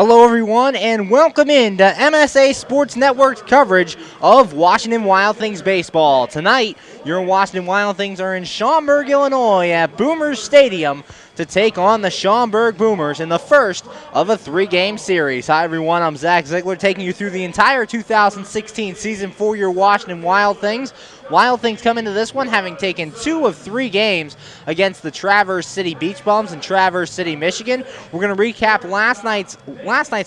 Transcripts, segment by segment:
Hello, everyone, and welcome in to MSA Sports Network's coverage of Washington Wild Things baseball. Tonight, your Washington Wild Things are in Schaumburg, Illinois at Boomers Stadium to take on the Schaumburg Boomers in the first of a three-game series. Hi, everyone. I'm Zach Ziegler taking you through the entire 2016 season for your Washington Wild Things. Wild Things come into this one having taken 2 of 3 games against the Traverse City Beach Bums in Traverse City, Michigan. We're going to recap last night's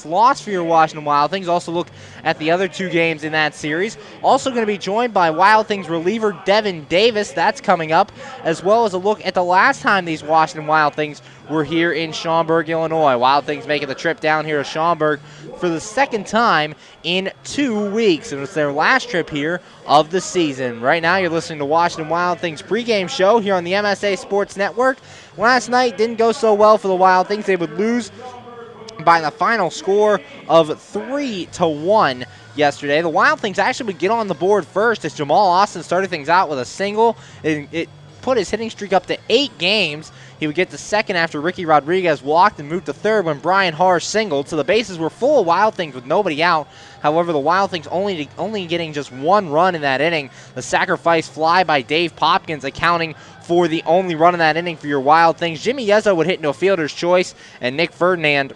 loss for your Washington Wild Things. Also look at the other 2 games in that series. Also going to be joined by Wild Things reliever Devin Davis. That's coming up, as well as a look at the last time these Washington Wild Things were here in Schaumburg, Illinois. Wild Things making the trip down here to Schaumburg for the second time in 2 weeks. And it's their last trip here of the season. Right now, you're listening to Washington Wild Things pregame show here on the MSA Sports Network. Last night didn't go so well for the Wild Things. They would lose by the final score of 3-1 yesterday. The Wild Things actually would get on the board first as Jamal Austin started things out with a single. It put his hitting streak up to 8 games. He would get to second after Ricky Rodriguez walked and moved to third when Brian Harr singled. So the bases were full of Wild Things with nobody out. However, the Wild Things only getting just 1 run in that inning. The sacrifice fly by Dave Popkins accounting for the only run in that inning for your Wild Things. Jimmy Yezzo would hit into a fielder's choice, and Nick Ferdinand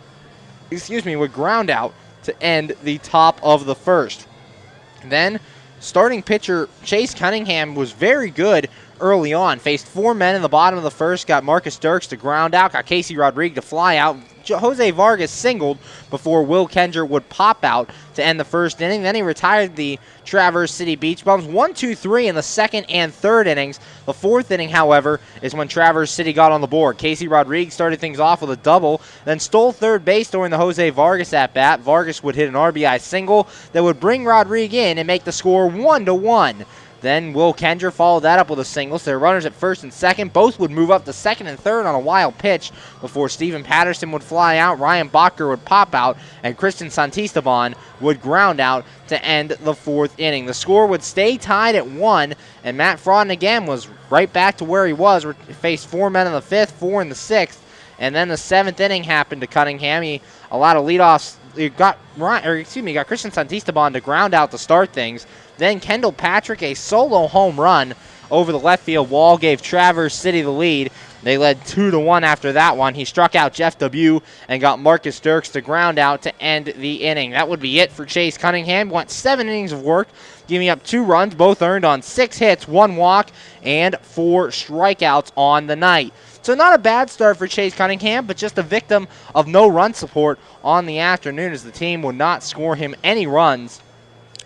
would ground out to end the top of the first. Then, starting pitcher Chase Cunningham was very good early on. Faced 4 men in the bottom of the first, got Marcus Dirks to ground out, got Casey Rodriguez to fly out. Jose Vargas singled before Will Kendra would pop out to end the first inning. Then he retired the Traverse City Beach Bums 1-2-3 in the second and third innings. The fourth inning, however, is when Traverse City got on the board. Casey Rodriguez started things off with a double, then stole third base during the Jose Vargas at bat. Vargas would hit an RBI single that would bring Rodriguez in and make the score 1-1. Then Will Kendra followed that up with a single, so their runners at first and second both would move up to second and third on a wild pitch before Steven Patterson would fly out, Ryan Bacher would pop out, and Christian Santisteban would ground out to end the fourth inning. The score would stay tied at 1, and Matt Frodden again was right back to where he was. Faced 4 men in the fifth, 4 in the sixth, and then the seventh inning happened to Cunningham. He allowed a leadoff. He got Christian Santisteban to ground out to start things. Then Kendall Patrick, a solo home run over the left field wall, gave Traverse City the lead. They led 2-1 after that one. He struck out Jeff Debut and got Marcus Dirks to ground out to end the inning. That would be it for Chase Cunningham. Went 7 innings of work, giving up 2 runs, both earned on 6 hits, 1 walk, and 4 strikeouts on the night. So not a bad start for Chase Cunningham, but just a victim of no run support on the afternoon as the team would not score him any runs.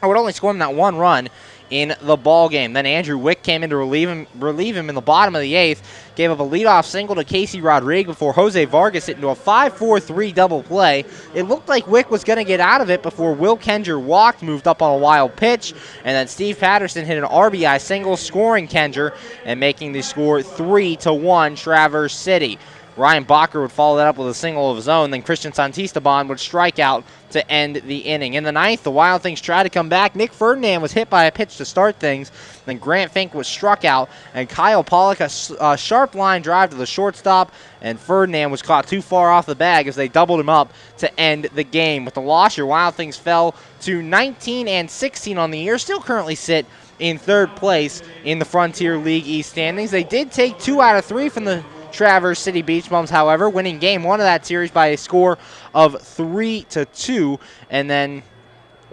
I would only score him that 1 run in the ball game. Then Andrew Wick came in to relieve him in the bottom of the 8th, gave up a leadoff single to Casey Rodriguez before Jose Vargas hit into a 5-4-3 double play. It looked like Wick was going to get out of it before Will Kendra walked, moved up on a wild pitch, and then Steve Patterson hit an RBI single, scoring Kendra and making the score 3-1 Traverse City. Ryan Bacher would follow that up with a single of his own. Then Christian Santisteban would strike out to end the inning. In the 9th, the Wild Things tried to come back. Nick Ferdinand was hit by a pitch to start things. Then Grant Fink was struck out. And Kyle Pollock, a sharp line drive to the shortstop. And Ferdinand was caught too far off the bag as they doubled him up to end the game. With the loss, your Wild Things fell to 19-16 on the year. Still currently sit in 3rd place in the Frontier League East standings. They did take 2 out of 3 from the Traverse City Beach Bums, however, winning game 1 of that series by a score of 3-2, and then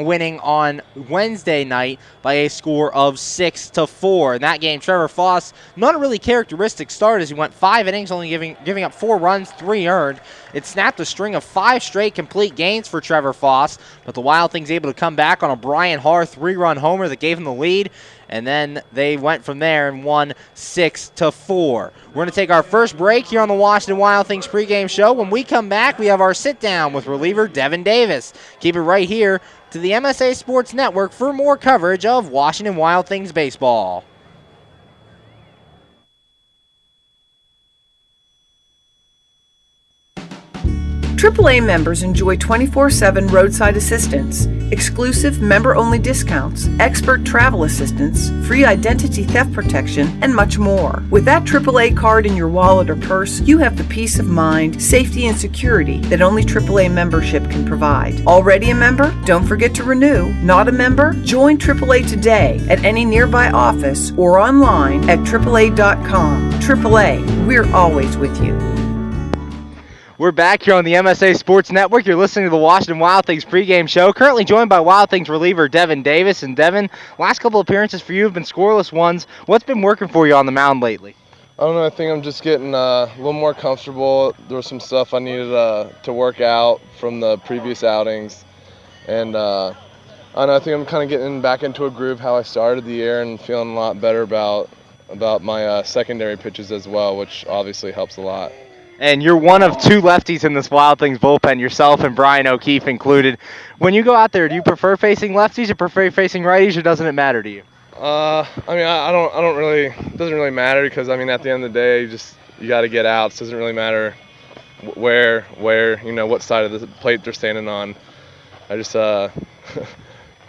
winning on Wednesday night by a score of 6-4. In that game, Trevor Foss, not a really characteristic start as he went 5 innings, only giving up 4 runs, 3 earned. It snapped a string of 5 straight complete games for Trevor Foss, but the Wild Things able to come back on a Brian Harr 3-run homer that gave him the lead, and then they went from there and won 6-4. We're going to take our first break here on the Washington Wild Things pregame show. When we come back, we have our sit-down with reliever Devin Davis. Keep it right here to the MSA Sports Network for more coverage of Washington Wild Things baseball. AAA members enjoy 24/7 roadside assistance, exclusive member-only discounts, expert travel assistance, free identity theft protection, and much more. With that AAA card in your wallet or purse, you have the peace of mind, safety, and security that only AAA membership can provide. Already a member? Don't forget to renew. Not a member? Join AAA today at any nearby office or online at AAA.com. AAA, we're always with you. We're back here on the MSA Sports Network. You're listening to the Washington Wild Things pregame show. Currently joined by Wild Things reliever Devin Davis. And Devin, last couple appearances for you have been scoreless ones. What's been working for you on the mound lately? I don't know. I think I'm just getting a little more comfortable. There was some stuff I needed to work out from the previous outings. And I don't know, I think I'm kind of getting back into a groove how I started the year and feeling a lot better about my secondary pitches as well, which obviously helps a lot. And you're one of two lefties in this Wild Things bullpen, yourself and Brian O'Keefe included. When you go out there, do you prefer facing lefties or prefer facing righties, or doesn't it matter to you? I mean, I don't really. It doesn't really matter because I mean, at the end of the day, you got to get outs. It doesn't really matter where what side of the plate they're standing on. I just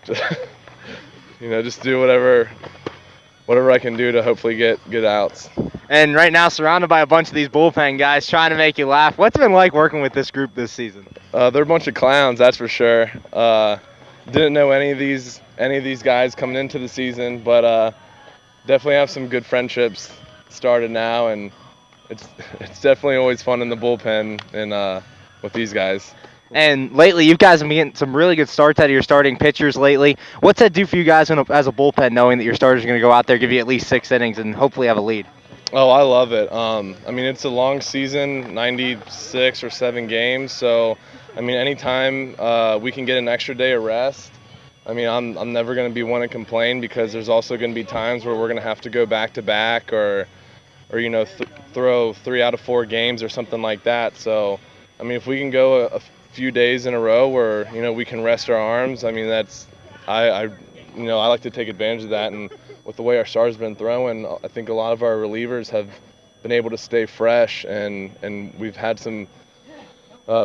just do whatever I can do to hopefully get good outs. And right now, surrounded by a bunch of these bullpen guys trying to make you laugh. What's it been like working with this group this season? They're a bunch of clowns, that's for sure. Didn't know any of these guys coming into the season, but definitely have some good friendships started now, and it's definitely always fun in the bullpen and with these guys. And lately, you guys have been getting some really good starts out of your starting pitchers lately. What's that do for you guys as a bullpen, knowing that your starters are going to go out there, give you at least 6 innings, and hopefully have a lead? Oh, I love it. I mean, it's a long season, 96 or 7 games. So, I mean, anytime we can get an extra day of rest, I mean, I'm never going to be one to complain, because there's also going to be times where we're going to have to go back to back or throw 3 out of 4 games or something like that. So, I mean, if we can go a few days in a row where we can rest our arms, I mean, I like to take advantage of that. And with the way our stars have been throwing, I think a lot of our relievers have been able to stay fresh, and we've had some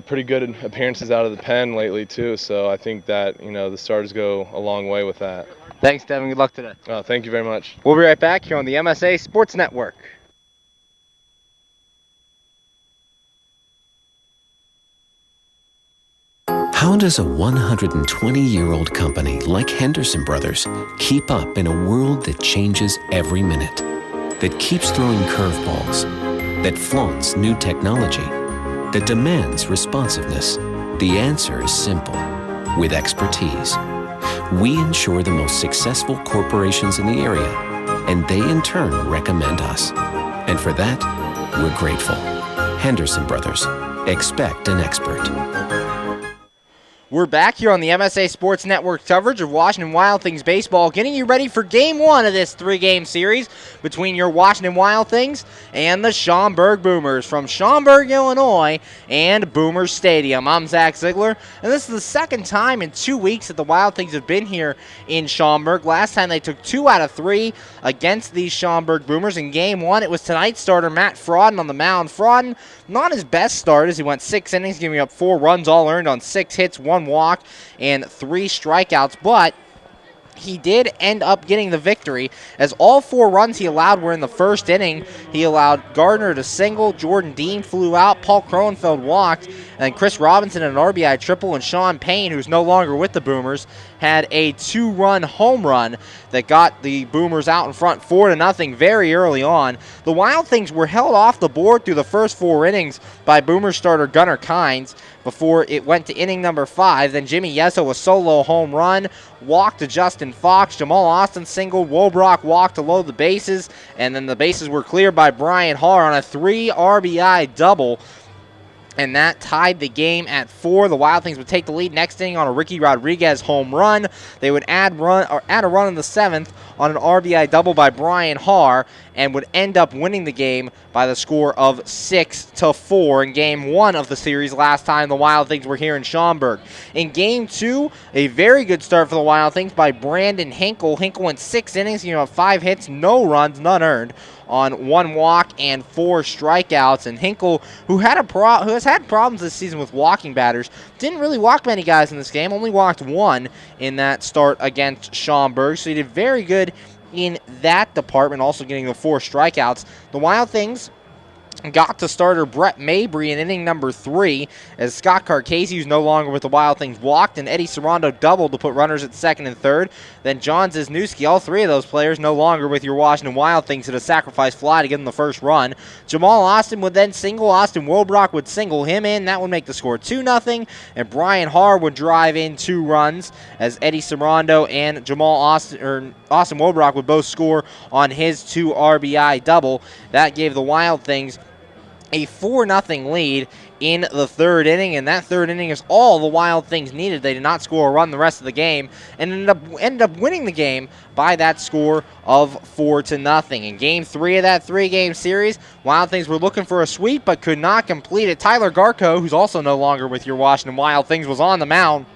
pretty good appearances out of the pen lately too. So I think that the stars go a long way with that. Thanks, Devin. Good luck today. Thank you very much. We'll be right back here on the MSA Sports Network. How does a 120-year-old company like Henderson Brothers keep up in a world that changes every minute, that keeps throwing curveballs, that flaunts new technology, that demands responsiveness? The answer is simple. With expertise. We insure the most successful corporations in the area, and they in turn recommend us. And for that, we're grateful. Henderson Brothers. Expect an expert. We're back here on the MSA Sports Network coverage of Washington Wild Things baseball, getting you ready for Game 1 of this 3-game series between your Washington Wild Things and the Schaumburg Boomers from Schaumburg, Illinois, and Boomers Stadium. I'm Zach Ziegler, and this is the second time in 2 weeks that the Wild Things have been here in Schaumburg. Last time they took 2 out of 3 against these Schaumburg Boomers. In Game 1, it was tonight's starter Matt Frodden on the mound. Frodden, not his best start, as he went 6 innings, giving up 4 runs, all earned on 6 hits, 1 walk, and 3 strikeouts, but he did end up getting the victory, as all 4 runs he allowed were in the first inning. He allowed Gardner to single, Jordan Dean flew out, Paul Kroenfeld walked, and Chris Robinson an RBI triple, and Sean Payne, who's no longer with the Boomers, had a 2-run home run that got the Boomers out in front 4-0 very early on. The Wild Things were held off the board through the first 4 innings by Boomers starter Gunnar Kynes before it went to inning number 5. Then Jimmy Yeso a solo home run, walked to Justin Fox, Jamal Austin singled, Wobrock walked to load the bases, and then the bases were cleared by Brian Haar on a 3 RBI double. And that tied the game at 4. The Wild Things would take the lead next inning on a Ricky Rodriguez home run. They would add a run in the 7th on an RBI double by Brian Haar, and would end up winning the game by the score of 6-4 in Game 1 of the series last time the Wild Things were here in Schaumburg. In Game 2, a very good start for the Wild Things by Brandon Hinkle. Hinkle went 6 innings, 5 hits, no runs, none earned, on 1 walk and 4 strikeouts. And Hinkle, who has had problems this season with walking batters, didn't really walk many guys in this game, only walked 1 in that start against Schaumburg. So he did very good in that department, also getting the 4 strikeouts. The Wild Things got to starter Brett Mabry in inning number 3 as Scott Carcasey, who's no longer with the Wild Things, walked, and Eddie Serrando doubled to put runners at second and third. Then John Zizniewski, all 3 of those players no longer with your Washington Wild Things, hit a sacrifice fly to give them the first run. Jamal Austin would then single. Austin Wilbrock would single him in. That would make the score 2-0. And Brian Harr would drive in 2 runs as Eddie Serrando and Austin Wilbrock would both score on his 2 RBI double. That gave the Wild Things a 4-0 lead in the 3rd inning, and that 3rd inning is all the Wild Things needed. They did not score a run the rest of the game and ended up winning the game by that score of 4-0. In Game 3 of that 3-game series, Wild Things were looking for a sweep but could not complete it. Tyler Garco, who's also no longer with your Washington Wild Things, was on the mound,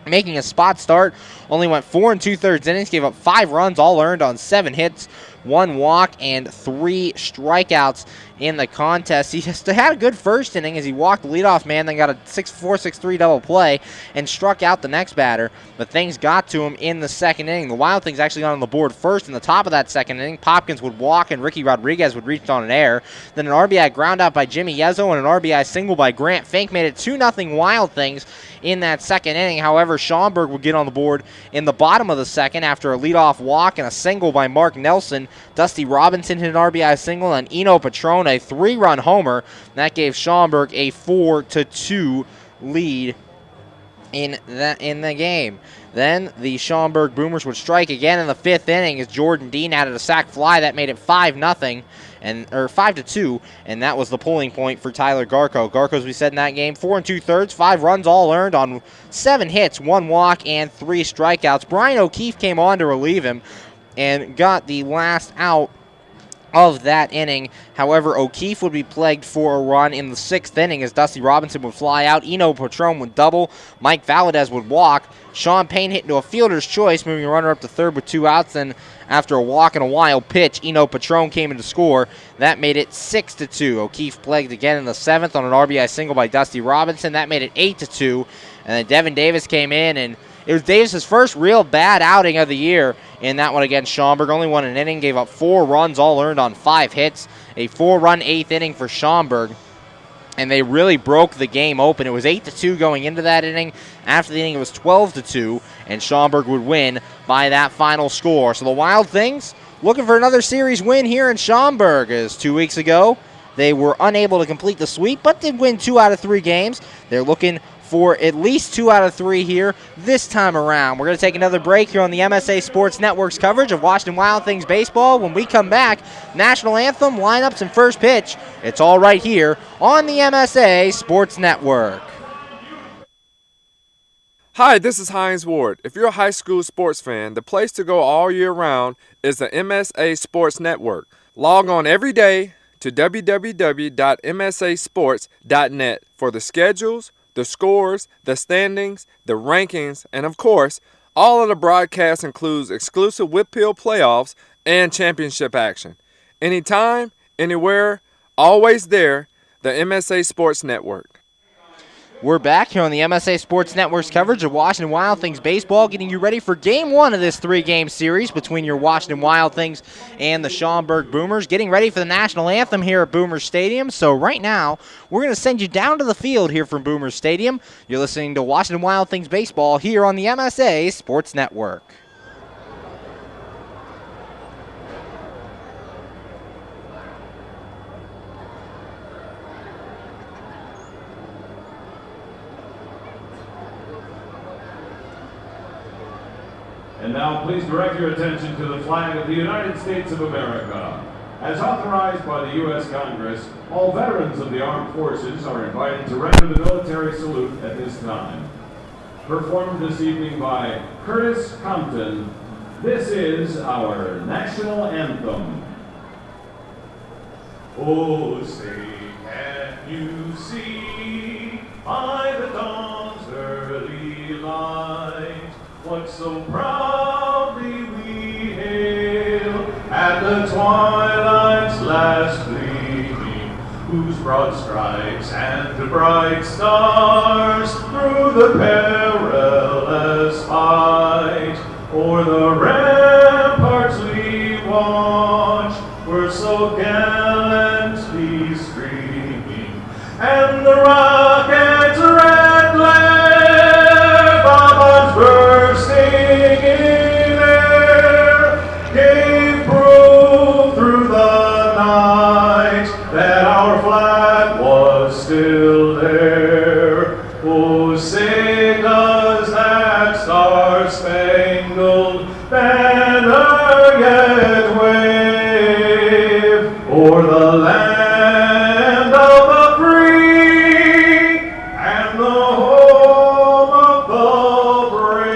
making a spot start. Only went 4 2/3 innings, gave up 5 runs, all earned on 7 hits, 1 walk, and 3 strikeouts in the contest. He just had a good first inning as he walked the leadoff man, then got a 6-4-6-3 double play and struck out the next batter. But things got to him in the 2nd inning. The Wild Things actually got on the board first in the top of that 2nd inning. Popkins would walk and Ricky Rodriguez would reach on an error. Then an RBI ground out by Jimmy Yezzo and an RBI single by Grant Fink made it 2-0 Wild Things in that 2nd inning. However, Schaumburg would get on the board in the bottom of the 2nd after a leadoff walk and a single by Mark Nelson. Dusty Robinson hit an RBI single, and Eno Patron a 3-run homer. That gave Schaumburg a 4-2 lead in the game. Then the Schaumburg Boomers would strike again in the 5th inning as Jordan Dean added a sac fly that made it 5-2, and that was the pulling point for Tyler Garco. Garco, as we said in that game, 4 2/3, 5 runs all earned on 7 hits, 1 walk, and 3 strikeouts. Brian O'Keefe came on to relieve him and got the last out of that inning. However, O'Keefe would be plagued for a run in the 6th inning as Dusty Robinson would fly out, Eno Patron would double, Mike Valadez would walk, Sean Payne hit into a fielder's choice, moving a runner up to third with 2 outs. Then after a walk and a wild pitch, Eno Patron came in to score. That made it 6-2. O'Keefe plagued again in the 7th on an RBI single by Dusty Robinson. That made it 8-2. And then Devin Davis came in, and it was Davis' first real bad outing of the year in that one against Schaumburg. Only won an inning, gave up 4 runs, all earned on 5 hits. A 4-run 8th inning for Schaumburg, and they really broke the game open. It was 8-2 going into that inning. After the inning, it was 12-2, and Schaumburg would win by that final score. So the Wild Things looking for another series win here in Schaumburg, as 2 weeks ago they were unable to complete the sweep, but did win 2 out of 3 games. They're looking for at least 2 out of 3 here this time around. We're going to take another break here on the MSA Sports Network's coverage of Washington Wild Things baseball. When we come back, national anthem, lineups, and first pitch. It's all right here on the MSA Sports Network. Hi, this is Hines Ward. If you're a high school sports fan, the place to go all year round is the MSA Sports Network. Log on every day to www.msasports.net for the schedules, the scores, the standings, the rankings, and of course, all of the broadcasts includes exclusive Whitfield playoffs and championship action. Anytime, anywhere, always there, the MSA Sports Network. We're back here on the MSA Sports Network's coverage of Washington Wild Things baseball, getting you ready for Game 1 of this 3-game series between your Washington Wild Things and the Schaumburg Boomers, getting ready for the national anthem here at Boomer Stadium. So right now, we're going to send you down to the field here from Boomer Stadium. You're listening to Washington Wild Things baseball here on the MSA Sports Network. And now please direct your attention to the flag of the United States of America. As authorized by the U.S. Congress, all veterans of the armed forces are invited to render the military salute at this time. Performed this evening by Curtis Compton, this is our national anthem. Oh, say, can you see by the dawn's early light what so proudly we hail at the twilight's last gleaming, whose broad stripes and bright stars through the perilous fight o'er the ramparts we watched were so gallantly streaming, and the rocket's red glare, bombs bursting in air, gave proof through the night that our flag was still there. Oh, say does that star-spangled banner yet wave o'er the land of the free and the home of the brave.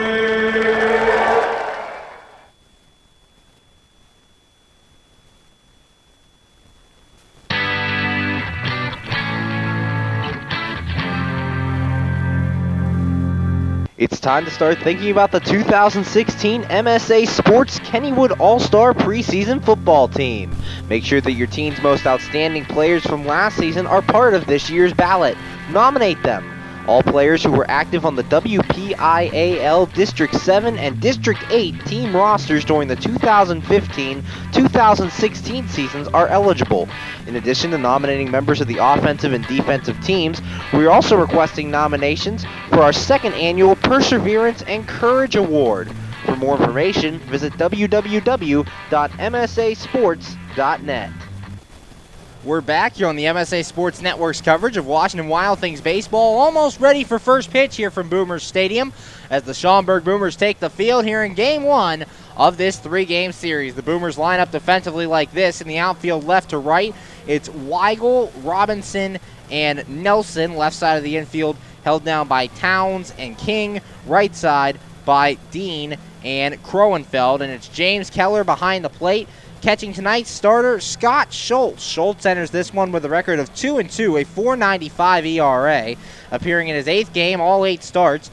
It's time to start thinking about the 2016 MSA Sports Kennywood All-Star Preseason Football Team. Make sure that your team's most outstanding players from last season are part of this year's ballot. Nominate them. All players who were active on the WPIAL District 7 and District 8 team rosters during the 2015-2016 seasons are eligible. In addition to nominating members of the offensive and defensive teams, we are also requesting nominations for our second annual Perseverance and Courage Award. For more information, visit www.msasports.net. We're back here on the MSA Sports Network's coverage of Washington Wild Things baseball, almost ready for first pitch here from Boomers Stadium as the Schaumburg Boomers take the field here in Game 1 of this 3-game series. The Boomers line up defensively like this in the outfield left to right. It's Weigel, Robinson, and Nelson. Left side of the infield held down by Towns and King. Right side by Dean and Kroenfeld. And it's James Keller behind the plate. Catching tonight's starter, Scott Schultz. Schultz enters this one with a record of 2-2, a .495 ERA. Appearing in his 8th game, all 8 starts.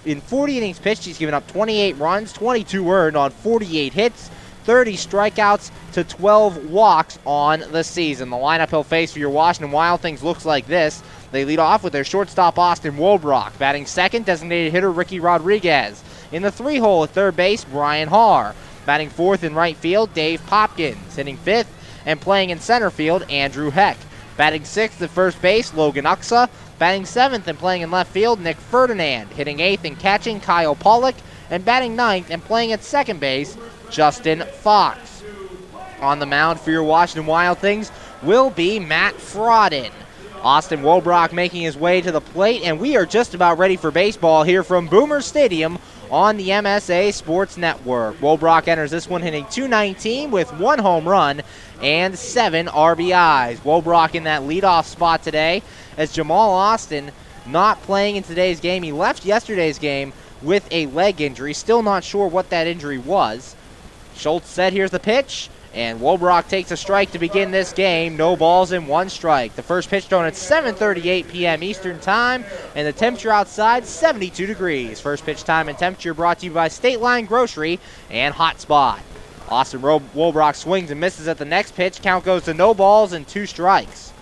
In 40 innings pitched, he's given up 28 runs, 22 earned on 48 hits, 30 strikeouts to 12 walks on the season. The lineup he'll face for your Washington Wild Things looks like this. They lead off with their shortstop, Austin Woldrock. Batting second, designated hitter Ricky Rodriguez. In the 3-hole at third base, Brian Haar. Batting fourth in right field, Dave Popkins. Hitting fifth and playing in center field, Andrew Heck. Batting sixth at first base, Logan Uxa. Batting seventh and playing in left field, Nick Ferdinand. Hitting eighth and catching, Kyle Pollock. And batting ninth and playing at second base, Justin Fox. On the mound for your Washington Wild Things will be Matt Frodden. Austin Woldrock making his way to the plate, and we are just about ready for baseball here from Boomer Stadium on the MSA Sports Network. Woldrock enters this one hitting .219 with 1 home run and 7 RBIs. Woldrock in that leadoff spot today as Jamal Austin not playing in today's game. He left yesterday's game with a leg injury. Still not sure what that injury was. Schultz said, here's the pitch, and Woldrock takes a strike to begin this game. No balls and 1 strike. The first pitch thrown at 7:38 p.m. Eastern Time, and the temperature outside 72 degrees. First pitch time and temperature brought to you by State Line Grocery and Hot Spot. Austin Woldrock swings and misses at the next pitch. Count goes to no balls and 2 strikes.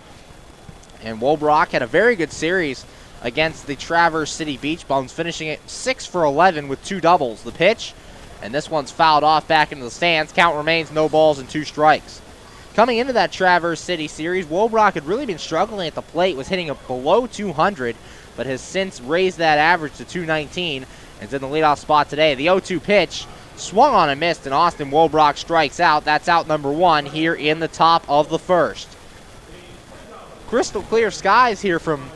And Woldrock had a very good series against the Traverse City Beach Bums, finishing at 6 for 11 with 2 doubles. The pitch, and this one's fouled off back into the stands. Count remains no balls and 2 strikes. Coming into that Traverse City series, Woldrock had really been struggling at the plate, was hitting below 200, but has since raised that average to 219 and is in the leadoff spot today. The 0-2 pitch swung on and missed, and Austin Woldrock strikes out. That's out number 1 here in the top of the first. Crystal clear skies here from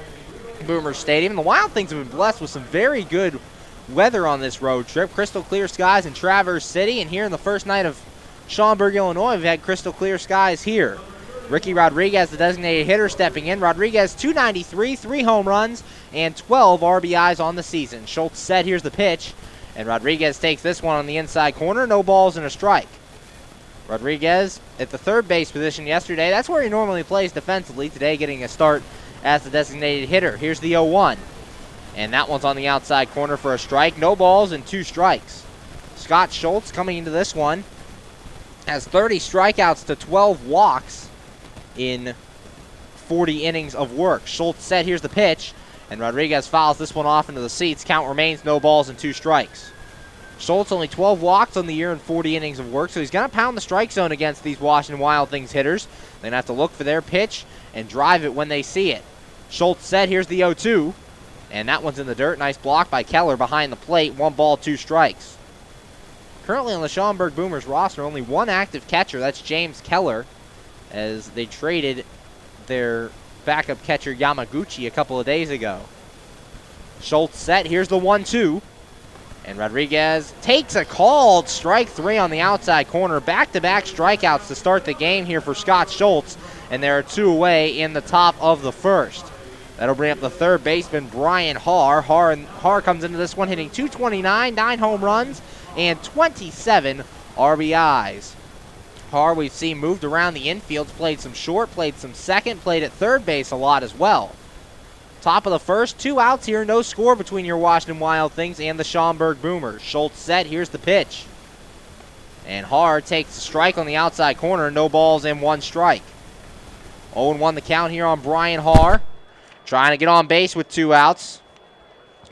Boomer Stadium. The Wild Things have been blessed with some very good weather on this road trip. Crystal clear skies in Traverse City, and here in the first night of Schaumburg, Illinois, we've had crystal clear skies here. Ricky Rodriguez, the designated hitter, stepping in. Rodriguez, .293, 3 home runs, and 12 RBIs on the season. Schultz said, here's the pitch, and Rodriguez takes this one on the inside corner. No balls and a strike. Rodriguez at the third base position yesterday. That's where he normally plays defensively. Today getting a start as the designated hitter. Here's the 0-1. And that one's on the outside corner for a strike. No balls and 2 strikes. Scott Schultz coming into this one has 30 strikeouts to 12 walks. in 40 innings of work. Schultz set, here's the pitch, and Rodriguez fouls this one off into the seats. Count remains, no balls and 2 strikes. Schultz only 12 walks on the year in 40 innings of work, so he's going to pound the strike zone against these Washington Wild Things hitters. They're going to have to look for their pitch and drive it when they see it. Schultz set, here's the 0-2, and that one's in the dirt. Nice block by Keller behind the plate. 1 ball, 2 strikes. Currently on the Schaumburg Boomers roster, only one active catcher. That's James Keller, as they traded their backup catcher Yamaguchi a couple of days ago. Schultz set, here's the 1-2. And Rodriguez takes a called strike 3 on the outside corner. Back-to-back strikeouts to start the game here for Scott Schultz. And there are 2 away in the top of the first. That'll bring up the third baseman, Brian Haar. Haar comes into this one hitting .229, 9 home runs, and 27 RBIs. Haar, we've seen moved around the infield, played some short, played some second, played at third base a lot as well. Top of the first, 2 outs here, no score between your Washington Wild Things and the Schaumburg Boomers. Schultz set, here's the pitch. And Haar takes a strike on the outside corner, no balls and 1 strike. 0-1 the count here on Brian Haar. Trying to get on base with 2 outs.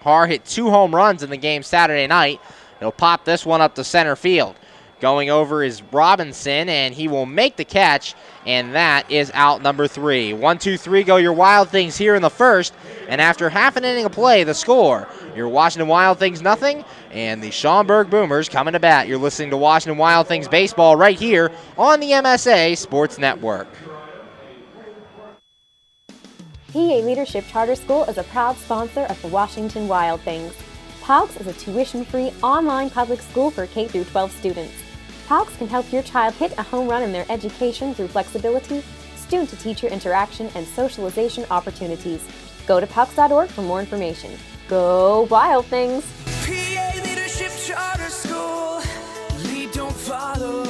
Haar hit 2 home runs in the game Saturday night. He'll pop this one up to center field. Going over is Robinson, and he will make the catch, and that is out number 3. 1-2-3 go your Wild Things here in the first, and after half an inning of play, the score, your Washington Wild Things nothing, and the Schaumburg Boomers coming to bat. You're listening to Washington Wild Things baseball right here on the MSA Sports Network. PA Leadership Charter School is a proud sponsor of the Washington Wild Things. PALCS is a tuition-free online public school for K-12 students. PALCS can help your child hit a home run in their education through flexibility, student-to-teacher interaction, and socialization opportunities. Go to PALCS.org for more information. Go Wild Things! PA Leadership Charter School, lead, don't follow.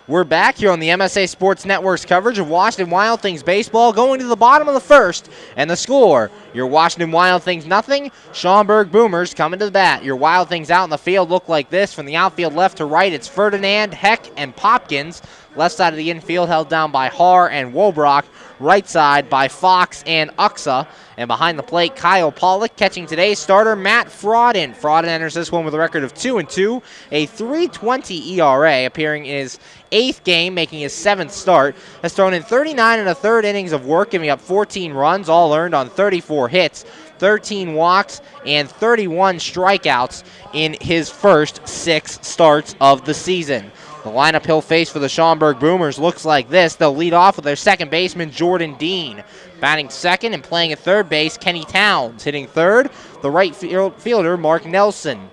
We're back here on the MSA Sports Network's coverage of Washington Wild Things baseball, going to the bottom of the first, and the score, your Washington Wild Things nothing, Schaumburg Boomers coming to the bat. Your Wild Things out in the field look like this. From the outfield left to right, it's Ferdinand, Heck, and Popkins. Left side of the infield held down by Haar and Wobrock. Right side by Fox and Uxa. And behind the plate, Kyle Pollock catching today's starter, Matt Frodden. Frodden enters this one with a record of 2-2, a .320 ERA, appearing in his 8th game, making his 7th start. Has thrown in 39 1/3 innings of work, giving up 14 runs, all earned on 34 hits, 13 walks, and 31 strikeouts in his first 6 starts of the season. The lineup he'll face for the Schaumburg Boomers looks like this. They'll lead off with their second baseman, Jordan Dean. Batting second and playing at third base, Kenny Towns. Hitting third, the right fielder, Mark Nelson.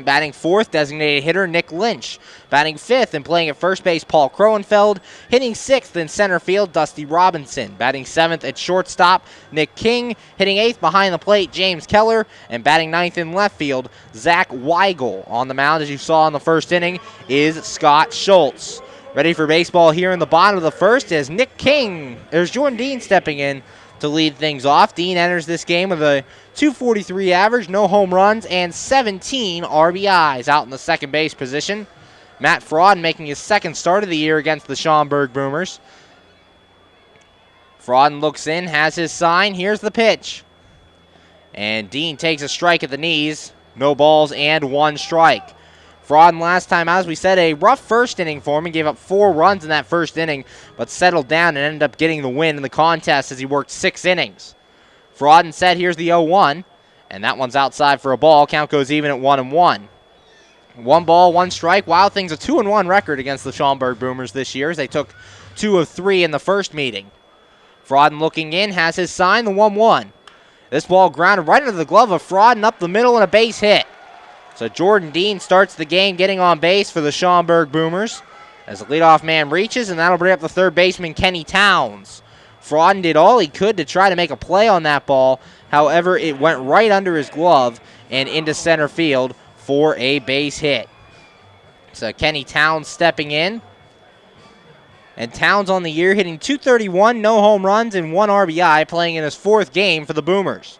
Batting fourth, designated hitter Nick Lynch. Batting fifth and playing at first base, Paul Kroenfeld. Hitting sixth in center field, Dusty Robinson. Batting seventh at shortstop, Nick King. Hitting eighth behind the plate, James Keller. And batting ninth in left field, Zach Weigel. On the mound, as you saw in the first inning, is Scott Schultz. Ready for baseball here in the bottom of the first is Nick King. There's Jordan Dean stepping in to lead things off. Dean enters this game with a .243 average, no home runs, and 17 RBIs out in the second base position. Matt Frodden making his second start of the year against the Schaumburg Boomers. Frodden looks in, has his sign. Here's the pitch. And Dean takes a strike at the knees. No balls and 1 strike. Frodden last time out, as we said, a rough first inning for him. He gave up 4 runs in that first inning, but settled down and ended up getting the win in the contest as he worked 6 innings. Frodden said, here's the 0-1, and that one's outside for a ball. Count goes even at 1-1. 1 ball, 1 strike. Wild Things a 2-1 record against the Schaumburg Boomers this year as they took 2 of 3 in the first meeting. Frodden looking in, has his sign, the 1-1. This ball grounded right into the glove of Frodden up the middle and a base hit. So Jordan Dean starts the game getting on base for the Schaumburg Boomers as the leadoff man reaches, and that'll bring up the third baseman, Kenny Towns. Frodden did all he could to try to make a play on that ball. However, it went right under his glove and into center field for a base hit. So Kenny Towns stepping in. And Towns on the year hitting .231, no home runs, and 1 RBI, playing in his 4th game for the Boomers.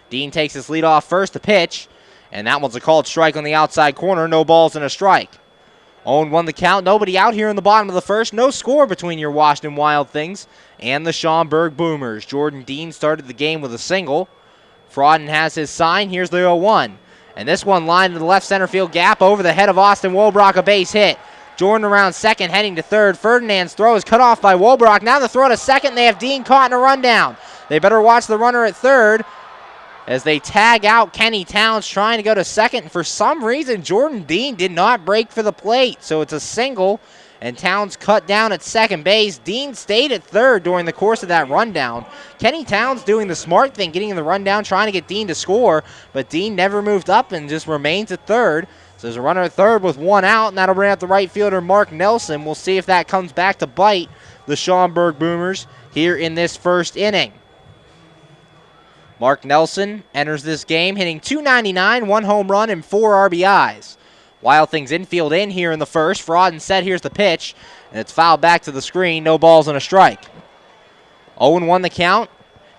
Dean takes his lead off first to pitch, and that one's a called strike on the outside corner, no balls and a strike. 0-1 the count. Nobody out here in the bottom of the first. No score between your Washington Wild Things and the Schaumburg Boomers. Jordan Dean started the game with a single. Frodden has his sign. Here's the 0-1. And this one lined to the left center field gap over the head of Austin Wolbrock, a base hit. Jordan around second, heading to third. Ferdinand's throw is cut off by Wolbrock. Now the throw to second. They have Dean caught in a rundown. They better watch the runner at third as they tag out Kenny Towns trying to go to second. And for some reason, Jordan Dean did not break for the plate. So it's a single, and Towns cut down at second base. Dean stayed at third during the course of that rundown. Kenny Towns doing the smart thing, getting in the rundown, trying to get Dean to score, but Dean never moved up and just remains at third. So there's a runner at third with one out, and that'll bring out the right fielder, Mark Nelson. We'll see if that comes back to bite the Schaumburg Boomers here in this first inning. Mark Nelson enters this game hitting .299, 1 home run, and 4 RBIs. Wild Things infield in here in the first. Frodden set, here's the pitch, and it's fouled back to the screen. No balls and a strike. 0-1 the count.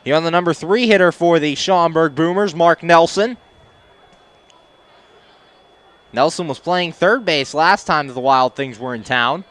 Here on the number 3 hitter for the Schaumburg Boomers, Mark Nelson. Nelson was playing third base last time that the Wild Things were in town.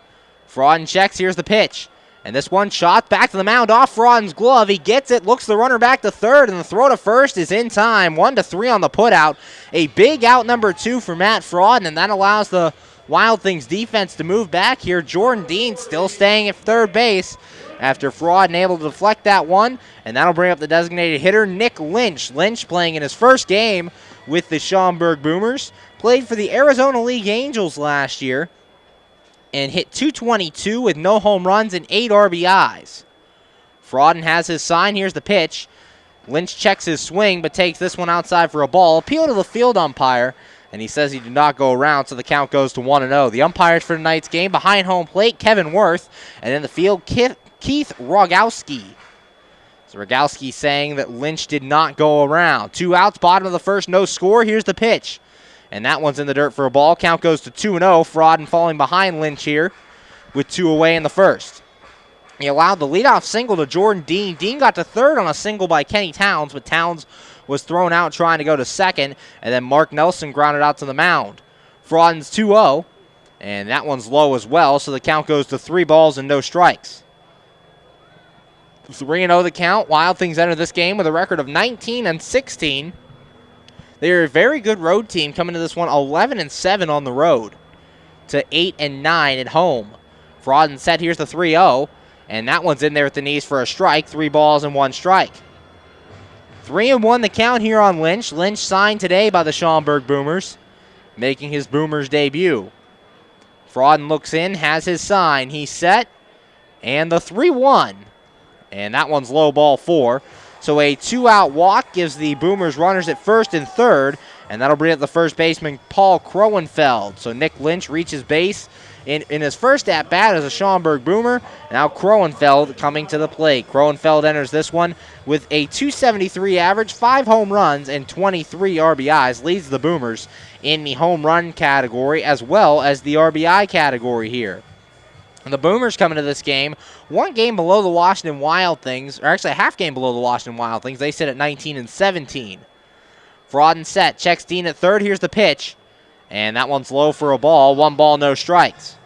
Frodden checks, here's the pitch. And this one shot back to the mound off Frodden's glove. He gets it, looks the runner back to third, and the throw to first is in time. 1-3 on the putout. A big out number 2 for Matt Frodden, and that allows the Wild Things defense to move back here. Jordan Dean still staying at third base after Frodden able to deflect that one, and that'll bring up the designated hitter, Nick Lynch. Lynch playing in his first game with the Schaumburg Boomers. Played for the Arizona League Angels last year and hit .222 with no home runs and 8 RBIs. Frodden has his sign. Here's the pitch. Lynch checks his swing, but takes this one outside for a ball. Appeal to the field umpire, and he says he did not go around, so the count goes to 1-0. The umpires for tonight's game, behind home plate, Kevin Worth, and in the field, Keith Rogowski. So Rogowski saying that Lynch did not go around. 2 outs, bottom of the first, no score. Here's the pitch. And that one's in the dirt for a ball. Count goes to 2-0. Frodden falling behind Lynch here with 2 away in the first. He allowed the leadoff single to Jordan Dean. Dean got to third on a single by Kenny Towns, but Towns was thrown out trying to go to second, and then Mark Nelson grounded out to the mound. Frodden's 2-0, and that one's low as well, so the count goes to 3 balls and no strikes. 3-0 the count. Wild Things enter this game with a record of 19-16. They're a very good road team coming to this one 11-7 on the road to 8-9 at home. Frodden set, here's the 3-0, and that one's in there at the knees for a strike. 3 balls and 1 strike. 3-1 the count here on Lynch. Lynch signed today by the Schaumburg Boomers, making his Boomers debut. Frodden looks in, has his sign. He's set, and the 3-1, and that one's low, ball 4. So a 2-out walk gives the Boomers runners at first and third, and that'll bring up the first baseman, Paul Kroenfeld. So Nick Lynch reaches base in his first at-bat as a Schaumburg Boomer. Now Kroenfeld coming to the plate. Kroenfeld enters this one with a .273 average, 5 home runs, and 23 RBIs. Leads the Boomers in the home run category as well as the RBI category here. And the Boomers coming to this game, 1 game below the Washington Wild Things, or actually a half game below the Washington Wild Things. They sit at 19-17. Frodden set, checks Dean at third. Here's the pitch, and that one's low for a ball. 1 ball, no strikes.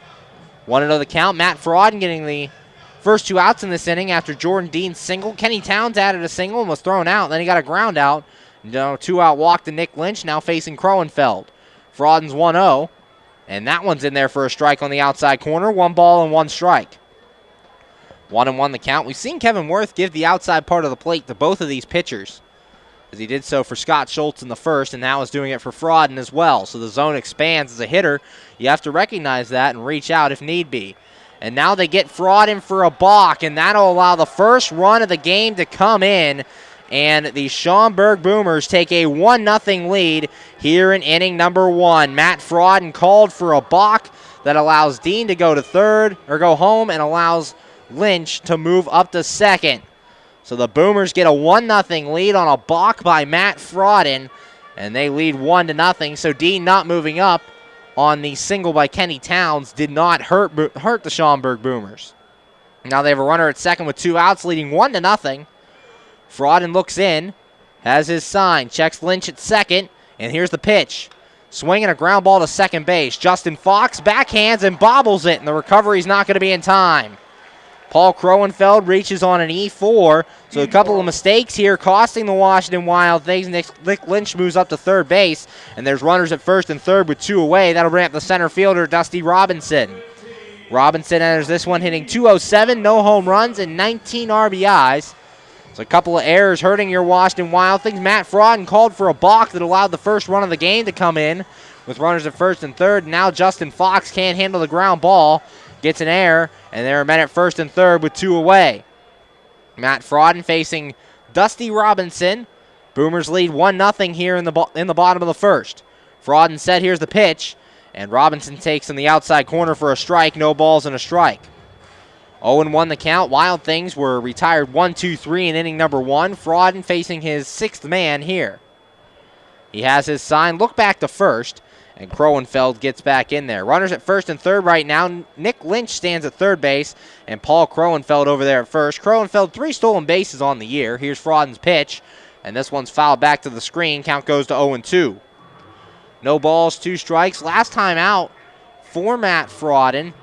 1-0 the count. Matt Frodden getting the first 2 outs in this inning after Jordan Dean's single. Kenny Towns added a single and was thrown out. Then he got a ground out. 2-out walk to Nick Lynch, now facing Kroenfeld. Frodden's 1-0. And that one's in there for a strike on the outside corner. 1 ball and 1 strike. 1-1 the count. We've seen Kevin Worth give the outside part of the plate to both of these pitchers, as he did so for Scott Schultz in the first, and now is doing it for Frodden as well. So the zone expands as a hitter. You have to recognize that and reach out if need be. And now they get Frodden for a balk, and that'll allow the first run of the game to come in. And the Schaumburg Boomers take a 1-0 lead here in inning number 1. Matt Frodden called for a balk that allows Dean to go to third, or go home, and allows Lynch to move up to second. So the Boomers get a 1-0 lead on a balk by Matt Frodden, and they lead 1-0. So Dean not moving up on the single by Kenny Towns did not hurt the Schaumburg Boomers. Now they have a runner at second with 2 outs, leading 1-0. Frodden looks in, has his sign, checks Lynch at second, and here's the pitch. Swinging a ground ball to second base. Justin Fox backhands and bobbles it, and the recovery's not going to be in time. Paul Kroenfeld reaches on an E4, so a couple of mistakes here costing the Washington Wild Things. Nick Lynch moves up to third base, and there's runners at first and third with 2 away. That'll bring up the center fielder, Dusty Robinson. Robinson enters this one hitting .207, no home runs, and 19 RBIs. So a couple of errors hurting your Washington Wild Things. Matt Frodden called for a balk that allowed the first run of the game to come in with runners at first and third. Now Justin Fox can't handle the ground ball. Gets an error, and they're met at first and third with 2 away. Matt Frodden facing Dusty Robinson. Boomers lead 1-0 here in the bottom of the first. Frodden set, here's the pitch, and Robinson takes in the outside corner for a strike. No balls and a strike. 0-1 the count. Wild Things were retired 1-2-3 in inning number 1. Frodden facing his 6th man here. He has his sign. Look back to first. And Kroenfeld gets back in there. Runners at first and third right now. Nick Lynch stands at third base, and Paul Kroenfeld over there at first. Kroenfeld 3 stolen bases on the year. Here's Frodden's pitch, and this one's fouled back to the screen. Count goes to 0-2. No balls, 2 strikes. Last time out for Matt Frodden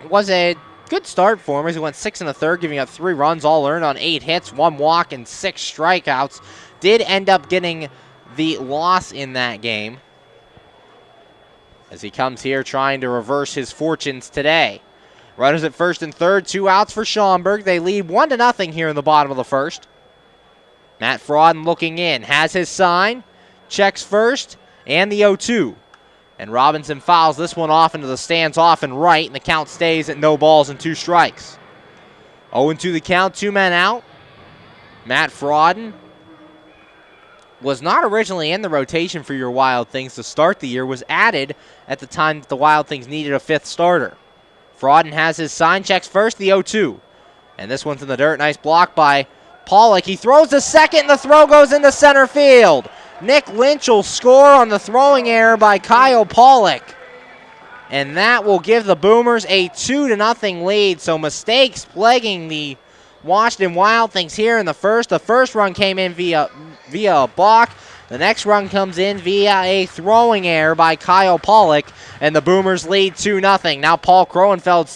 was a good start for him as he went 6 1/3, giving up 3 runs, all earned on 8 hits, 1 walk, and 6 strikeouts. Did end up getting the loss in that game, as he comes here trying to reverse his fortunes today. Runners at first and third, 2 outs for Schaumburg. They lead 1-0 here in the bottom of the first. Matt Frodden looking in, has his sign, checks first, and the 0-2. And Robinson fouls this one off into the stands off and right, and the count stays at no balls and 2 strikes. 0-2 the count, 2 men out. Matt Frodden was not originally in the rotation for your Wild Things to start the year, was added at the time that the Wild Things needed a 5th starter. Frodden has his sign, checks first, the 0-2. And this one's in the dirt. Nice block by Pollock. He throws to second, and the throw goes into center field. Nick Lynch will score on the throwing error by Kyle Pollock. And that will give the Boomers a 2-0 lead. So mistakes plaguing the Washington Wild Things here in the first. The first run came in via a balk. The next run comes in via a throwing error by Kyle Pollock, and the Boomers lead 2-0. Now Paul Kroenfeld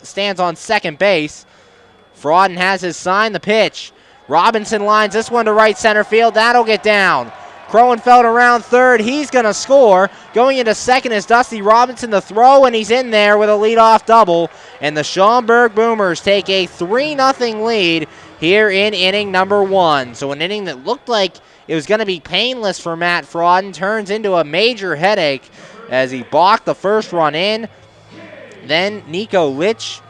stands on second base. Frodden has his sign, the pitch. Robinson lines this one to right center field. That'll get down. Kroenfeld around third. He's going to score. Going into second is Dusty Robinson. The throw, and he's in there with a leadoff double. And the Schaumburg Boomers take a 3-0 lead here in inning number 1. So an inning that looked like it was going to be painless for Matt Frodden turns into a major headache as he balked the first run in. Then Nico Litch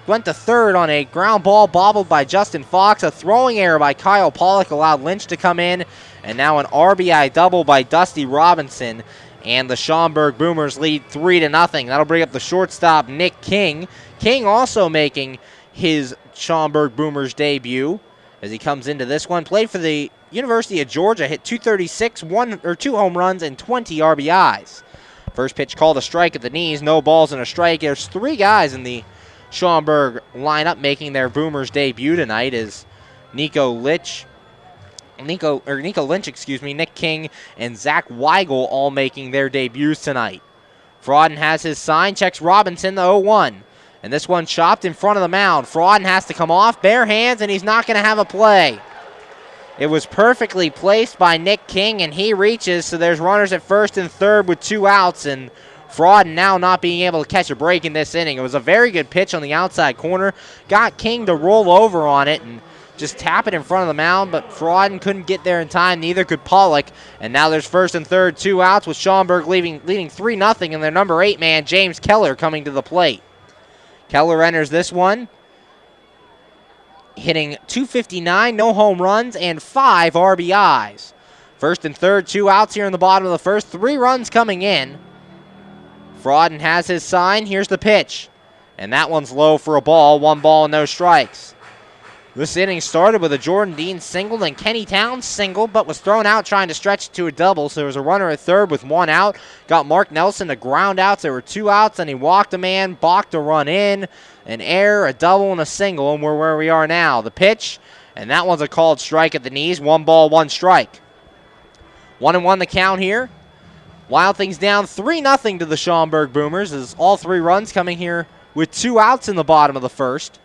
went to third on a ground ball bobbled by Justin Fox. A throwing error by Kyle Pollock allowed Lynch to come in. And now an RBI double by Dusty Robinson. And the Schaumburg Boomers lead 3-0. That'll bring up the shortstop, Nick King. King also making his Schaumburg Boomers debut as he comes into this one. Played for the University of Georgia, hit .236, 2 home runs, and 20 RBIs. First pitch called a strike at the knees, no balls and a strike. There's 3 guys in the Schaumburg lineup making their Boomers debut tonight as Nico Lynch, Nick King, and Zach Weigel all making their debuts tonight. Frodden has his sign, checks Robinson, the 0-1. And this one chopped in front of the mound. Frodden has to come off, bare hands, and he's not going to have a play. It was perfectly placed by Nick King, and he reaches, so there's runners at first and third with 2 outs, and Frodden now not being able to catch a break in this inning. It was a very good pitch on the outside corner. Got King to roll over on it and just tap it in front of the mound, but Frodden couldn't get there in time. Neither could Pollock. And now there's first and third, 2 outs with Schaumburg leading 3-0, and their number 8 man, James Keller, coming to the plate. Keller enters this one, hitting .259, no home runs, and 5 RBIs. First and third, 2 outs here in the bottom of the first. 3 runs coming in. Frodden has his sign. Here's the pitch. And that one's low for a ball. 1 ball and no strikes. This inning started with a Jordan Dean single and Kenny Towns single, but was thrown out trying to stretch it to a double. So there was a runner at third with 1 out. Got Mark Nelson to ground outs. There were 2 outs, and he walked a man, balked a run in, an error, a double, and a single, and we're where we are now. The pitch, and that one's a called strike at the knees. 1 ball, 1 strike. 1-1 the count here. Wild Things down 3-0 to the Schaumburg Boomers as all 3 runs coming here with 2 outs in the bottom of the first.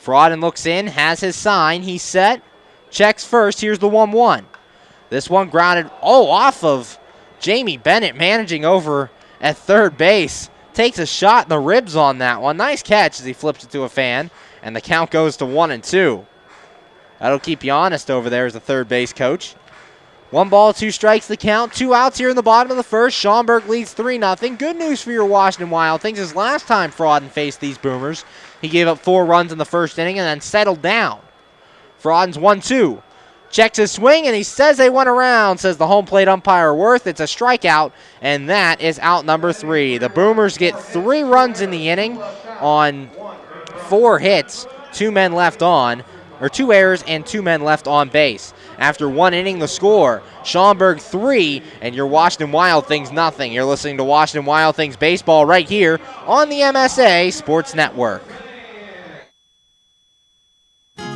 Frauden looks in, has his sign, he's set, checks first, here's the 1-1. This one grounded, off of Jamie Bennett managing over at third base. Takes a shot in the ribs on that one. Nice catch as he flips it to a fan, and the count goes to 1-2. That'll keep you honest over there as the third base coach. 1 ball, 2 strikes the count. 2 outs here in the bottom of the first. Schaumburg leads 3-0. Good news for your Washington Wild Things is last time Frauden faced these Boomers, he gave up 4 runs in the first inning and then settled down. Frauden's 1-2. Checks his swing, and he says they went around, says the home plate umpire Worth. It's a strikeout, and that is out number 3. The Boomers get 3 runs in the inning on 4 hits, 2 men left on, or 2 errors and 2 men left on base. After 1 inning, the score, Schaumburg 3 and your Washington Wild Things nothing. You're listening to Washington Wild Things baseball right here on the MSA Sports Network.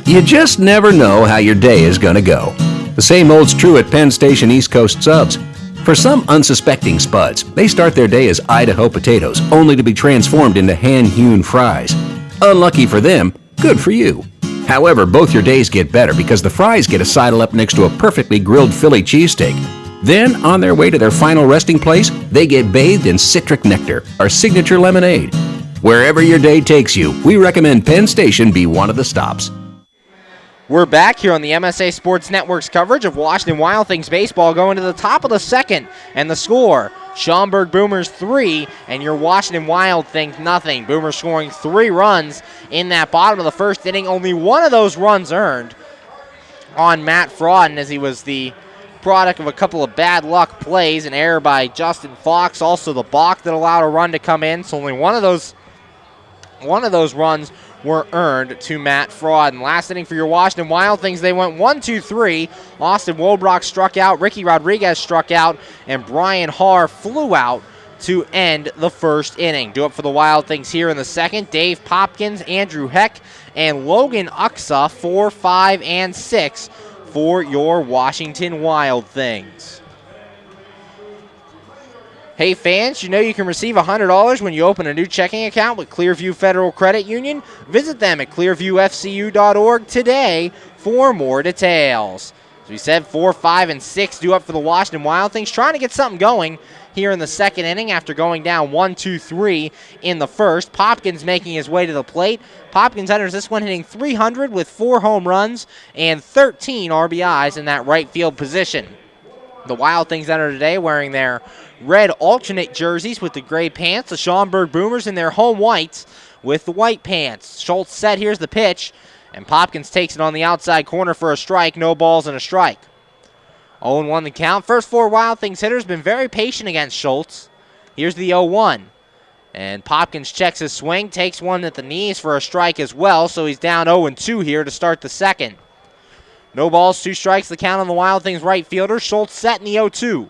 You just never know how your day is going to go. The same holds true at Penn Station East Coast Subs. For some unsuspecting spuds, they start their day as Idaho potatoes, only to be transformed into hand-hewn fries. Unlucky for them, good for you. However, both your days get better because the fries get a sidle up next to a perfectly grilled Philly cheesesteak. Then, on their way to their final resting place, they get bathed in citric nectar, our signature lemonade. Wherever your day takes you, we recommend Penn Station be one of the stops. We're back here on the MSA Sports Network's coverage of Washington Wild Things baseball going to the top of the second, and the score, Schaumburg Boomers 3 and your Washington Wild Things nothing. Boomers scoring 3 runs in that bottom of the first inning. Only 1 of those runs earned on Matt Frauden as he was the product of a couple of bad luck plays, an error by Justin Fox, also the balk that allowed a run to come in. So only one of those runs were earned to Matt Frauden. Last inning for your Washington Wild Things, they went 1-2-3. Austin Wobrock struck out, Ricky Rodriguez struck out, and Brian Haar flew out to end the first inning. Do it for the Wild Things here in the second. Dave Popkins, Andrew Heck, and Logan Uxa, 4, 5, and 6 for your Washington Wild Things. Hey fans, you know you can receive $100 when you open a new checking account with Clearview Federal Credit Union. Visit them at clearviewfcu.org today for more details. As we said, 4, 5, and 6 due up for the Washington Wild Things, trying to get something going here in the second inning after going down 1-2-3 in the first. Popkins making his way to the plate. Popkins enters this one hitting .300 with 4 home runs and 13 RBIs in that right field position. The Wild Things enter today wearing their red alternate jerseys with the gray pants. The Schaumburg Boomers in their home whites with the white pants. Schultz set, here's the pitch, and Popkins takes it on the outside corner for a strike. No balls and a strike. 0-1 the count. First 4 Wild Things hitters been very patient against Schultz. Here's the 0-1. And Popkins checks his swing, takes one at the knees for a strike as well, so he's down 0-2 here to start the second. No balls, 2 strikes, the count on the Wild Things right fielder. Schultz set in the 0-2.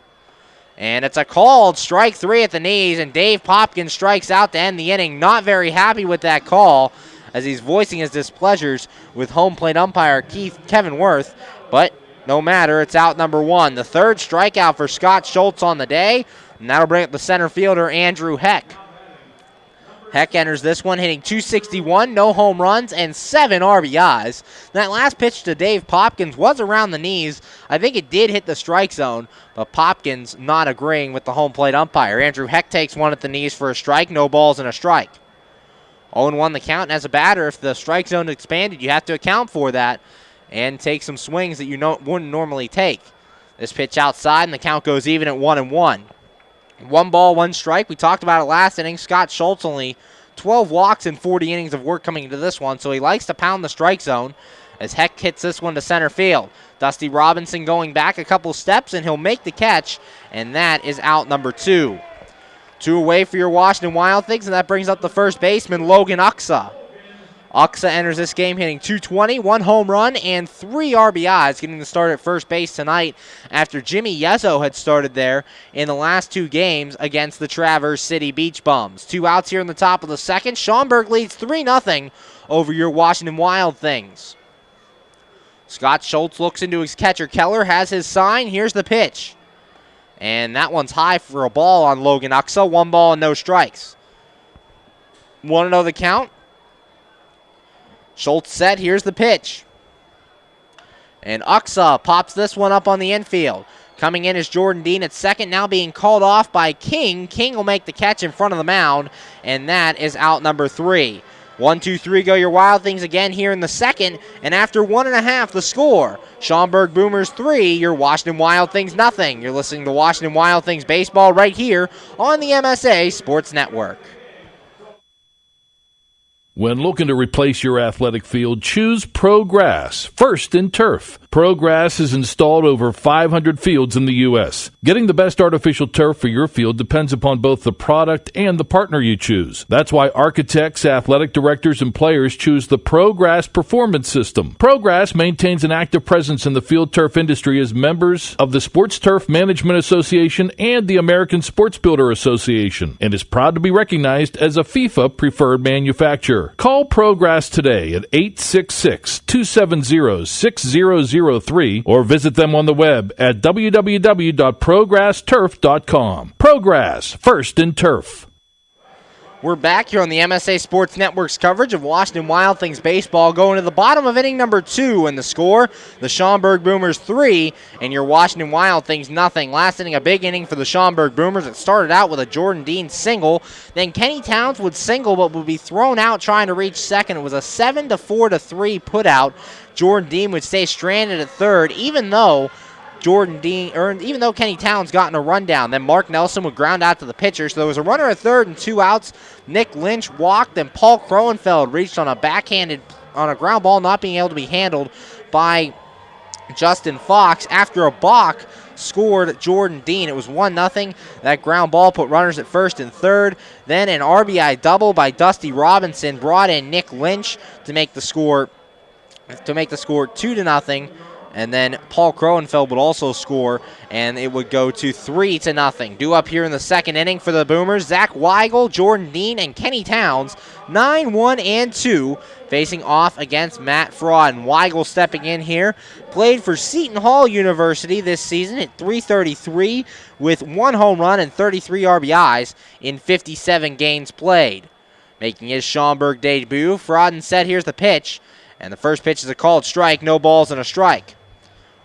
And it's a called strike 3 at the knees, and Dave Popkins strikes out to end the inning. Not very happy with that call as he's voicing his displeasures with home plate umpire Kevin Worth. But no matter, it's out number 1. The third strikeout for Scott Schultz on the day, and that'll bring up the center fielder Andrew Heck. Heck enters this one hitting .261, no home runs, and 7 RBIs. That last pitch to Dave Popkins was around the knees. I think it did hit the strike zone, but Popkins not agreeing with the home plate umpire. Andrew Heck takes one at the knees for a strike, no balls and a strike. 0-1 the count, and as a batter, if the strike zone expanded, you have to account for that and take some swings that you wouldn't normally take. This pitch outside, and the count goes even at 1-1. 1 ball, 1 strike. We talked about it last inning. Scott Schultz only 12 walks in 40 innings of work coming into this one, so he likes to pound the strike zone as Heck hits this one to center field. Dusty Robinson going back a couple steps, and he'll make the catch, and that is out number 2. 2 away for your Washington Wild Things, and that brings up the first baseman, Logan Uxa. Uxa enters this game hitting .220, 1 home run, and 3 RBIs, getting the start at first base tonight after Jimmy Yezzo had started there in the last 2 games against the Traverse City Beach Bums. 2 outs here in the top of the second. Schaumburg leads 3-0 over your Washington Wild Things. Scott Schultz looks into his catcher Keller, has his sign. Here's the pitch. And that one's high for a ball on Logan Uxa. 1 ball and no strikes. Want to know the count? Schultz set. Here's the pitch. And Uxa pops this one up on the infield. Coming in is Jordan Dean at second, now being called off by King. King will make the catch in front of the mound, and that is out number 3. 1, 2, 3 go your Wild Things again here in the second, and after 1.5 the score. Schaumburg Boomers 3, your Washington Wild Things nothing. You're listening to Washington Wild Things baseball right here on the MSA Sports Network. When looking to replace your athletic field, choose ProGrass, First in Turf. ProGrass has installed over 500 fields in the U.S. Getting the best artificial turf for your field depends upon both the product and the partner you choose. That's why architects, athletic directors, and players choose the ProGrass Performance System. ProGrass maintains an active presence in the field turf industry as members of the Sports Turf Management Association and the American Sports Builder Association, and is proud to be recognized as a FIFA preferred manufacturer. Call ProGrass today at 866-270-6003 or visit them on the web at www.progressturf.com. ProGrass, First in Turf. We're back here on the MSA Sports Network's coverage of Washington Wild Things baseball, going to the bottom of inning number 2, and the score, the Schaumburg Boomers 3 and your Washington Wild Things nothing. Last inning, a big inning for the Schaumburg Boomers. It started out with a Jordan Dean single, then Kenny Towns would single but would be thrown out trying to reach second. It was a 7-4-3 put out. Jordan Dean would stay stranded at third, even though Kenny Towns got in a rundown. Then Mark Nelson would ground out to the pitcher. So there was a runner at third and 2 outs. Nick Lynch walked, and Paul Kroenfeld reached on a ground ball not being able to be handled by Justin Fox. After a balk scored Jordan Dean. It was 1-0. That ground ball put runners at first and third. Then an RBI double by Dusty Robinson brought in Nick Lynch to make the score 2-0. And then Paul Kroenfeld would also score, and it would go to 3-0. Due up here in the second inning for the Boomers, Zach Weigel, Jordan Dean, and Kenny Towns, 9-1-2, facing off against Matt Fraud. And Weigel stepping in here, played for Seton Hall University this season at .333 with 1 home run and 33 RBIs in 57 games played. Making his Schaumburg debut, Fraud set. Here's the pitch, and the first pitch is a called strike, no balls and a strike.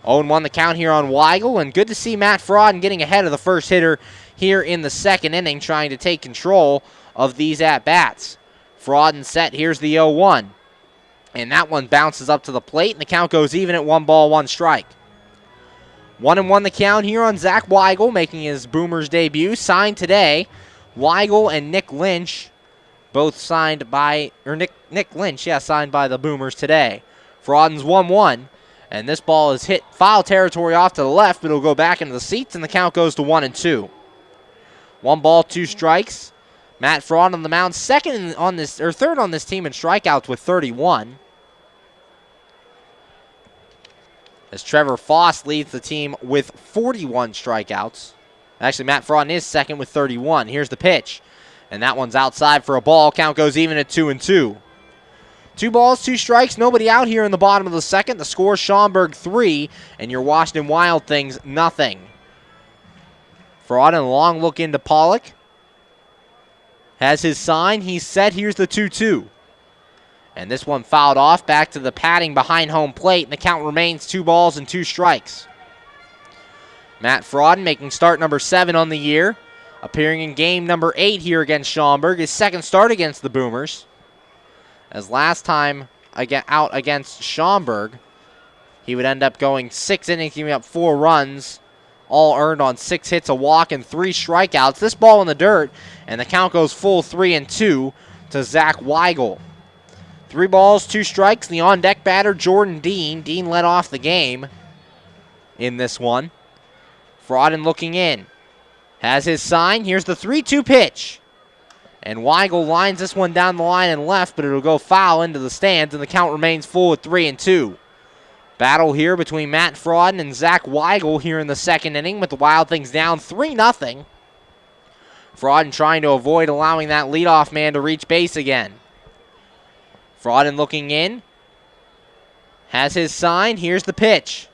0-1 the count here on Weigel, and good to see Matt Fraud getting ahead of the first hitter here in the second inning, trying to take control of these at-bats. Fraud set. Here's the 0-1, and that one bounces up to the plate, and the count goes even at 1 ball, 1 strike. 1-1 the count here on Zach Weigel, making his Boomers debut. Signed today, Weigel and Nick Lynch, both signed by, Nick Lynch, signed by the Boomers today. Fraud's 1-1. And this ball is hit foul territory off to the left, but it'll go back into the seats, and the count goes to 1-2. 1 ball, 2 strikes. Matt Fraud on the mound, third on this team in strikeouts with 31. As Trevor Foss leads the team with 41 strikeouts. Actually, Matt Fraud is second with 31. Here's the pitch, and that one's outside for a ball. Count goes even at 2-2. 2 balls, 2 strikes, nobody out here in the bottom of the second. The score, Schaumburg 3 and your Washington Wild Things nothing. Fraud and a long look into Pollock. Has his sign. He's set. Here's the 2-2. And this one fouled off back to the padding behind home plate, and the count remains 2 balls and 2 strikes. Matt Fraud making start number 7 on the year, appearing in game number 8 here against Schaumburg, his second start against the Boomers. As last time out against Schaumburg, he would end up going 6 innings, giving up 4 runs, all earned on 6 hits, a walk, and 3 strikeouts. This ball in the dirt, and the count goes full 3-2 to Zach Weigel. 3 balls, 2 strikes. The on-deck batter, Jordan Dean. Dean led off the game in this one. Fraud looking in. Has his sign. Here's the 3-2 pitch. And Weigel lines this one down the line and left, but it'll go foul into the stands, and the count remains full at 3-2. Battle here between Matt Fraud and Zach Weigel here in the second inning, with the Wild Things down 3-0. Fraud trying to avoid allowing that leadoff man to reach base again. Fraud looking in. Has his sign. Here's the pitch.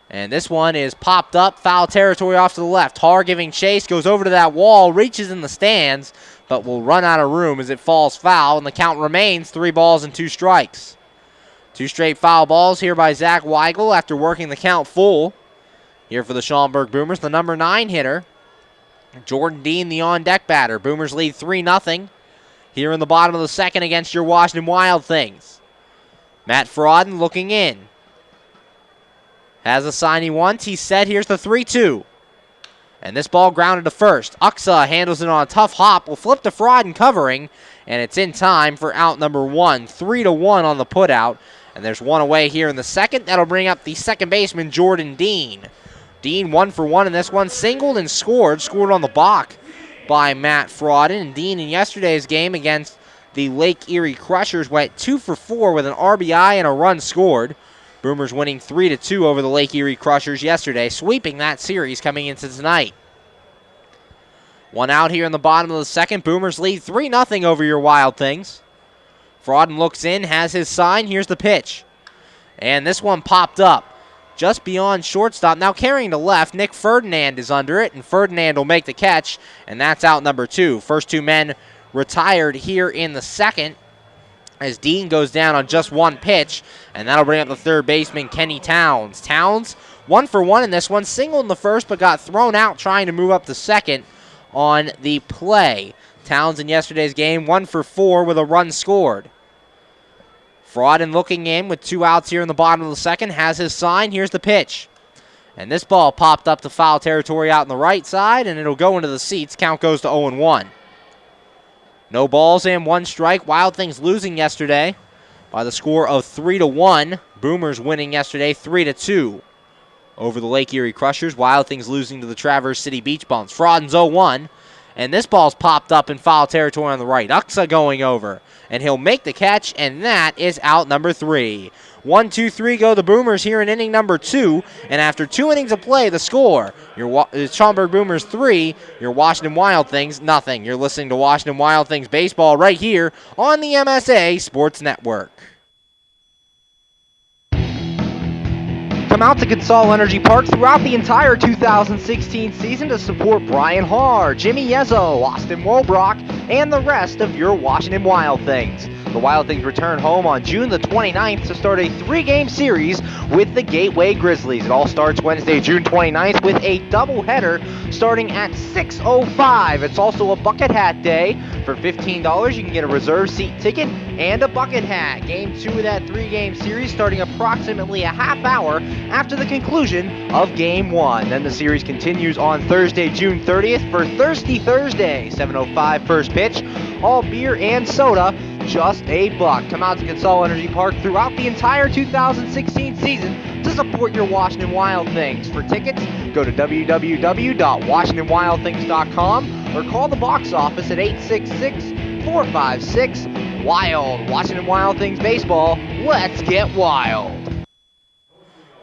And this one is popped up, foul territory off to the left. Har giving chase, goes over to that wall, reaches in the stands, but will run out of room as it falls foul, and the count remains 3 balls and 2 strikes. 2 straight foul balls here by Zach Weigel after working the count full. Here for the Schaumburg Boomers, the number 9 hitter, Jordan Dean, the on-deck batter. Boomers lead 3-0 here in the bottom of the second against your Washington Wild Things. Matt Frodden looking in. Has a sign he wants. He's set. Here's the 3-2. And this ball grounded to first. Uxa handles it on a tough hop. Will flip to Frodden covering. And it's in time for out number 1. 3-1 on the putout. And there's one away here in the second. That'll bring up the second baseman, Jordan Dean. Dean 1 for 1 in this one. Singled and scored. Scored on the balk by Matt Frodden. And Dean in yesterday's game against the Lake Erie Crushers went 2 for 4 with an RBI and a run scored. Boomers winning 3-2 over the Lake Erie Crushers yesterday, sweeping that series coming into tonight. 1 out here in the bottom of the second. Boomers lead 3-0 over your Wild Things. Frodden looks in, has his sign. Here's the pitch. And this one popped up just beyond shortstop. Now carrying to left, Nick Ferdinand is under it, and Ferdinand will make the catch, and that's out number 2. First 2 men retired here in the second, as Dean goes down on just 1 pitch, and that'll bring up the third baseman, Kenny Towns. Towns, 1 for 1 in this one, singled in the first, but got thrown out trying to move up the second on the play. Towns in yesterday's game, 1 for 4 with a run scored. Frodden looking in with 2 outs here in the bottom of the second, has his sign. Here's the pitch. And this ball popped up to foul territory out on the right side, and it'll go into the seats. Count goes to 0-1. No balls and 1 strike. Wild Things losing yesterday by the score of 3-1. Boomers winning yesterday 3-2 over the Lake Erie Crushers. Wild Things losing to the Traverse City Beach Bums. Frodden's 0-1. And this ball's popped up in foul territory on the right. Uxa going over. And he'll make the catch, and that is out number 3. 1-2-3 go the Boomers here in inning number 2. And after 2 innings of play, the score, your Schaumburg Boomers 3, your Washington Wild Things nothing. You're listening to Washington Wild Things baseball right here on the MSA Sports Network. Come out to Consol Energy Park throughout the entire 2016 season to support Brian Haar, Jimmy Yezzo, Austin Wolbrock, and the rest of your Washington Wild Things. The Wild Things return home on June the 29th to start a 3-game series with the Gateway Grizzlies. It all starts Wednesday, June 29th with a doubleheader starting at 6:05. It's also a bucket hat day. For $15, you can get a reserve seat ticket and a bucket hat. Game 2 of that 3-game series starting approximately a half hour after the conclusion of Game 1. Then the series continues on Thursday, June 30th for Thirsty Thursday. 7:05 first pitch. All beer and soda, just $1. Come out to Consol Energy Park throughout the entire 2016 season to support your Washington Wild Things. For tickets, go to www.washingtonwildthings.com or call the box office at 866-456-WILD. Washington Wild Things baseball, let's get wild.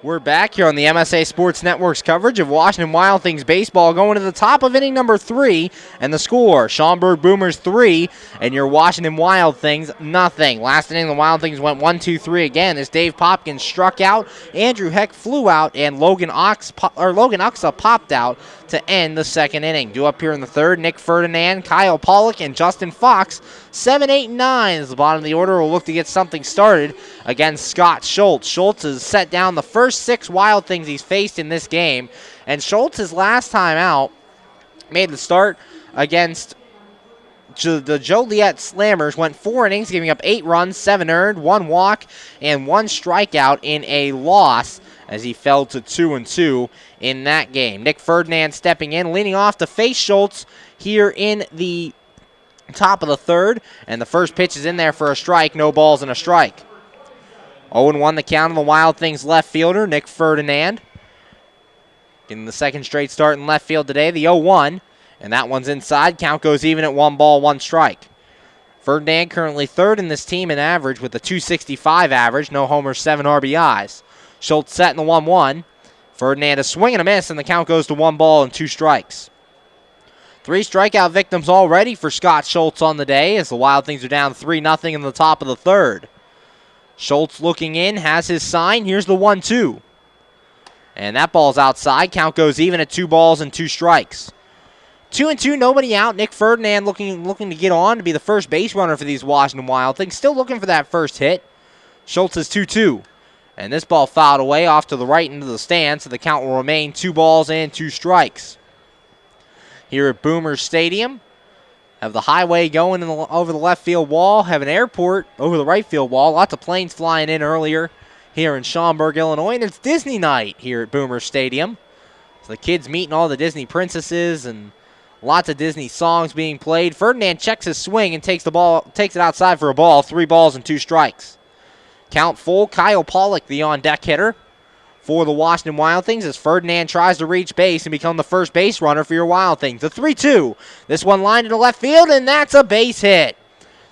We're back here on the MSA Sports Network's coverage of Washington Wild Things baseball, going to the top of inning number 3, and the score, Schaumburg Boomers 3 and your Washington Wild Things nothing. Last inning, the Wild Things went 1-2-3 again as Dave Popkins struck out, Andrew Heck flew out, and Logan Uxa popped out to end the second inning. Due up here in the third, Nick Ferdinand, Kyle Pollock, and Justin Fox. 7, 8, and 9 as the bottom of the order will look to get something started against Scott Schultz. Schultz has set down the first 6 Wild Things he's faced in this game, and Schultz's last time out made the start against the Joliet Slammers, went 4 innings, giving up 8 runs, 7 earned, 1 walk, and 1 strikeout in a loss as he fell to 2-2 in that game. Nick Ferdinand stepping in, leading off to face Schultz here in the top of the third, and the first pitch is in there for a strike, no balls and a strike. 0-1 the count on the Wild Things left fielder, Nick Ferdinand. Getting the second straight start in left field today, the 0-1, and that one's inside. Count goes even at 1 ball, 1 strike. Ferdinand currently third in this team in average with a .265 average, no homers, 7 RBIs. Schultz set in the 1-1. Ferdinand a swing and a miss, and the count goes to 1 ball and 2 strikes. 3 strikeout victims already for Scott Schultz on the day as the Wild Things are down 3-0 in the top of the third. Schultz looking in, has his sign. Here's the 1-2. And that ball's outside. Count goes even at 2 balls and 2 strikes. 2-2, nobody out. Nick Ferdinand looking to get on to be the first base runner for these Washington Wild Things. Still looking for that first hit. Schultz is 2-2. And this ball fouled away off to the right into the stand, so the count will remain 2 balls and 2 strikes. Here at Boomer Stadium, have the highway going over the left field wall, have an airport over the right field wall. Lots of planes flying in earlier here in Schaumburg, Illinois, and it's Disney night here at Boomer Stadium. So the kids meeting all the Disney princesses and lots of Disney songs being played. Ferdinand checks his swing and takes it outside for a ball. 3 balls and 2 strikes. Count full. Kyle Pollock, the on-deck hitter for the Washington Wild Things, as Ferdinand tries to reach base and become the first base runner for your Wild Things. The 3-2. This one lined into left field, and that's a base hit.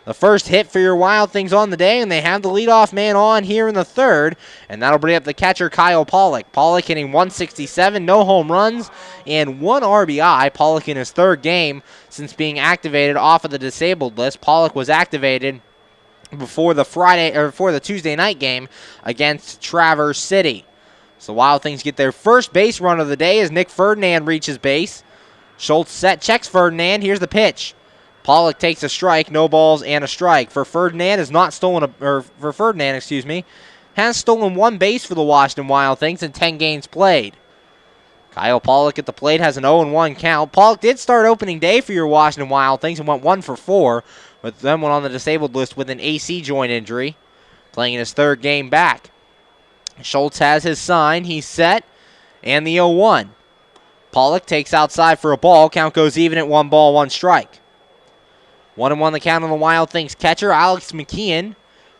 The first hit for your Wild Things on the day, and they have the leadoff man on here in the third, and that'll bring up the catcher, Kyle Pollock. Pollock hitting 167, no home runs, and 1 RBI. Pollock in his 3rd game since being activated off of the disabled list. Pollock was activated before the Tuesday night game against Traverse City. So Wild Things get their first base run of the day as Nick Ferdinand reaches base. Schultz checks Ferdinand. Here's the pitch. Pollock takes a strike, no balls and a strike. Ferdinand has stolen 1 base for the Washington Wild Things in 10 games played. Kyle Pollock at the plate has an 0-1 count. Pollock did start opening day for your Washington Wild Things and went 1 for 4, but then went on the disabled list with an AC joint injury, playing in his 3rd game back. Schultz has his sign. He's set, and the 0-1. Pollock takes outside for a ball. Count goes even at 1 ball, 1 strike. 1-1 the count on the Wild Things catcher. Alex McKeon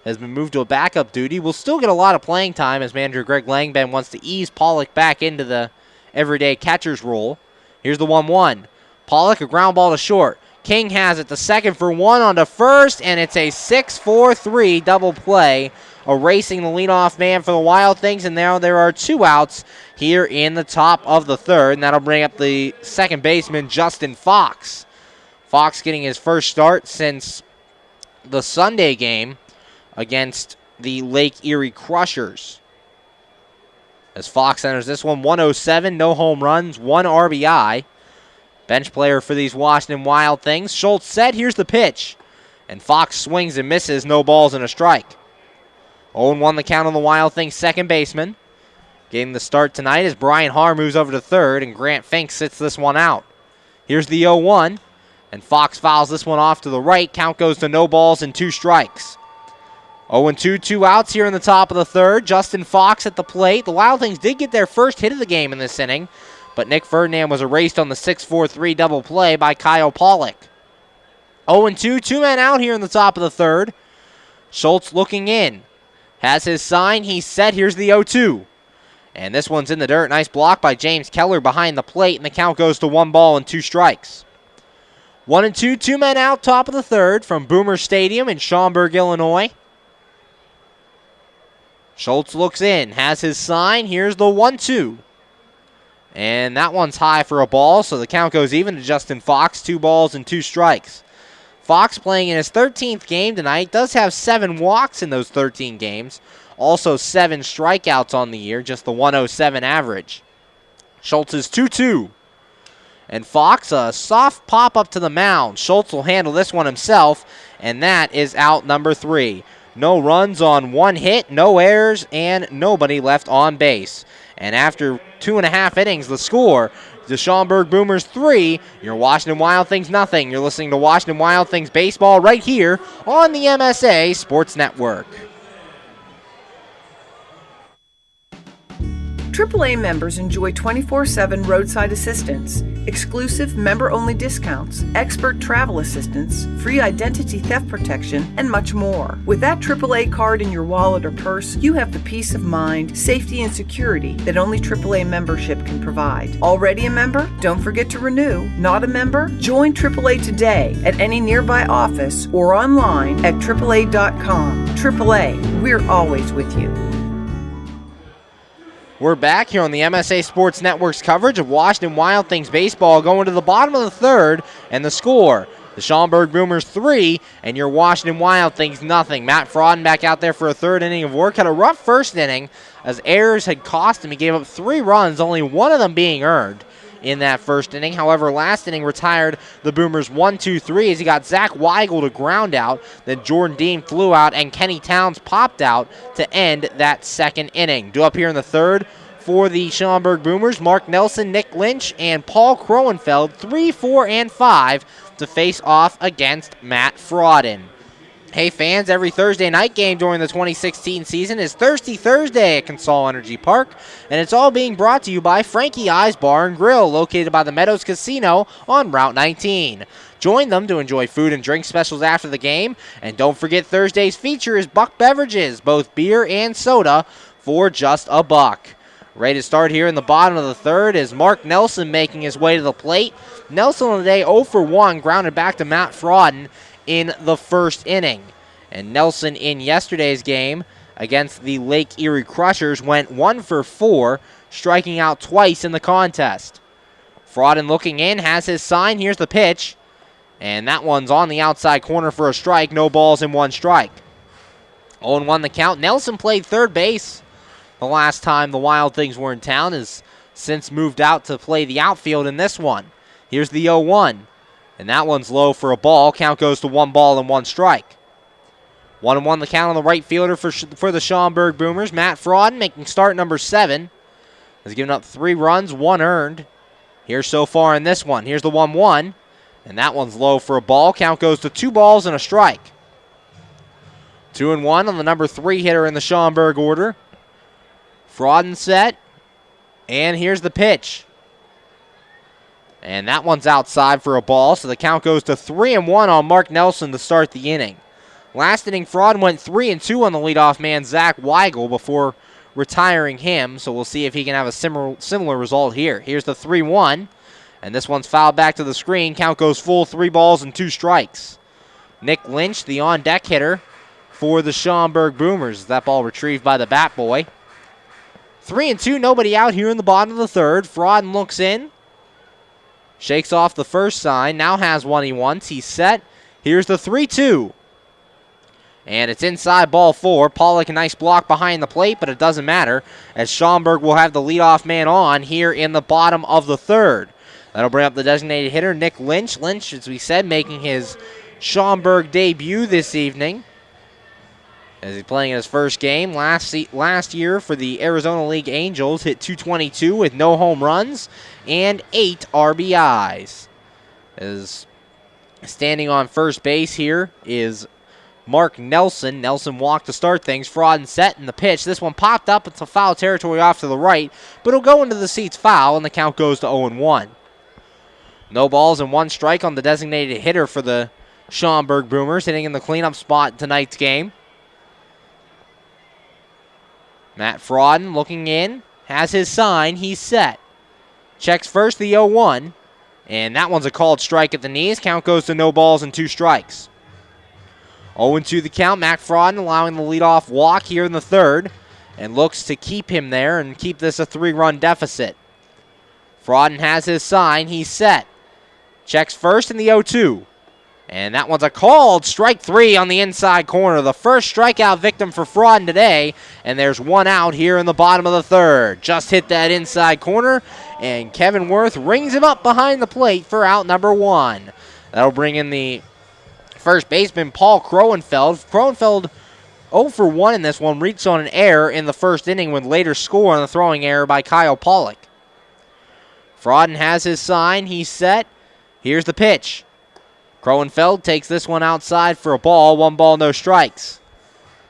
has been moved to a backup duty. Will still get a lot of playing time as manager Greg Langben wants to ease Pollock back into the everyday catcher's role. Here's the 1-1. Pollock, a ground ball to short. King has it to second for 1 on to first, and it's a 6-4-3 double play, erasing the leadoff man for the Wild Things, and now there are 2 outs here in the top of the 3rd, and that'll bring up the second baseman, Justin Fox. Fox getting his first start since the Sunday game against the Lake Erie Crushers. As Fox enters this one, 107, no home runs, 1 RBI. Bench player for these Washington Wild Things. Schultz set, here's the pitch. And Fox swings and misses, no balls and a strike. 0-1 the count on the Wild Things second baseman. Getting the start tonight as Brian Haar moves over to third and Grant Fink sits this one out. Here's the 0-1. And Fox fouls this one off to the right. Count goes to no balls and 2 strikes. 0-2, 2 outs here in the top of the 3rd. Justin Fox at the plate. The Wild Things did get their first hit of the game in this inning, but Nick Ferdinand was erased on the 6-4-3 double play by Kyle Pollock. 0-2, 2 men out here in the top of the 3rd. Schultz looking in. Has his sign. He's set. Here's the 0-2. And this one's in the dirt. Nice block by James Keller behind the plate, and the count goes to 1 ball and 2 strikes. 1-2, 2 men out, top of the 3rd from Boomer Stadium in Schaumburg, Illinois. Schultz looks in, has his sign. Here's the 1-2. And that one's high for a ball, so the count goes even to Justin Fox. 2 balls and 2 strikes. Fox playing in his 13th game tonight. Does have 7 walks in those 13 games. Also 7 strikeouts on the year, just the 107 average. Schultz is 2-2. And Fox, a soft pop up to the mound. Schultz will handle this one himself, and that is out number 3. No runs on 1 hit, no errors, and nobody left on base. And after 2.5 innings, the score, the Schaumburg Boomers 3, your Washington Wild Things nothing. You're listening to Washington Wild Things baseball right here on the MSA Sports Network. AAA members enjoy 24/7 roadside assistance, exclusive member-only discounts, expert travel assistance, free identity theft protection, and much more. With that AAA card in your wallet or purse, you have the peace of mind, safety, and security that only AAA membership can provide. Already a member? Don't forget to renew. Not a member? Join AAA today at any nearby office or online at AAA.com. AAA, we're always with you. We're back here on the MSA Sports Network's coverage of Washington Wild Things baseball, going to the bottom of the 3rd, and the score, the Schaumburg Boomers 3 and your Washington Wild Things nothing. Matt Frodden back out there for a 3rd inning of work. Had a rough first inning as errors had cost him. He gave up 3 runs, only one of them being earned in that first inning. However, last inning retired the Boomers 1-2-3 as he got Zach Weigel to ground out. Then Jordan Dean flew out and Kenny Towns popped out to end that second inning. Due up here in the third for the Schaumburg Boomers, Mark Nelson, Nick Lynch, and Paul Kroenfeld, 3, 4, and 5 to face off against Matt Frodden. Hey fans, every Thursday night game during the 2016 season is Thirsty Thursday at Consol Energy Park, and it's all being brought to you by Frankie Eyes Bar and Grill, located by the Meadows Casino on Route 19. Join them to enjoy food and drink specials after the game, and don't forget Thursday's feature is Buck Beverages, both beer and soda, for just $1. Ready to start here in the bottom of the third is Mark Nelson making his way to the plate. Nelson on the day 0 for 1, grounded back to Matt Frodden in the first inning. And Nelson in yesterday's game against the Lake Erie Crushers went 1 for 4, striking out twice in the contest. Frodden looking in, has his sign. Here's the pitch. And that one's on the outside corner for a strike. No balls and 1 strike. 0-1 the count. Nelson played third base the last time the Wild Things were in town, has since moved out to play the outfield in this one. Here's the 0-1. And that one's low for a ball. Count goes to 1 ball and 1 strike. 1-1 the count on the right fielder for the Schaumburg Boomers. Matt Frodden making start number 7. Has given up 3 runs, 1 earned. Here so far in this one. Here's the 1-1. And that one's low for a ball. Count goes to 2 balls and a strike. 2-1 on the number 3 hitter in the Schaumburg order. Frodden set. And here's the pitch. And that one's outside for a ball, so the count goes to 3-1 on Mark Nelson to start the inning. Last inning, Frodden went 3-2 on the leadoff man, Zach Weigel, before retiring him, so we'll see if he can have a similar result here. Here's the 3-1, and this one's fouled back to the screen. Count goes full, 3 balls and 2 strikes. Nick Lynch, the on-deck hitter for the Schaumburg Boomers. That ball retrieved by the bat boy. 3-2, nobody out here in the bottom of the third. Frodden looks in. Shakes off the first sign, now has one he wants. He's set. Here's the 3-2. And it's inside ball 4. Pollock, a nice block behind the plate, but it doesn't matter, as Schaumburg will have the leadoff man on here in the bottom of the third. That'll bring up the designated hitter, Nick Lynch. Lynch, as we said, making his Schaumburg debut this evening, as he's playing in his first game. Last year for the Arizona League Angels, hit .222 with no home runs and 8 RBIs. As standing on first base here is Mark Nelson. Nelson walked to start things. Frodden set in the pitch. This one popped up into foul territory off to the right, but it'll go into the seats foul, and the count goes to 0-1. No balls and 1 strike on the designated hitter for the Schaumburg Boomers, hitting in the cleanup spot in tonight's game. Matt Frodden looking in, has his sign, he's set. Checks first the 0-1, and that one's a called strike at the knees. Count goes to no balls and 2 strikes. 0-2 the count. Matt Frodden allowing the leadoff walk here in the third, and looks to keep him there and keep this a 3-run deficit. Frodden has his sign, he's set. Checks first in the 0-2. And that one's a called strike 3 on the inside corner. The first strikeout victim for Frodden today. And there's 1 out here in the bottom of the third. Just hit that inside corner. And Kevin Worth rings him up behind the plate for out number 1. That'll bring in the first baseman, Paul Kroenfeld. Kroenfeld 0 for 1 in this one. Reached on an error in the first inning, would later score on the throwing error by Kyle Pollock. Frodden has his sign. He's set. Here's the pitch. Kroenfeld takes this one outside for a ball. 1 ball, no strikes.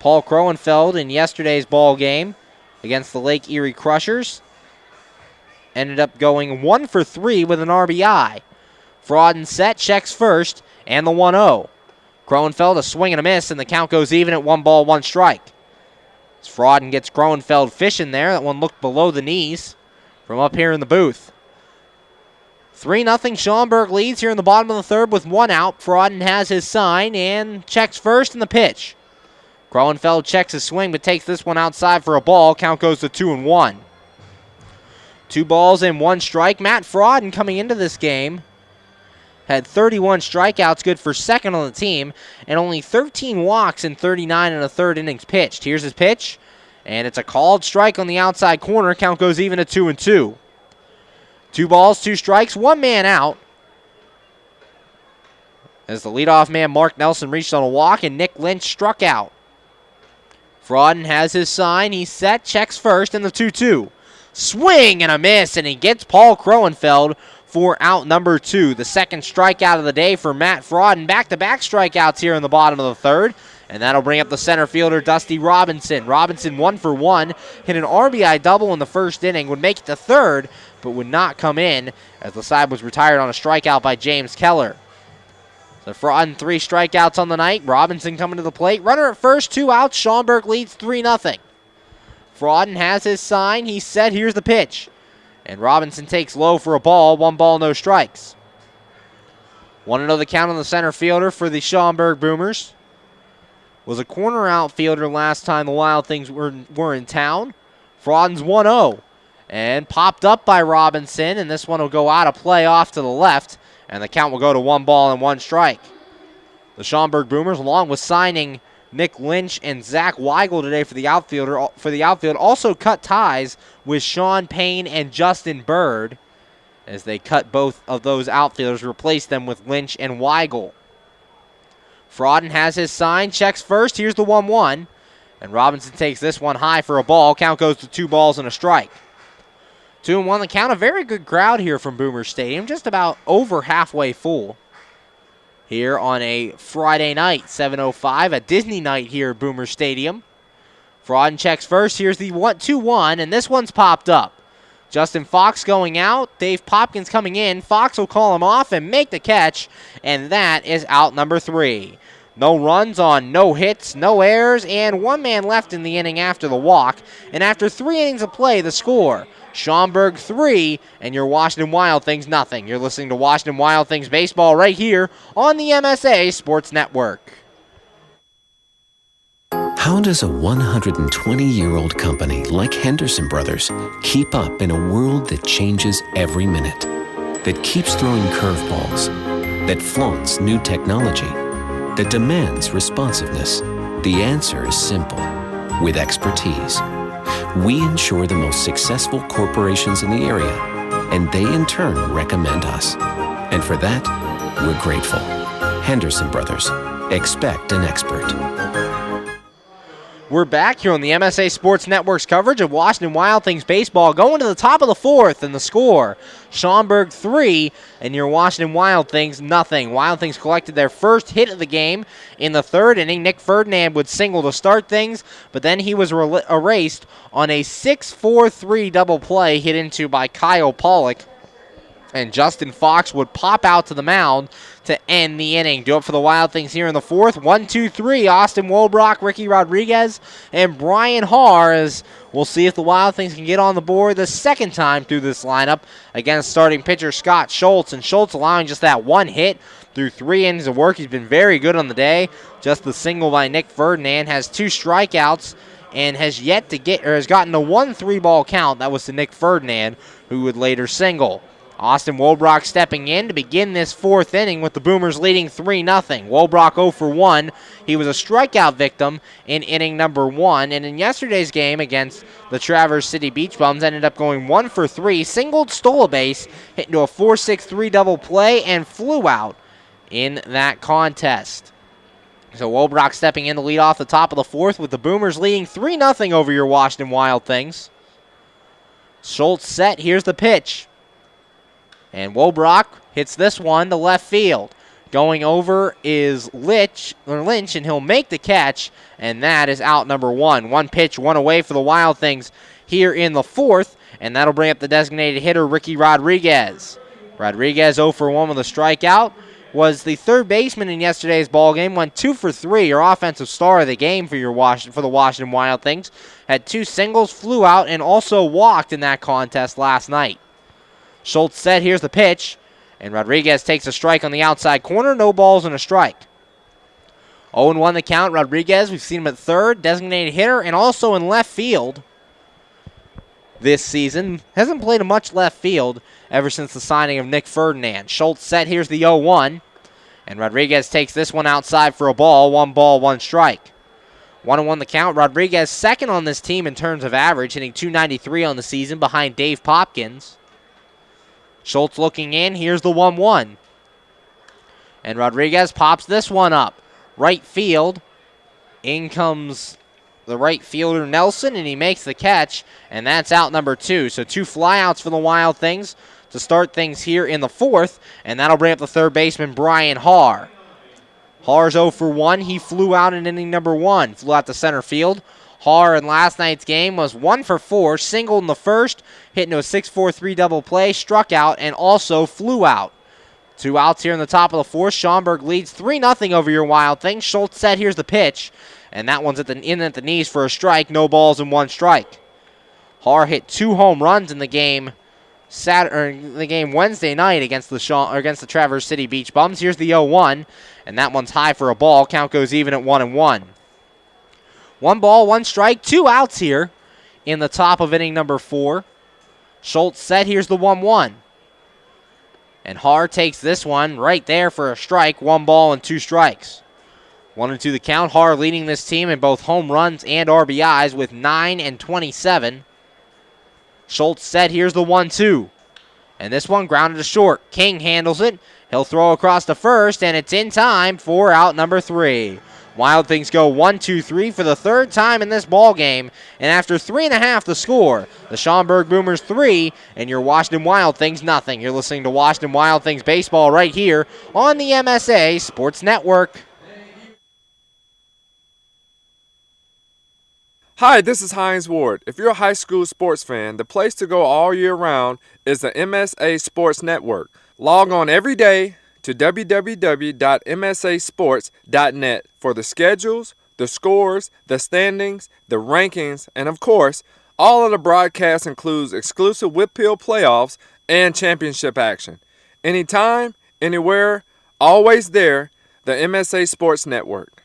Paul Kroenfeld in yesterday's ball game against the Lake Erie Crushers ended up going 1 for 3 with an RBI. Frodden set, checks first, and the 1-0. Kroenfeld a swing and a miss, and the count goes even at 1 ball, 1 strike. As Frodden gets Kroenfeld fishing there, that one looked below the knees from up here in the booth. 3-0 Schaumburg leads here in the bottom of the third with 1 out. Frodden has his sign and checks first in the pitch. Kroenfeld checks his swing but takes this one outside for a ball. Count goes to 2-1. 2 balls and 1 strike. Matt Frodden coming into this game had 31 strikeouts, good for second on the team, and only 13 walks in 39 and a third innings pitched. Here's his pitch, And it's a called strike on the outside corner. Count goes even at 2-2. 2 balls, 2 strikes, 1 man out. As the leadoff man, Mark Nelson, reached on a walk, and Nick Lynch struck out. Frodden has his sign. He's set, checks first, and the 2-2. Swing and a miss, and he gets Paul Kroenfeld for out number 2. The second strikeout of the day for Matt Frodden. Back-to-back strikeouts here in the bottom of the third. And that'll bring up the center fielder, Dusty Robinson. Robinson 1 for 1, hit an RBI double in the first inning, would make it to third, but would not come in as the side was retired on a strikeout by James Keller. So Frodden 3 strikeouts on the night. Robinson coming to the plate. Runner at first, 2 outs. Schaumburg leads 3-0. Frodden has his sign. He's set. Here's the pitch. And Robinson takes low for a ball. 1 ball, no strikes. 1-0 the count on the center fielder for the Schaumburg Boomers. Was a corner outfielder last time the Wild Things were in town. Frodden's 1-0. And popped up by Robinson, and this one will go out of play off to the left, and the count will go to 1 ball and 1 strike. The Schaumburg Boomers, along with signing Nick Lynch and Zach Weigel today for the outfield, also cut ties with Sean Payne and Justin Bird, as they cut both of those outfielders, replaced them with Lynch and Weigel. Frodden has his sign, checks first. Here's the 1-1. And Robinson takes this one high for a ball. Count goes to 2 balls and a strike. 2-1 the count. A very good crowd here from Boomer Stadium. Just about over halfway full here on a Friday night, 7:05. A Disney night here at Boomer Stadium. Frodden checks first. Here's the 2-1, and this one's popped up. Justin Fox going out. Dave Popkins coming in. Fox will call him off and make the catch, and that is out number 3. No runs on no hits, no errors, and 1 man left in the inning after the walk. And after 3 innings of play, the score, Schaumburg 3 and your Washington Wild Things nothing. You're listening to Washington Wild Things baseball right here on the MSA Sports Network. How does a 120-year-old company like Henderson Brothers keep up in a world that changes every minute, that keeps throwing curveballs, that flaunts new technology, that demands responsiveness? The answer is simple. With expertise, we ensure the most successful corporations in the area, and they in turn recommend us. And for that, we're grateful. Henderson Brothers. Expect an expert. We're back here on the MSA Sports Network's coverage of Washington Wild Things baseball, going to the top of the 4th, and the score, Schaumburg 3 and your Washington Wild Things nothing. Wild Things collected their first hit of the game in the 3rd inning. Nick Ferdinand would single to start things, but then he was erased on a 6-4-3 double play hit into by Kyle Pollock. And Justin Fox would pop out to the mound to end the inning. Do it for the Wild Things here in the 4th. 1-2-3, Austin Wolbrock, Ricky Rodriguez, and Brian Haar, as we'll see if the Wild Things can get on the board the second time through this lineup against starting pitcher Scott Schultz. And Schultz allowing just that 1 hit through 3 innings of work. He's been very good on the day. Just the single by Nick Ferdinand, has 2 strikeouts and has gotten a 1-3 ball count. That was to Nick Ferdinand, who would later single. Austin Wolbrock stepping in to begin this 4th inning with the Boomers leading 3-0. Wolbrock 0 for 1. He was a strikeout victim in inning number 1, and in yesterday's game against the Traverse City Beach Bums ended up going 1 for 3, singled, stole a base, hit into a 4-6-3 double play, and flew out in that contest. So Wolbrock stepping in to lead off the top of the 4th with the Boomers leading 3-0 over your Washington Wild Things. Schultz set. Here's the pitch. And Wolbrock hits this one to left field. Going over is Lynch, and he'll make the catch, and that is out number 1. 1 pitch, 1 away for the Wild Things here in the 4th, and that'll bring up the designated hitter, Ricky Rodriguez. Rodriguez 0 for 1 with a strikeout. Was the 3rd baseman in yesterday's ballgame. Went 2 for 3, your offensive star of the game for the Washington Wild Things. Had 2 singles, flew out, and also walked in that contest last night. Schultz set. Here's the pitch. And Rodriguez takes a strike on the outside corner. No balls and a strike. 0-1 the count. Rodriguez, we've seen him at 3rd, designated hitter, and also in left field this season. Hasn't played much left field ever since the signing of Nick Ferdinand. Schultz set. Here's the 0-1. And Rodriguez takes this one outside for a ball. 1 ball, 1 strike. 1-1 the count. Rodriguez second on this team in terms of average, hitting .293 on the season behind Dave Popkins. Schultz looking in. Here's the 1-1. And Rodriguez pops this one up. Right field. In comes the right fielder Nelson, and he makes the catch, and that's out number 2. So 2 flyouts for the Wild Things to start things here in the 4th, and that'll bring up the third baseman Brian Haar. Haar's 0 for 1. He flew out in inning number 1, flew out to center field. Haar in last night's game was 1 for 4, singled in the first, hit into a 6-4-3 double play, struck out, and also flew out. 2 outs here in the top of the 4th. Schaumburg leads 3-0 over your Wild Things. Schultz said, here's the pitch, and that one's in at the knees for a strike. No balls and 1 strike. Haar hit 2 home runs in the game Wednesday night against the Traverse City Beach Bums. Here's the 0-1, and that one's high for a ball. Count goes even at 1-1. 1 ball, 1 strike, 2 outs here in the top of inning number 4. Schultz set, here's the 1-1. And Haar takes this one right there for a strike. 1 ball and 2 strikes. 1-2 the count. Haar leading this team in both home runs and RBIs with 9 and 27. Schultz set, here's the 1-2. And this one grounded to short. King handles it. He'll throw across to first, and it's in time for out number 3. Wild Things go 1-2-3 for the 3rd time in this ball game, and after 3.5 the score, the Schaumburg Boomers 3 and your Washington Wild Things nothing. You're listening to Washington Wild Things baseball right here on the MSA Sports Network. Hi, this is Hines Ward. If you're a high school sports fan, the place to go all year round is the MSA Sports Network. Log on every day to www.msasports.net for the schedules, the scores, the standings, the rankings, and of course, all of the broadcasts includes exclusive Whitfield playoffs and championship action. Anytime, anywhere, always there, the MSA Sports Network.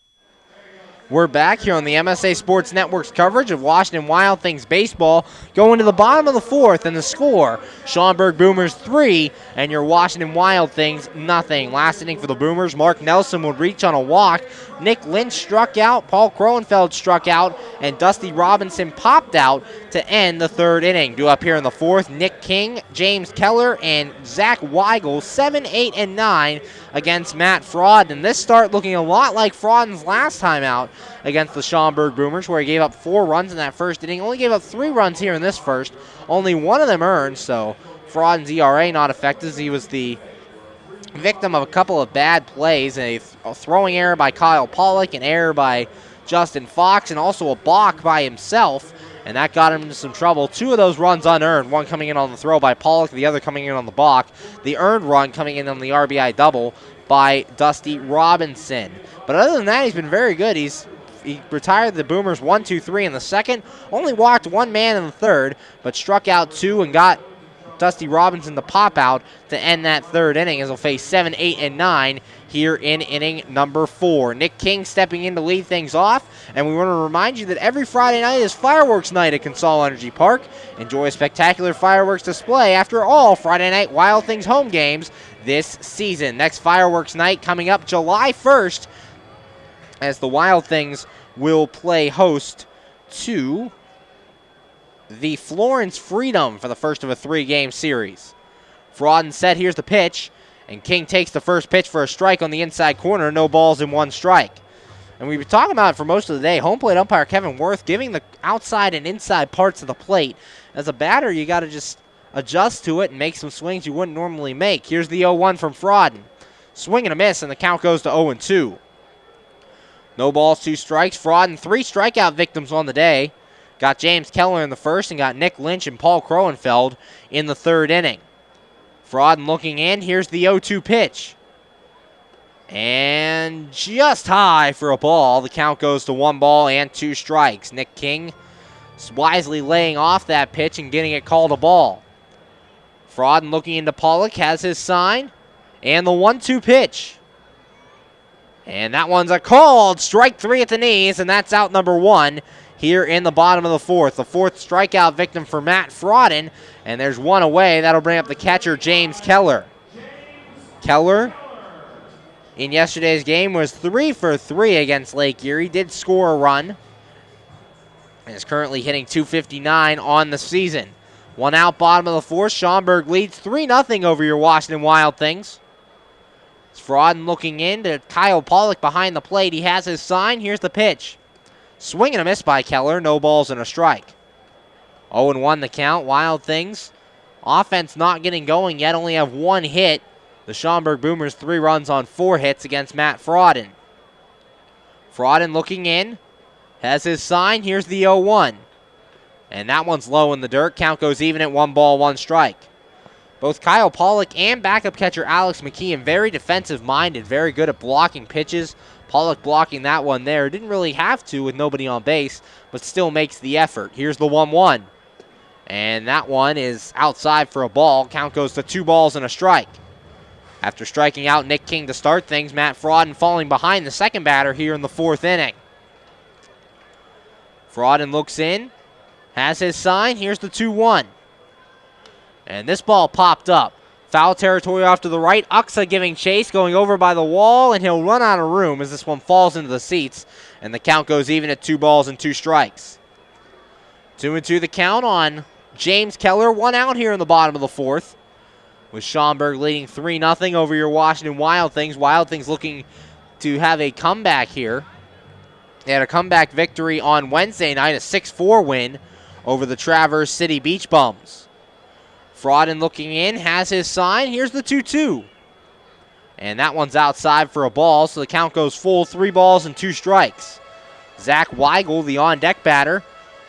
We're back here on the MSA Sports Network's coverage of Washington Wild Things baseball, going to the bottom of the 4th, and the score, Schaumburg Boomers 3 and your Washington Wild Things nothing. Last inning for the Boomers, Mark Nelson would reach on a walk. Nick Lynch struck out, Paul Kroenfeld struck out, and Dusty Robinson popped out to end the 3rd inning. Due up here in the 4th, Nick King, James Keller, and Zach Weigel, 7, 8, and 9 against Matt Fraud. And this start looking a lot like Frauden's last time out against the Schaumburg Boomers, where he gave up 4 runs in that first inning. Only gave up 3 runs here in this first. Only 1 of them earned, so Frauden's ERA not affected as he was the victim of a couple of bad plays, a throwing error by Kyle Pollock, an error by Justin Fox, and also a balk by himself, and that got him into some trouble. 2 of those runs unearned, one coming in on the throw by Pollock, the other coming in on the balk. The earned run coming in on the RBI double by Dusty Robinson. But other than that, he's been very good. He retired the Boomers 1-2-3 in the 2nd, only walked 1 man in the 3rd, but struck out 2 and got Dusty Robinson to pop out to end that 3rd inning as he'll face 7, 8, and 9 here in inning number 4. Nick King stepping in to lead things off, and we want to remind you that every Friday night is fireworks night at Consol Energy Park. Enjoy a spectacular fireworks display after all Friday night Wild Things home games this season. Next fireworks night coming up July 1st as the Wild Things will play host to the Florence Freedom for the first of a 3-game series. Frauden set, here's the pitch, and King takes the first pitch for a strike on the inside corner, no balls and 1 strike. And we've been talking about it for most of the day. Home plate umpire Kevin Worth giving the outside and inside parts of the plate. As a batter, you got to just adjust to it and make some swings you wouldn't normally make. Here's the 0-1 from Frauden. Swing and a miss, and the count goes to 0-2. No balls, 2 strikes. Frauden, 3 strikeout victims on the day. Got James Keller in the first and got Nick Lynch and Paul Kroenfeld in the 3rd inning. Frauden looking in. Here's the 0-2 pitch. And just high for a ball. The count goes to 1 ball and 2 strikes. Nick King wisely laying off that pitch and getting it called a ball. Frauden looking into Pollock, has his sign. And the 1-2 pitch. And that one's a called strike 3 at the knees, and that's out number 1 here in the bottom of the 4th. The 4th strikeout victim for Matt Frauden, and there's 1 away. That'll bring up the catcher, James Keller. Keller, in yesterday's game, was 3 for 3 against Lake Erie. Did score a run. and is currently hitting .259 on the season. One out, bottom of the fourth. Schaumburg leads 3-0 over your Washington Wild Things. It's Frodden looking in to Kyle Pollock behind the plate. He has his sign. Here's the pitch. Swing and a miss by Keller. No balls and a strike. 0-1 the count. Wild Things. Offense not getting going yet. Only have one hit. The Schaumburg Boomers 3 runs on 4 hits against Matt Frodden. Frodden looking in. Has his sign. Here's the 0-1. And that one's low in the dirt. Count goes even at 1 ball, 1 strike. Both Kyle Pollock and backup catcher Alex McKeon very defensive-minded, very good at blocking pitches. Pollock blocking that one there. Didn't really have to with nobody on base, but still makes the effort. Here's the 1-1. And that one is outside for a ball. Count goes to 2 balls and a strike. After striking out Nick King to start things, Matt Frodden falling behind the second batter here in the 4th inning. Frodden looks in, has his sign. Here's the 2-1. And this ball popped up. Foul territory off to the right. Uxa giving chase, going over by the wall, and he'll run out of room as this one falls into the seats. And the count goes even at 2 balls and 2 strikes. 2-2 the count on James Keller. 1 out here in the bottom of the 4th. With Schaumburg leading 3-0 over your Washington Wild Things. Wild Things looking to have a comeback here. They had a comeback victory on Wednesday night, a 6-4 win over the Traverse City Beach Bums. Frodden looking in, has his sign. Here's the 2-2. And that one's outside for a ball, so the count goes full, 3 balls and 2 strikes. Zach Weigel, the on-deck batter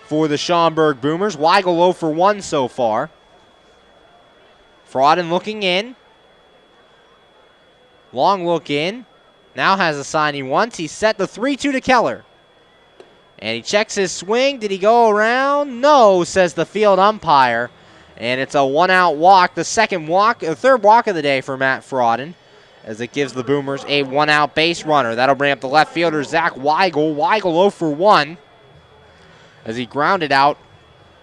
for the Schaumburg Boomers. Weigel 0 for 1 so far. Frodden looking in. Long look in. Now has a sign he wants. He's set the 3-2 to Keller. And he checks his swing. Did he go around? No, says the field umpire. And it's a 1-out walk. The third walk of the day for Matt Frodden, as it gives the Boomers a 1-out base runner. That'll bring up the left fielder, Zach Weigel. Weigel 0 for 1 as he grounded out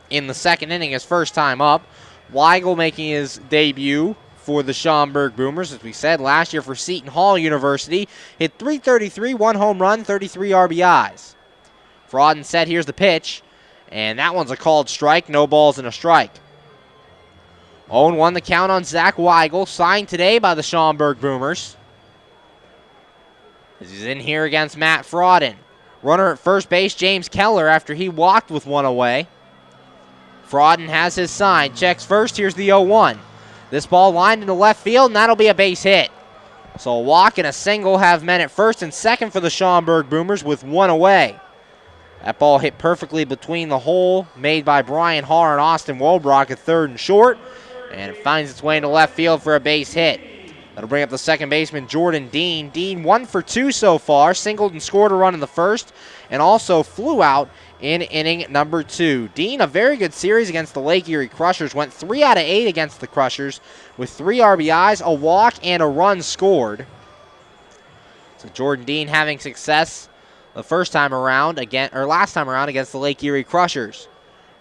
in the 2nd inning his first time up. Weigel making his debut for the Schaumburg Boomers, as we said, last year for Seton Hall University. Hit .333, 1 home run, 33 RBIs. Frodden set, here's the pitch, and that one's a called strike, no balls and a strike. 0-1 the count on Zach Weigel, signed today by the Schaumburg Boomers. As he's in here against Matt Frodden. Runner at first base, James Keller, after he walked with 1 away. Frodden has his sign, checks first, here's the 0-1. This ball lined into left field, and that'll be a base hit. So a walk and a single have men at first and second for the Schaumburg Boomers with 1 away. That ball hit perfectly between the hole made by Brian Haar and Austin Wolbrock at 3rd and short, and it finds its way into left field for a base hit. That'll bring up the second baseman, Jordan Dean. Dean 1 for 2 so far, singled and scored a run in the first, and also flew out in inning number 2. Dean, a very good series against the Lake Erie Crushers, went 3 out of 8 against the Crushers with 3 RBIs, a walk, and a run scored. So Jordan Dean having success the last time around against the Lake Erie Crushers.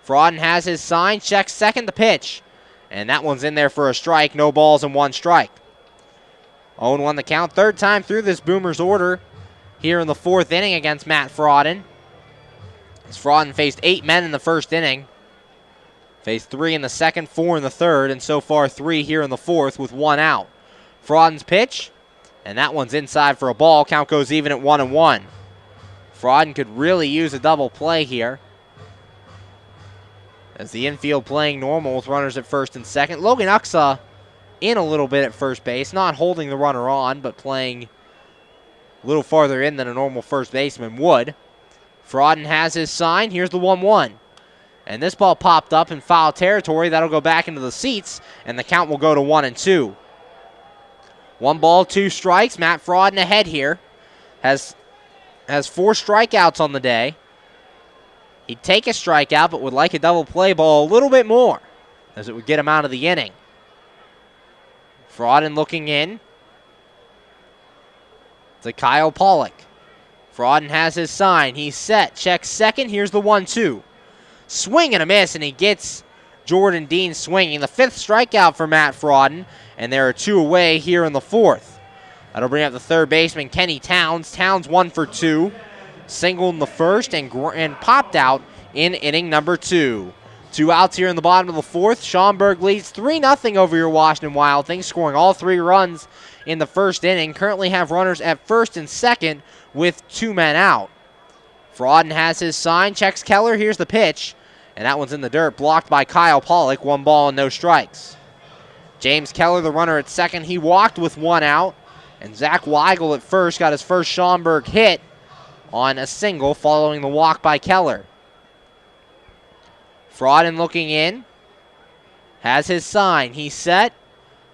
Frodden has his sign, checks second, the pitch, and that one's in there for a strike, no balls and 1 strike. 0-1 the count, 3rd time through this Boomers order here in the 4th inning against Matt Frodden. As Frodden faced 8 men in the 1st inning, faced 3 in the 2nd, 4 in the 3rd, and so far 3 here in the 4th with 1 out. Frodden's pitch, and that one's inside for a ball. Count goes even at 1-1. Frodden could really use a double play here, as the infield playing normal with runners at 1st and 2nd. Logan Uxa in a little bit at first base, not holding the runner on, but playing a little farther in than a normal first baseman would. Frodden has his sign. Here's the 1-1. And this ball popped up in foul territory. That'll go back into the seats, and the count will go to 1-2. 1 ball, 2 strikes. Matt Frodden ahead here. Has 4 strikeouts on the day. He'd take a strikeout, but would like a double play ball a little bit more, as it would get him out of the inning. Frodden looking in to Kyle Pollock. Frodden has his sign. He's set. Checks second. Here's the 1-2. Swing and a miss, and he gets Jordan Dean swinging. The 5th strikeout for Matt Frodden, and there are 2 away here in the 4th. That'll bring up the 3rd baseman, Kenny Towns. Towns 1 for 2. Singled in the 1st and popped out in inning number 2. 2 outs here in the bottom of the 4th. Schaumburg leads 3-0 over your Washington Wild Things, scoring all 3 runs in the first inning. Currently have runners at first and second with 2 men out. Frodden has his sign, checks Keller. Here's the pitch, and that one's in the dirt, blocked by Kyle Pollock. 1 ball and no strikes. James Keller, the runner at second, he walked with 1 out, and Zach Weigel at first got his first Schaumburg hit on a single following the walk by Keller. Frodden looking in, has his sign. He's set,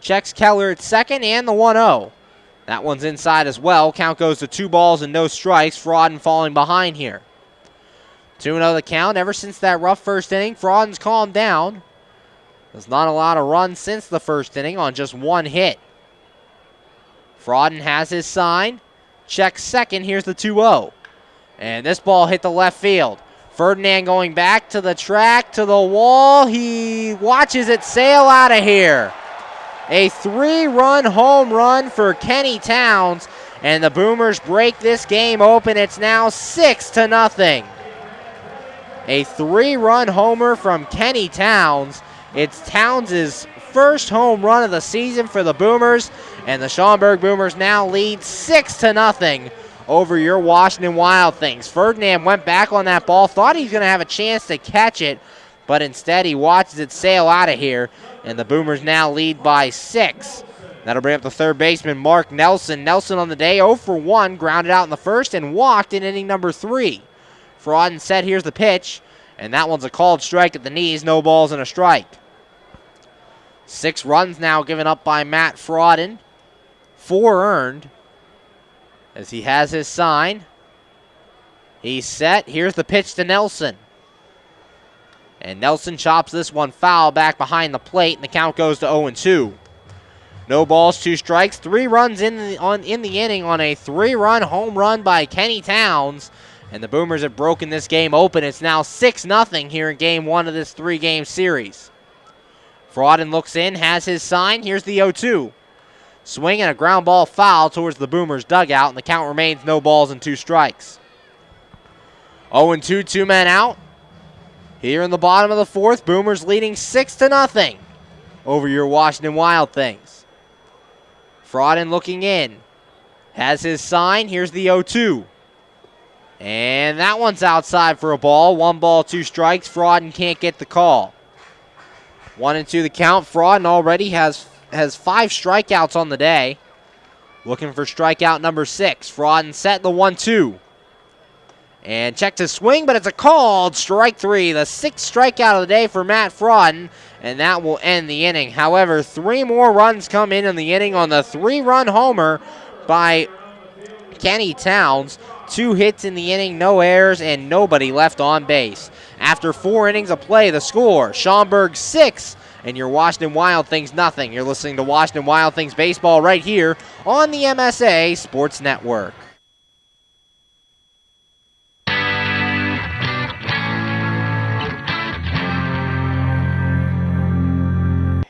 checks Keller at second, and the 1-0. That one's inside as well. Count goes to 2 balls and no strikes. Frodden falling behind here. 2-0 the count. Ever since that rough first inning, Frodden's calmed down. There's not a lot of runs since the first inning on just 1 hit. Frodden has his sign, checks second. Here's the 2-0. And this ball hit the left field. Ferdinand going back to the track, to the wall. He watches it sail out of here. A 3-run home run for Kenny Towns, and the Boomers break this game open. It's now 6-0. A 3-run homer from Kenny Towns. It's Towns' first home run of the season for the Boomers, and the Schaumburg Boomers now lead 6-0 over your Washington Wild Things. Ferdinand went back on that ball, thought he was going to have a chance to catch it, but instead he watches it sail out of here, and the Boomers now lead by 6. That'll bring up the third baseman, Mark Nelson. Nelson on the day, 0 for 1, grounded out in the first and walked in inning number 3. Frodden set, here's the pitch, and that one's a called strike at the knees, no balls and a strike. 6 runs now given up by Matt Frodden, 4 earned, as he has his sign. He's set. Here's the pitch to Nelson. And Nelson chops this one foul back behind the plate, and the count goes to 0-2. No balls, 2 strikes, 3 runs in the inning on a 3-run home run by Kenny Towns. And the Boomers have broken this game open. It's now 6-0 here in game 1 of this 3-game series. Frodden looks in, has his sign. Here's the 0-2. Swing and a ground ball foul towards the Boomers' dugout, and the count remains no balls and 2 strikes. 0-2, 2 men out. Here in the bottom of the 4th, Boomers leading 6-0 over your Washington Wild Things. Frodden looking in, has his sign. Here's the 0-2. And that one's outside for a ball. 1 ball, 2 strikes. Frodden can't get the call. 1-2 the count. Frodden already has 5 strikeouts on the day. Looking for strikeout number 6. Frodden set the 1-2. And checked his swing, but it's a called strike 3. The 6th strikeout of the day for Matt Frodden, and that will end the inning. However, 3 more runs come in the inning on the 3-run homer by Kenny Towns. 2 hits in the inning, no errors, and nobody left on base. After 4 innings of play, the score, Schaumburg 6, and your Washington Wild Things nothing. You're listening to Washington Wild Things baseball right here on the MSA Sports Network.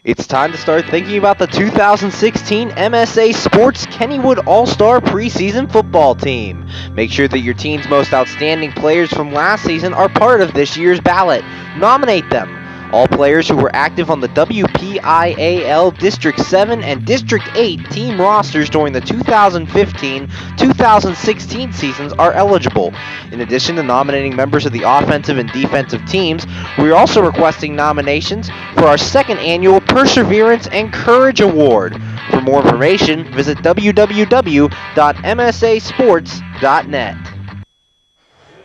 It's time to start thinking about the 2016 MSA Sports Kennywood All-Star preseason football team. Make sure that your team's most outstanding players from last season are part of this year's ballot. Nominate them. All players who were active on the WPIAL District 7 and District 8 team rosters during the 2015-2016 seasons are eligible. In addition to nominating members of the offensive and defensive teams, we are also requesting nominations for our 2nd annual Perseverance and Courage Award. For more information, visit www.msasports.net.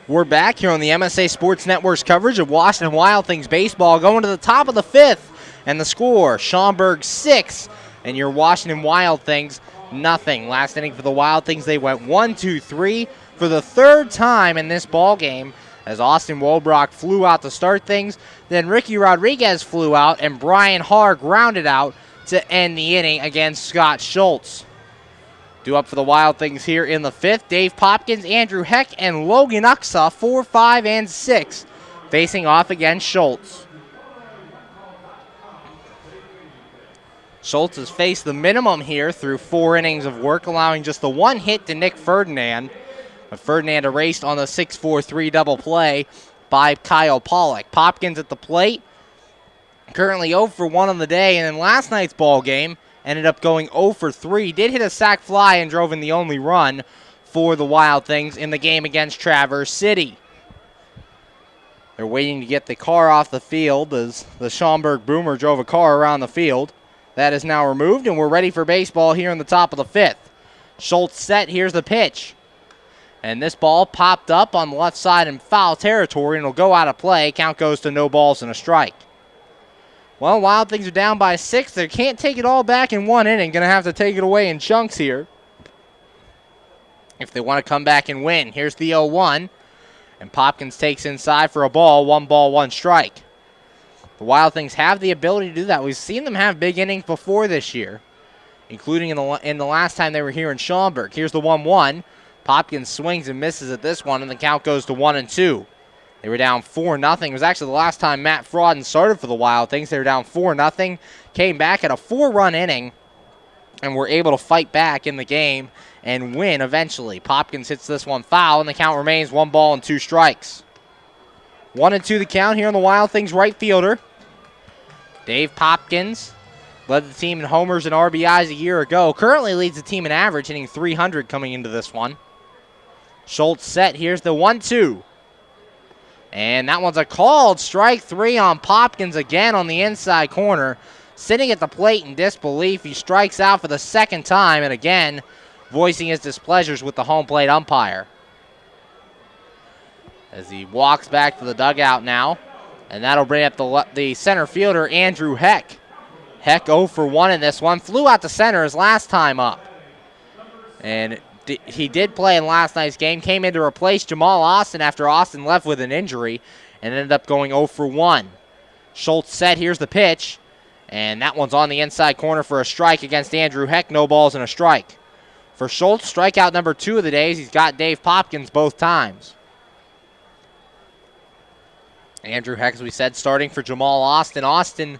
We're back here on the MSA Sports Network's coverage of Washington Wild Things baseball, going to the top of the 5th, and the score, Schaumburg 6, and your Washington Wild Things nothing. Last inning for the Wild Things, they went 1-2-3 for the 3rd time in this ball game, as Austin Wolbrock flew out to start things, then Ricky Rodriguez flew out, and Brian Haar grounded out to end the inning against Scott Schultz. Due up for the Wild Things here in the 5th, Dave Popkins, Andrew Heck, and Logan Uxa, 4, 5, and 6, facing off against Schultz. Schultz has faced the minimum here through 4 innings of work, allowing just the 1 hit to Nick Ferdinand. But Ferdinand erased on the 6-4-3 double play by Kyle Pollock. Popkins at the plate, currently 0 for 1 on the day, and in last night's ball game, ended up going 0 for 3. Did hit a sac fly and drove in the only run for the Wild Things in the game against Traverse City. They're waiting to get the car off the field as the Schaumburg Boomer drove a car around the field. That is now removed, and we're ready for baseball here in the top of the 5th. Schultz set, here's the pitch. And this ball popped up on the left side in foul territory and will go out of play. Count goes to no balls and a strike. Well, Wild Things are down by 6. They can't take it all back in one inning. Going to have to take it away in chunks here if they want to come back and win. Here's the 0-1. And Popkins takes inside for a ball. 1 ball, 1 strike. The Wild Things have the ability to do that. We've seen them have big innings before this year, including in the last time they were here in Schaumburg. Here's the 1-1. Popkins swings and misses at this one, and the count goes to 1-2. They were down 4-0. It was actually the last time Matt Frauden started for the Wild Things. They were down 4-0, came back at a 4-run inning, and were able to fight back in the game and win eventually. Popkins hits this one foul, and the count remains 1 ball and 2 strikes. 1-2 the count here on the Wild Things right fielder. Dave Popkins led the team in homers and RBIs a year ago. Currently leads the team in average, hitting .300 coming into this one. Schultz set. Here's the 1-2. And that one's a called strike 3 on Popkins again on the inside corner. Sitting at the plate in disbelief. He strikes out for the second time and again voicing his displeasures with the home plate umpire. As he walks back to the dugout now. And that'll bring up the center fielder, Andrew Heck. Heck 0 for 1 in this one. Flew out to center his last time up. And he did play in last night's game. Came in to replace Jamal Austin after Austin left with an injury. And ended up going 0 for 1. Schultz set. Here's the pitch. And that one's on the inside corner for a strike against Andrew Heck. No balls and a strike. For Schultz, strikeout number 2 of the day. He's got Dave Popkins both times. Andrew Heck, as we said, starting for Jamal Austin. Austin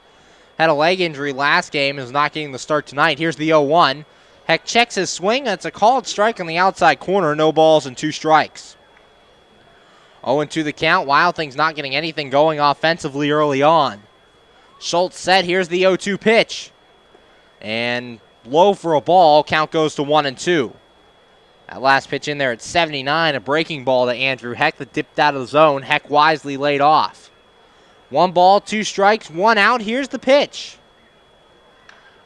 had a leg injury last game and is not getting the start tonight. Here's the 0-1. Heck checks his swing. That's a called strike on the outside corner. No balls and 2 strikes. 0-2 the count. Wild Things not getting anything going offensively early on. Schultz set. Here's the 0-2 pitch. And low for a ball. Count goes to 1-2. That last pitch in there at 79, a breaking ball to Andrew Heck that dipped out of the zone. Heck wisely laid off. 1 ball, 2 strikes, 1 out. Here's the pitch.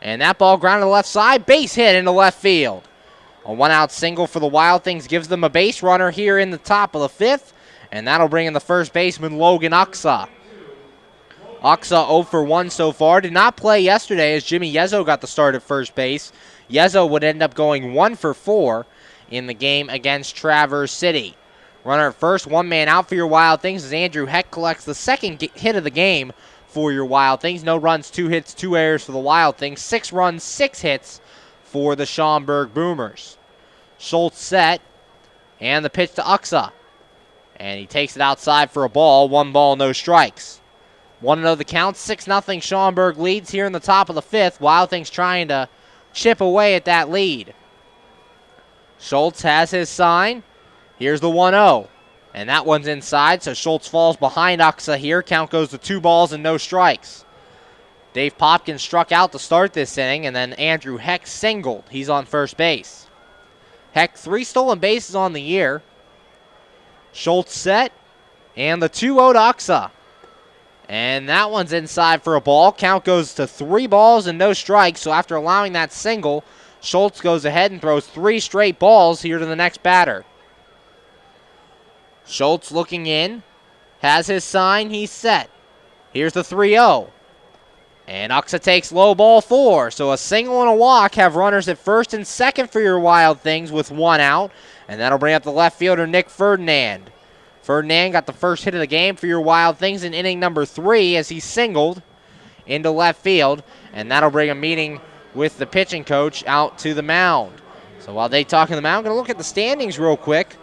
And that ball grounded to the left side. Base hit into left field. A 1-out single for the Wild Things gives them a base runner here in the top of the 5th. And that'll bring in the first baseman, Logan Uxa. Uxa 0 for 1 so far. Did not play yesterday as Jimmy Yezzo got the start at first base. Yezzo would end up going 1 for 4 in the game against Traverse City. Runner at first, 1 man out for your Wild Things as Andrew Heck collects the second hit of the game for your Wild Things. No runs, 2 hits, 2 errors for the Wild Things. 6 runs, 6 hits for the Schaumburg Boomers. Schultz set, and the pitch to Uxa. And he takes it outside for a ball. 1 ball, no strikes. 1-0 the count. 6-0 Schaumburg leads here in the top of the 5th. Wild Things trying to chip away at that lead. Schultz has his sign. Here's the 1-0. And that one's inside, so Schultz falls behind Uxa here. Count goes to 2 balls and no strikes. Dave Popkins struck out to start this inning, and then Andrew Heck singled. He's on first base. Heck, 3 stolen bases on the year. Schultz set, and the 2-0 to Uxa. And that one's inside for a ball. Count goes to 3 balls and no strikes, so after allowing that single, Schultz goes ahead and throws 3 straight balls here to the next batter. Schultz looking in, has his sign, he's set. Here's the 3-0. And Uxa takes low ball 4, so a single and a walk have runners at first and second for your Wild Things with 1 out. And that'll bring up the left fielder, Nick Ferdinand. Ferdinand got the first hit of the game for your Wild Things in inning number 3 as he singled into left field. And that'll bring a meeting with the pitching coach out to the mound. So while they talk in the mound, I'm going to look at the standings real quick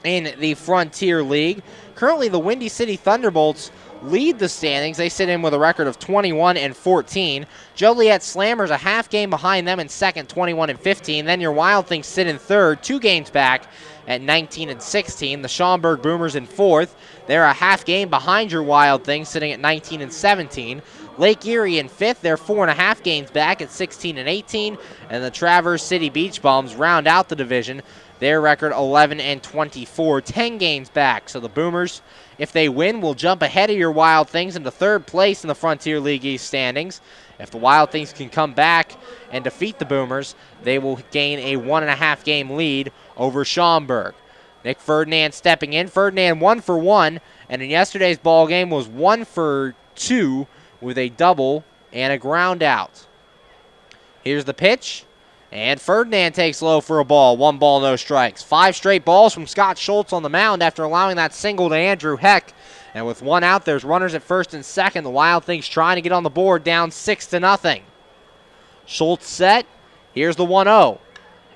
in the Frontier League. Currently, the Windy City Thunderbolts lead the standings. They sit in with a record of 21-14. Joliet Slammers a half game behind them in second, 21-15. Then your Wild Things sit in third, 2 games back at 19 and 16. The Schaumburg Boomers in 4th. They're a half game behind your Wild Things, sitting at 19 and 17. Lake Erie in 5th. They're 4.5 games back at 16 and 18. And the Traverse City Beach Bums round out the division. Their record 11 and 24, 10 games back. So the Boomers, if they win, will jump ahead of your Wild Things into 3rd place in the Frontier League East standings. If the Wild Things can come back and defeat the Boomers, they will gain a 1.5 game lead over Schaumburg. Nick Ferdinand stepping in. Ferdinand 1 for 1, and in yesterday's ball game was 1 for 2 with a double and a ground out. Here's the pitch, and Ferdinand takes low for a ball. 1 ball, no strikes. 5 straight balls from Scott Schultz on the mound after allowing that single to Andrew Heck. And with 1 out, there's runners at 1st and 2nd. The Wild Things trying to get on the board, down 6-0. Schultz set. Here's the 1-0.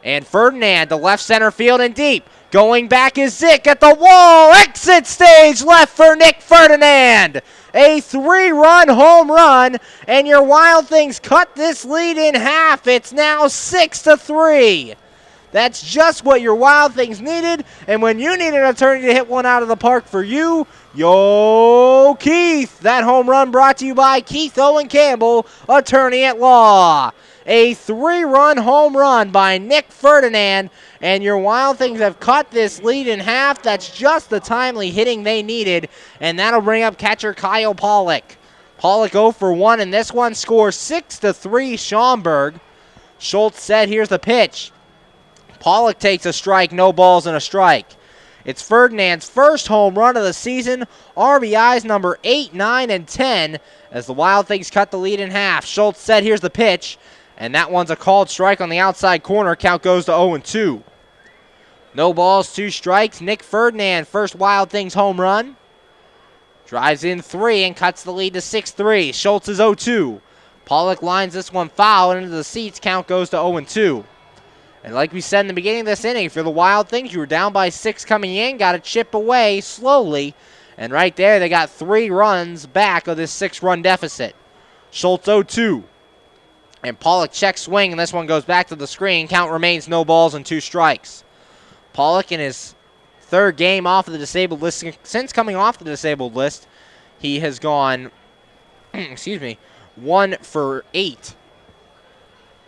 And Ferdinand to left center field and deep. Going back is Zick at the wall. Exit stage left for Nick Ferdinand. A 3-run home run, and your Wild Things cut this lead in half. It's now 6-3. That's just what your Wild Things needed, and when you need an attorney to hit one out of the park for you, yo, Keith. That home run brought to you by Keith Owen Campbell, attorney at law. A 3-run home run by Nick Ferdinand, and your Wild Things have cut this lead in half. That's just the timely hitting they needed, and that'll bring up catcher Kyle Pollock. Pollock 0 for 1, and this one scores 6-3 Schaumburg. Schultz said, here's the pitch. Pollock takes a strike, no balls and a strike. It's Ferdinand's first home run of the season. RBIs number 8, 9, and 10 as the Wild Things cut the lead in half. Schultz said, here's the pitch. And that one's a called strike on the outside corner. Count goes to 0-2. No balls, 2 strikes. Nick Ferdinand, first Wild Things home run. Drives in 3 and cuts the lead to 6-3. Schultz is 0-2. Pollock lines this one foul and into the seats. Count goes to 0-2. And like we said in the beginning of this inning, if you're the Wild Things, you were down by 6 coming in, got to chip away slowly. And right there, they got 3 runs back of this 6-run deficit. Schultz 0-2. And Pollock checks swing, and this one goes back to the screen. Count remains no balls and 2 strikes. Pollock in his 3rd game off of the disabled list. Since coming off the disabled list, he has gone, 1 for 8.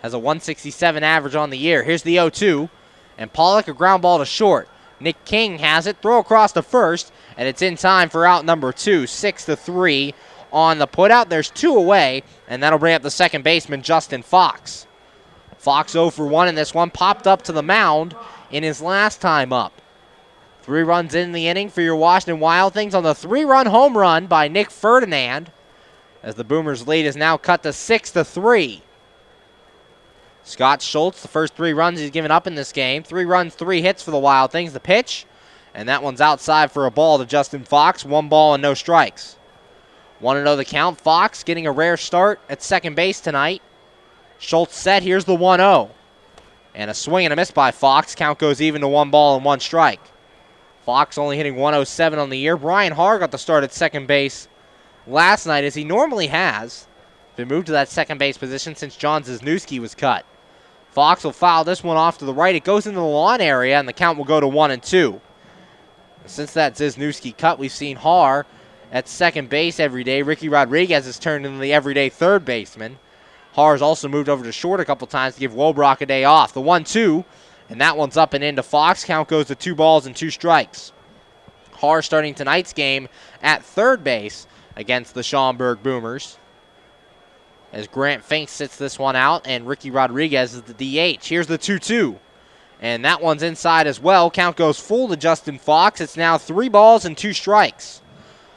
Has a 167 average on the year. Here's the 0-2. And Pollock, a ground ball to short. Nick King has it. Throw across to first. And it's in time for out number 2. 6-3 on the putout. There's 2 away. And that'll bring up the second baseman, Justin Fox. Fox 0 for 1 in this one. Popped up to the mound in his last time up. 3 runs in the inning for your Washington Wild Things on the 3-run home run by Nick Ferdinand. As the Boomers' lead is now cut to 6-3. Scott Schultz, the first 3 runs he's given up in this game. 3 runs, 3 hits for the Wild Things. The pitch, and that one's outside for a ball to Justin Fox. 1 ball and no strikes. 1-0 the count. Fox getting a rare start at second base tonight. Schultz set. Here's the 1-0. And a swing and a miss by Fox. Count goes even to 1 ball and 1 strike. Fox only hitting 107 on the year. Brian Harr got the start at second base last night, as he normally has. Been moved to that second base position since John Zizniewski was cut. Fox will foul this one off to the right. It goes into the lawn area, and the count will go to 1-2. Since that Zizniewski cut, we've seen Harr at second base every day. Ricky Rodriguez has turned into the everyday third baseman. Harr's also moved over to short a couple times to give Wobrock a day off. The 1-2, and that one's up and into Fox. Count goes to 2 balls and 2 strikes. Harr starting tonight's game at third base against the Schaumburg Boomers, as Grant Fink sits this one out, and Ricky Rodriguez is the DH. Here's the 2-2. And that one's inside as well. Count goes full to Justin Fox. It's now 3 balls and 2 strikes.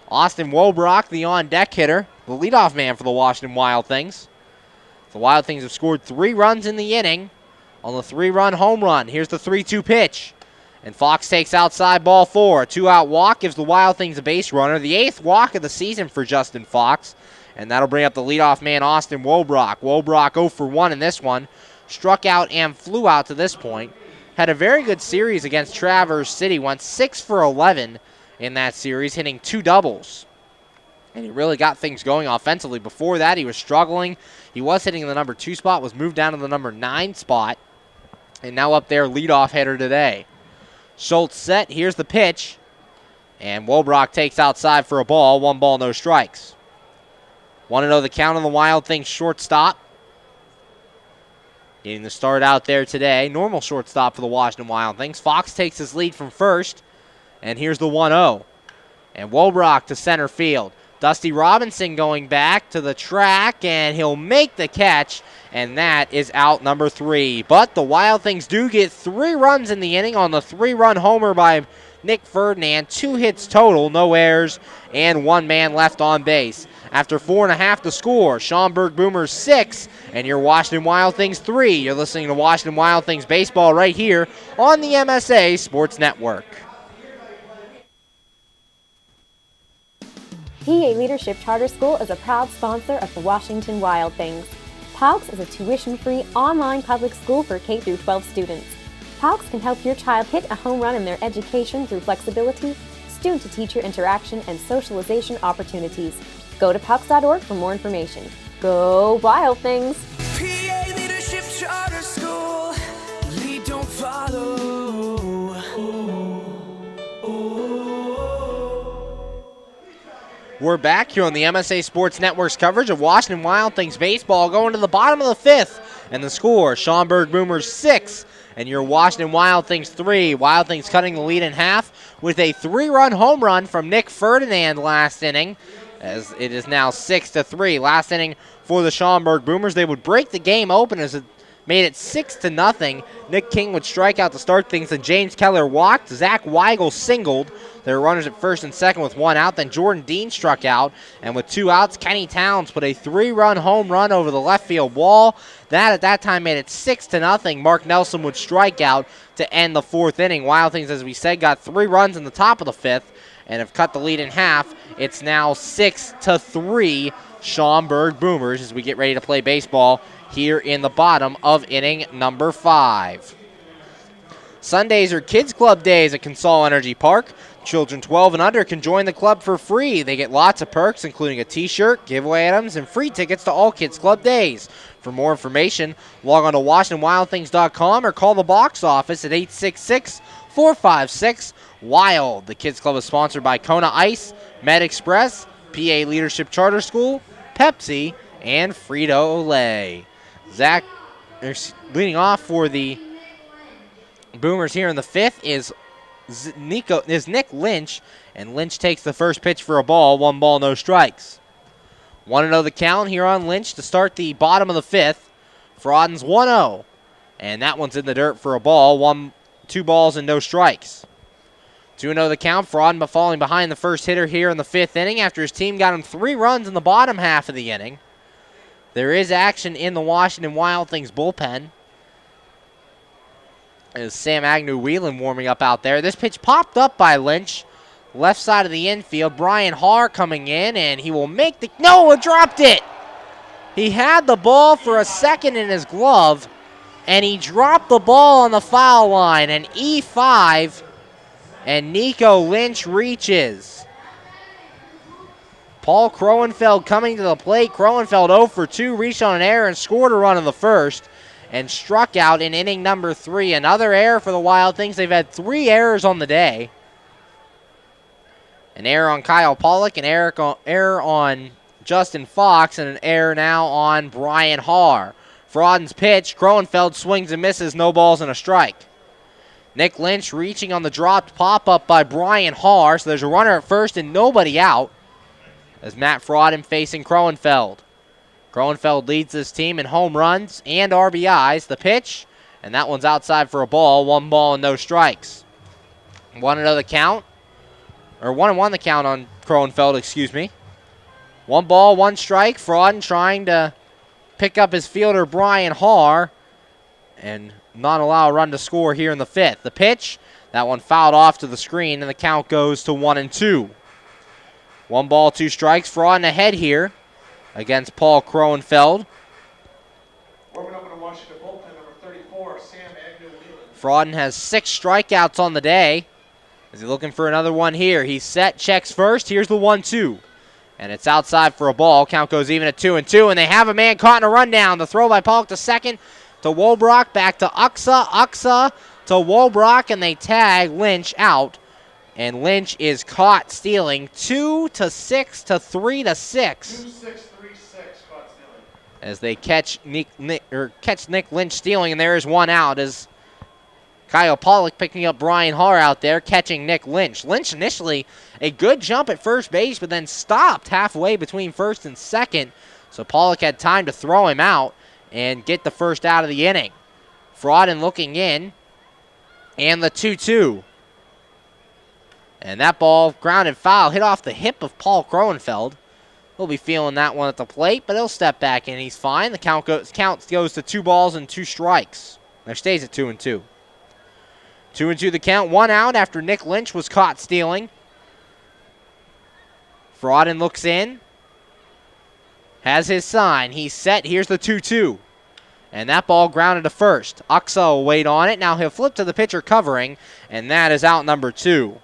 Austin Wobrock, the on-deck hitter, the leadoff man for the Washington Wild Things. The Wild Things have scored 3 runs in the inning on the 3-run home run. Here's the 3-2 pitch. And Fox takes outside ball 4. A 2-out walk gives the Wild Things a base runner. The 8th walk of the season for Justin Fox. And that'll bring up the leadoff man, Austin Wobrock. Wobrock 0 for 1 in this one. Struck out and flew out to this point. Had a very good series against Traverse City. Went 6 for 11 in that series, hitting 2 doubles. And he really got things going offensively. Before that, he was struggling. He was hitting the number 2 spot, was moved down to the number 9 spot. And now up there, leadoff hitter today. Schultz set. Here's the pitch. And Wobrock takes outside for a ball. 1 ball, no strikes. 1-0 the count on the Wild Things shortstop. Getting the start out there today. Normal shortstop for the Washington Wild Things. Fox takes his lead from first. And here's the 1-0. And Wobrock to center field. Dusty Robinson going back to the track, and he'll make the catch, and that is out number 3. But the Wild Things do get 3 runs in the inning on the 3-run homer by Nick Ferdinand. 2 hits total, no errors, and 1 man left on base. After 4.5 to score, Schaumburg Boomers 6, and your Washington Wild Things 3. You're listening to Washington Wild Things baseball right here on the MSA Sports Network. PA Leadership Charter School is a proud sponsor of the Washington Wild Things. PALCS is a tuition-free online public school for K-12 students. PALCS can help your child hit a home run in their education through flexibility, student-to-teacher interaction, and socialization opportunities. Go to PALCS.org for more information. Go Wild Things! PA Leadership Charter School. Lead, don't follow. We're back here on the MSA Sports Network's coverage of Washington Wild Things baseball, going to the bottom of the 5th. And the score, Schaumburg Boomers 6 and your Washington Wild Things 3. Wild Things cutting the lead in half with a 3-run home run from Nick Ferdinand last inning, as it is now 6-3. Last inning for the Schaumburg Boomers. They would break the game open as it made it 6-0. Nick King would strike out to start things, and James Keller walked. Zach Weigel singled. There were runners at first and second with 1 out. Then Jordan Dean struck out, and with 2 outs, Kenny Towns put a 3-run home run over the left field wall. That at that time made it 6-0. Mark Nelson would strike out to end the 4th inning. Wild Things, as we said, got 3 runs in the top of the 5th and have cut the lead in half. It's now 6-3 Schaumburg Boomers as we get ready to play baseball here in the bottom of inning number 5. Sundays are Kids Club days at Consol Energy Park. Children 12 and under can join the club for free. They get lots of perks, including a t-shirt, giveaway items, and free tickets to all Kids Club days. For more information, log on to WashingtonWildThings.com or call the box office at 866-456-WILD. The Kids Club is sponsored by Kona Ice, Med Express, PA Leadership Charter School, Pepsi, and Frito-Lay. Zach, leading off for the Boomers here in the 5th is Nick Lynch, and Lynch takes the first pitch for a ball. 1 ball, no strikes. 1-0 the count here on Lynch to start the bottom of the 5th. Frodden's 1-0, and that one's in the dirt for a ball. 2 balls and no strikes. 2-0 the count. Frodden falling behind the first hitter here in the 5th inning after his team got him 3 runs in the bottom half of the inning. There is action in the Washington Wild Things bullpen. As Sam Agnew-Whelan warming up out there. This pitch popped up by Lynch. Left side of the infield. Brian Haar coming in, and he will make the... No, dropped it! He had the ball for a second in his glove, and he dropped the ball on the foul line. An E5, and Nico Lynch reaches. Paul Kroenfeld coming to the plate. Kroenfeld 0 for 2, reached on an error and scored a run in the first, and struck out in inning number 3. Another error for the Wild Things. They've had 3 errors on the day. An error on Kyle Pollock, an error on Justin Fox, and an error now on Brian Haar. Frodden's pitch. Kroenfeld swings and misses. No balls and a strike. Nick Lynch reaching on the dropped pop-up by Brian Haar. So there's a runner at first and nobody out as Matt Frodden facing Kroenfeld. Kroenfeld leads this team in home runs and RBIs. The pitch, and that one's outside for a ball. 1 ball and no strikes. 1-0 the count. Or 1-1 the count on Kroenfeld, excuse me. 1 ball, 1 strike. Frodden trying to pick up his fielder Brian Haar and not allow a run to score here in the 5th. The pitch, that one fouled off to the screen, and the count goes to 1-2. 1 ball, 2 strikes. Frodden ahead here against Paul Kroenfeld. Warming up in the Washington bullpen, number 34, Sam Agnew-Whelan. Frodden has 6 strikeouts on the day. Is he looking for another one here? He's set, checks first. Here's the 1-2. And it's outside for a ball. Count goes even at 2-2, and they have a man caught in a rundown. The throw by Polk to second to Wobrock, back to Uxa. Uxa to Wolbrock, and they tag Lynch out. And Lynch is caught stealing 2 to 6 to 3 to 6. 2-6, 3-6 caught stealing. As they catch Nick Lynch stealing, and there is one out as Kyle Pollock picking up Brian Haar out there, catching Nick Lynch. Lynch initially a good jump at first base, but then stopped halfway between first and second. So Pollock had time to throw him out and get the first out of the inning. Frauden looking in, and the 2-2. And that ball, grounded foul, hit off the hip of Paul Kroenfeld. He'll be feeling that one at the plate, but he'll step back in. He's fine. The count goes to 2 balls and 2 strikes. There stays at 2-2. 2-2 the count. 1 out after Nick Lynch was caught stealing. Frauden looks in. Has his sign. He's set. Here's the 2-2. And that ball grounded to first. Uxa will wait on it. Now he'll flip to the pitcher covering, and that is out number 2.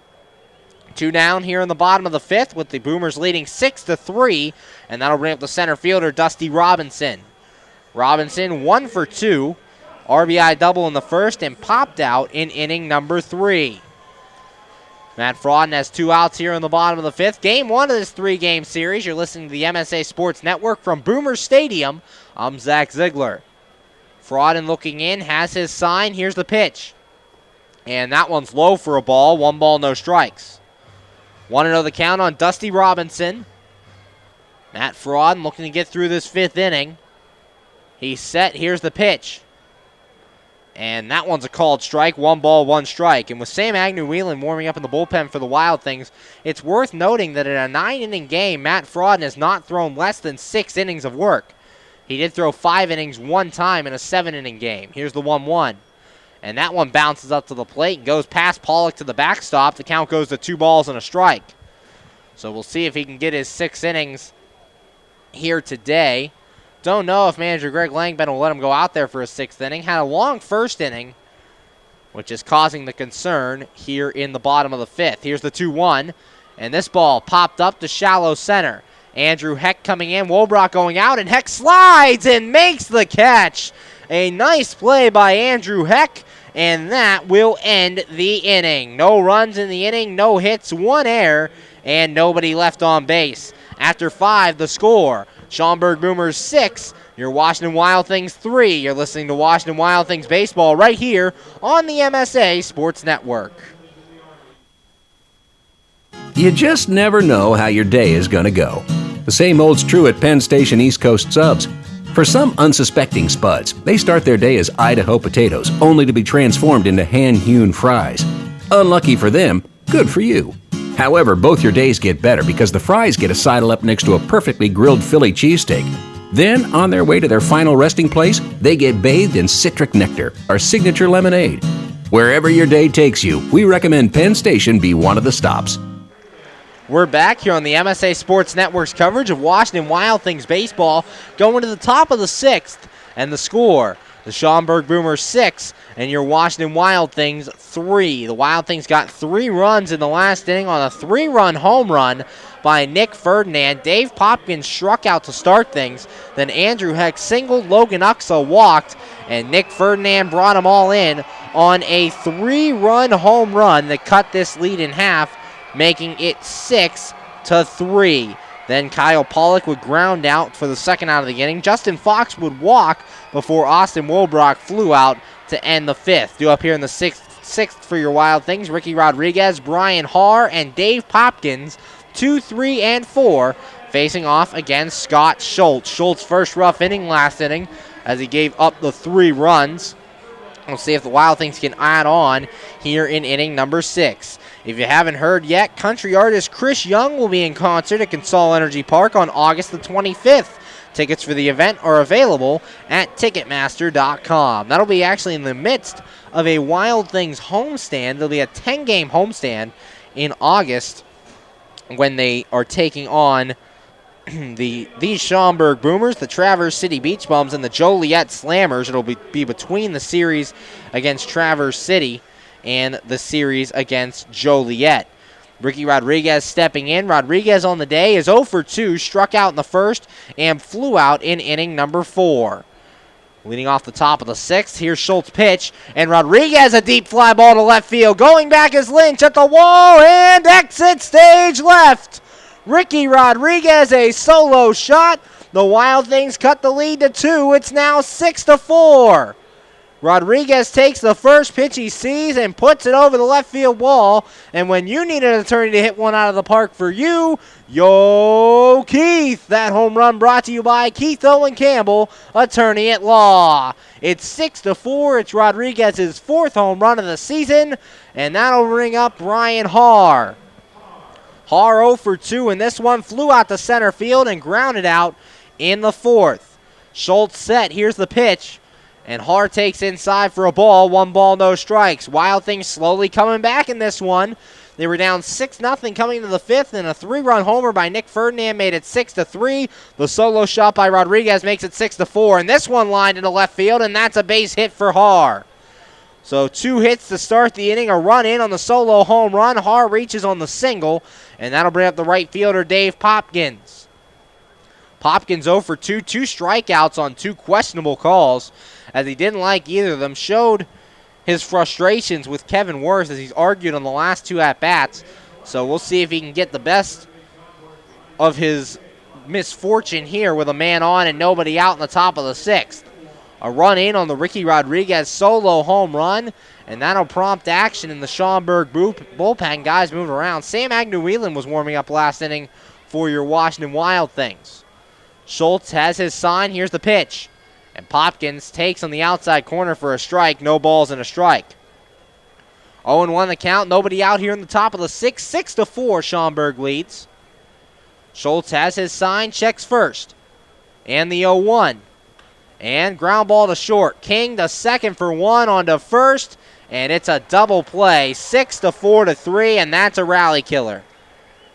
2 down here in the bottom of the 5th with the Boomers leading 6-3, and that'll bring up the center fielder, Dusty Robinson. Robinson 1 for 2, RBI double in the first, and popped out in inning number 3. Matt Frauden has 2 outs here in the bottom of the 5th. Game 1 of this 3-game series. You're listening to the MSA Sports Network from Boomer Stadium. I'm Zach Ziegler. Frauden looking in, has his sign. Here's the pitch. And that one's low for a ball. 1 ball, no strikes. 1-0 the count on Dusty Robinson. Matt Frauden looking to get through this 5th inning. He's set. Here's the pitch. And that one's a called strike. 1 ball, 1 strike. And with Sam Agnew-Whelan warming up in the bullpen for the Wild Things, it's worth noting that in a 9-inning game, Matt Frauden has not thrown less than 6 innings of work. He did throw 5 innings 1 time in a 7-inning game. Here's the 1-1. And that one bounces up to the plate and goes past Pollock to the backstop. The count goes to 2 balls and a strike. So we'll see if he can get his 6 innings here today. Don't know if manager Greg Langben will let him go out there for a 6th inning. Had a long first inning, which is causing the concern here in the bottom of the 5th. Here's the 2-1, and this ball popped up to shallow center. Andrew Heck coming in, Wolbrock going out, and Heck slides and makes the catch. A nice play by Andrew Heck, and that will end the inning. No runs in the inning, no hits, 1 error, and nobody left on base. After 5, the score, Schaumburg Boomers 6, your Washington Wild Things 3. You're listening to Washington Wild Things baseball right here on the MSA Sports Network. You just never know how your day is going to go. The same holds true at Penn Station East Coast Subs. For some unsuspecting spuds, they start their day as Idaho potatoes, only to be transformed into hand-hewn fries. Unlucky for them, good for you. However, both your days get better because the fries get a sidle up next to a perfectly grilled Philly cheesesteak. Then, on their way to their final resting place, they get bathed in citric nectar, our signature lemonade. Wherever your day takes you, we recommend Penn Station be one of the stops. We're back here on the MSA Sports Network's coverage of Washington Wild Things baseball, going to the top of the 6th, and the score, the Schaumburg Boomers 6 and your Washington Wild Things 3. The Wild Things got 3 runs in the last inning on a 3-run home run by Nick Ferdinand. Dave Popkins struck out to start things, then Andrew Heck singled, Logan Uxa walked, and Nick Ferdinand brought them all in on a 3-run home run that cut this lead in half, making it 6-3. Then Kyle Pollock would ground out for the second out of the inning. Justin Fox would walk before Austin Wolbrock flew out to end the 5th. Due up here in the 6th for your Wild Things, Ricky Rodriguez, Brian Haar, and Dave Popkins, 2, 3, and 4, facing off against Scott Schultz. Schultz' first rough inning last inning as he gave up the 3 runs. We'll see if the Wild Things can add on here in inning number 6. If you haven't heard yet, country artist Chris Young will be in concert at Consol Energy Park on August the 25th. Tickets for the event are available at Ticketmaster.com. That'll be actually in the midst of a Wild Things homestand. There'll be a 10-game homestand in August when they are taking on these Schaumburg Boomers, the Traverse City Beach Bums, and the Joliet Slammers. It'll be between the series against Traverse City and the series against Joliet. Ricky Rodriguez stepping in. Rodriguez on the day is 0 for 2, struck out in the first, and flew out in inning number 4. Leading off the top of the 6th, here's Schultz' pitch, and Rodriguez a deep fly ball to left field. Going back is Lynch at the wall and exit stage left. Ricky Rodriguez a solo shot. The Wild Things cut the lead to 2. It's now 6-4. Rodriguez takes the first pitch he sees and puts it over the left field wall. And when you need an attorney to hit one out of the park for you, yo Keith. That home run brought to you by Keith Owen Campbell, attorney at law. It's 6-4. It's Rodriguez's 4th home run of the season, and that'll ring up Ryan Haar. Haar 0 for 2, and this one flew out to center field and grounded out in the 4th. Schultz set. Here's the pitch. And Haar takes inside for a ball. 1 ball, no strikes. Wild Things slowly coming back in this one. They were down 6-0 coming to the 5th, and a 3-run homer by Nick Ferdinand made it 6-3. The solo shot by Rodriguez makes it 6-4. And this one lined into left field, and that's a base hit for Haar. So 2 hits to start the inning, a run in on the solo home run. Haar reaches on the single, and that'll bring up the right fielder, Dave Popkins. Popkins 0 for 2, 2 strikeouts on 2 questionable calls, as he didn't like either of them. Showed his frustrations with Kevin Wirth as he's argued on the last 2 at-bats. So we'll see if he can get the best of his misfortune here with a man on and nobody out in the top of the 6th. A run in on the Ricky Rodriguez solo home run, and that'll prompt action in the Schaumburg bullpen. Guys moving around. Sam Agnew-Whelan was warming up last inning for your Washington Wild Things. Schultz has his sign. Here's the pitch. And Popkins takes on the outside corner for a strike. No balls and a strike. 0-1 the count. Nobody out here in the top of the 6th. 6-4 Schaumburg leads. Schultz has his sign. Checks first. And the 0-1. And ground ball to short. King to second for 1 on to first. And it's a double play. 6-4-3. And that's a rally killer,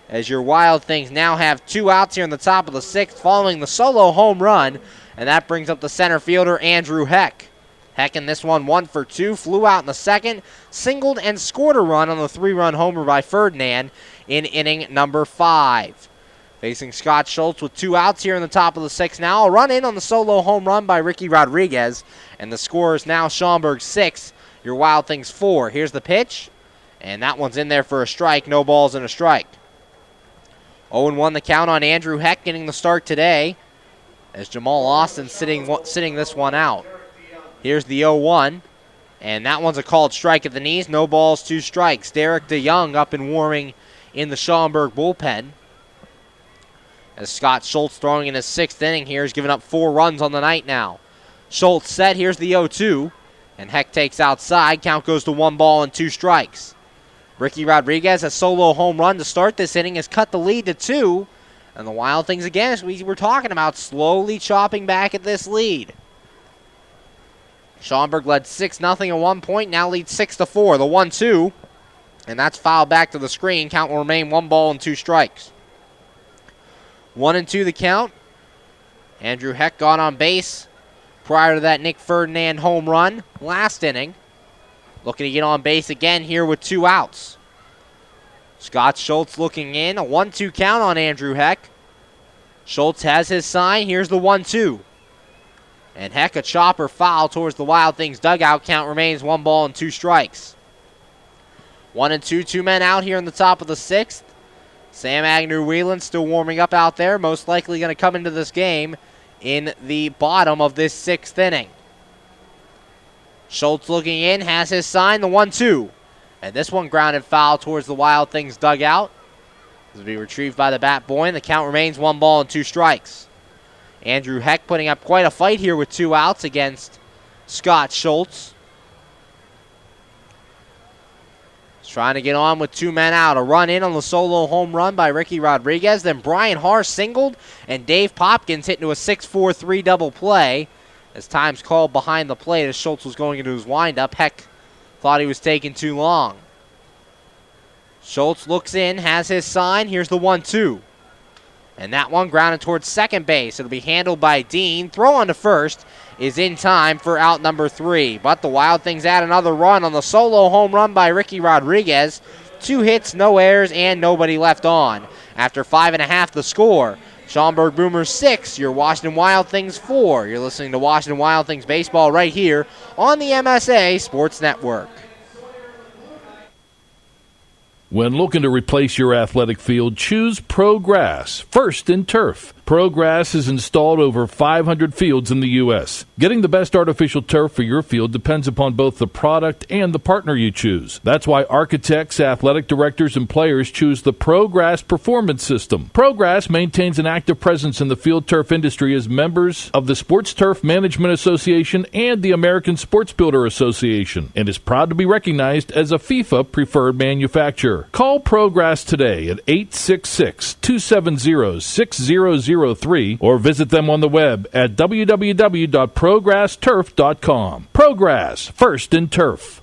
as your Wild Things now have 2 outs here in the top of the 6th following the solo home run, and that brings up the center fielder, Andrew Heck. Heck in this one 1 for 2, flew out in the 2nd, singled and scored a run on the 3-run homer by Ferdinand in inning number 5. Facing Scott Schultz with 2 outs here in the top of the 6th now. A run in on the solo home run by Ricky Rodriguez, and the score is now Schaumburg 6, your Wild Things 4. Here's the pitch, and that one's in there for a strike. No balls and a strike. 0-1 the count on Andrew Heck getting the start today, as Jamal Austin sitting this one out. Here's the 0-1, and that one's a called strike at the knees. No balls, 2 strikes. Derek DeYoung up and warming in the Schaumburg bullpen, as Scott Schultz throwing in his 6th inning here. He's given up 4 runs on the night now. Schultz set. Here's the 0-2, and Heck takes outside. Count goes to 1 ball and 2 strikes. Ricky Rodriguez, a solo home run to start this inning, has cut the lead to 2. And the Wild Things, again, as we were talking about, slowly chopping back at this lead. Schaumburg led 6-0 at one point, now leads 6-4. The 1-2, and that's fouled back to the screen. Count will remain 1 ball and 2 strikes. 1-2 the count. Andrew Heck got on base prior to that Nick Ferdinand home run last inning. Looking to get on base again here with 2 outs. Scott Schultz looking in. A 1-2 count on Andrew Heck. Schultz has his sign. Here's the 1-2. And Heck, a chopper foul towards the Wild Things dugout. Count remains 1 ball and 2 strikes. 1-2, 2 men out here in the top of the 6th. Sam Agnew-Whelan still warming up out there. Most likely going to come into this game in the bottom of this 6th inning. Schultz looking in, has his sign, the 1-2. And this one grounded foul towards the Wild Things dugout. This will be retrieved by the bat boy, and the count remains 1 ball and 2 strikes. Andrew Heck putting up quite a fight here with 2 outs against Scott Schultz. He's trying to get on with 2 men out. A run in on the solo home run by Ricky Rodriguez. Then Brian Haar singled, and Dave Popkins hit into a 6-4-3 double play. As time's called behind the plate as Schultz was going into his windup. Heck thought he was taking too long. Schultz looks in, has his sign. Here's the 1-2. And that one grounded towards second base. It'll be handled by Dean. Throw on to first is in time for out number 3. But the Wild Things add another run on the solo home run by Ricky Rodriguez. 2 hits, no errors, and nobody left on. After 5.5 the score, Schaumburg Boomers 6, your Washington Wild Things 4. You're listening to Washington Wild Things baseball right here on the MSA Sports Network. When looking to replace your athletic field, choose ProGrass, First in Turf. ProGrass is installed over 500 fields in the U.S. Getting the best artificial turf for your field depends upon both the product and the partner you choose. That's why architects, athletic directors, and players choose the ProGrass Performance System. ProGrass maintains an active presence in the field turf industry as members of the Sports Turf Management Association and the American Sports Builder Association, and is proud to be recognized as a FIFA preferred manufacturer. Call ProGrass today at 866-270-6003 or visit them on the web at www.progressturf.com. ProGrass, First in Turf.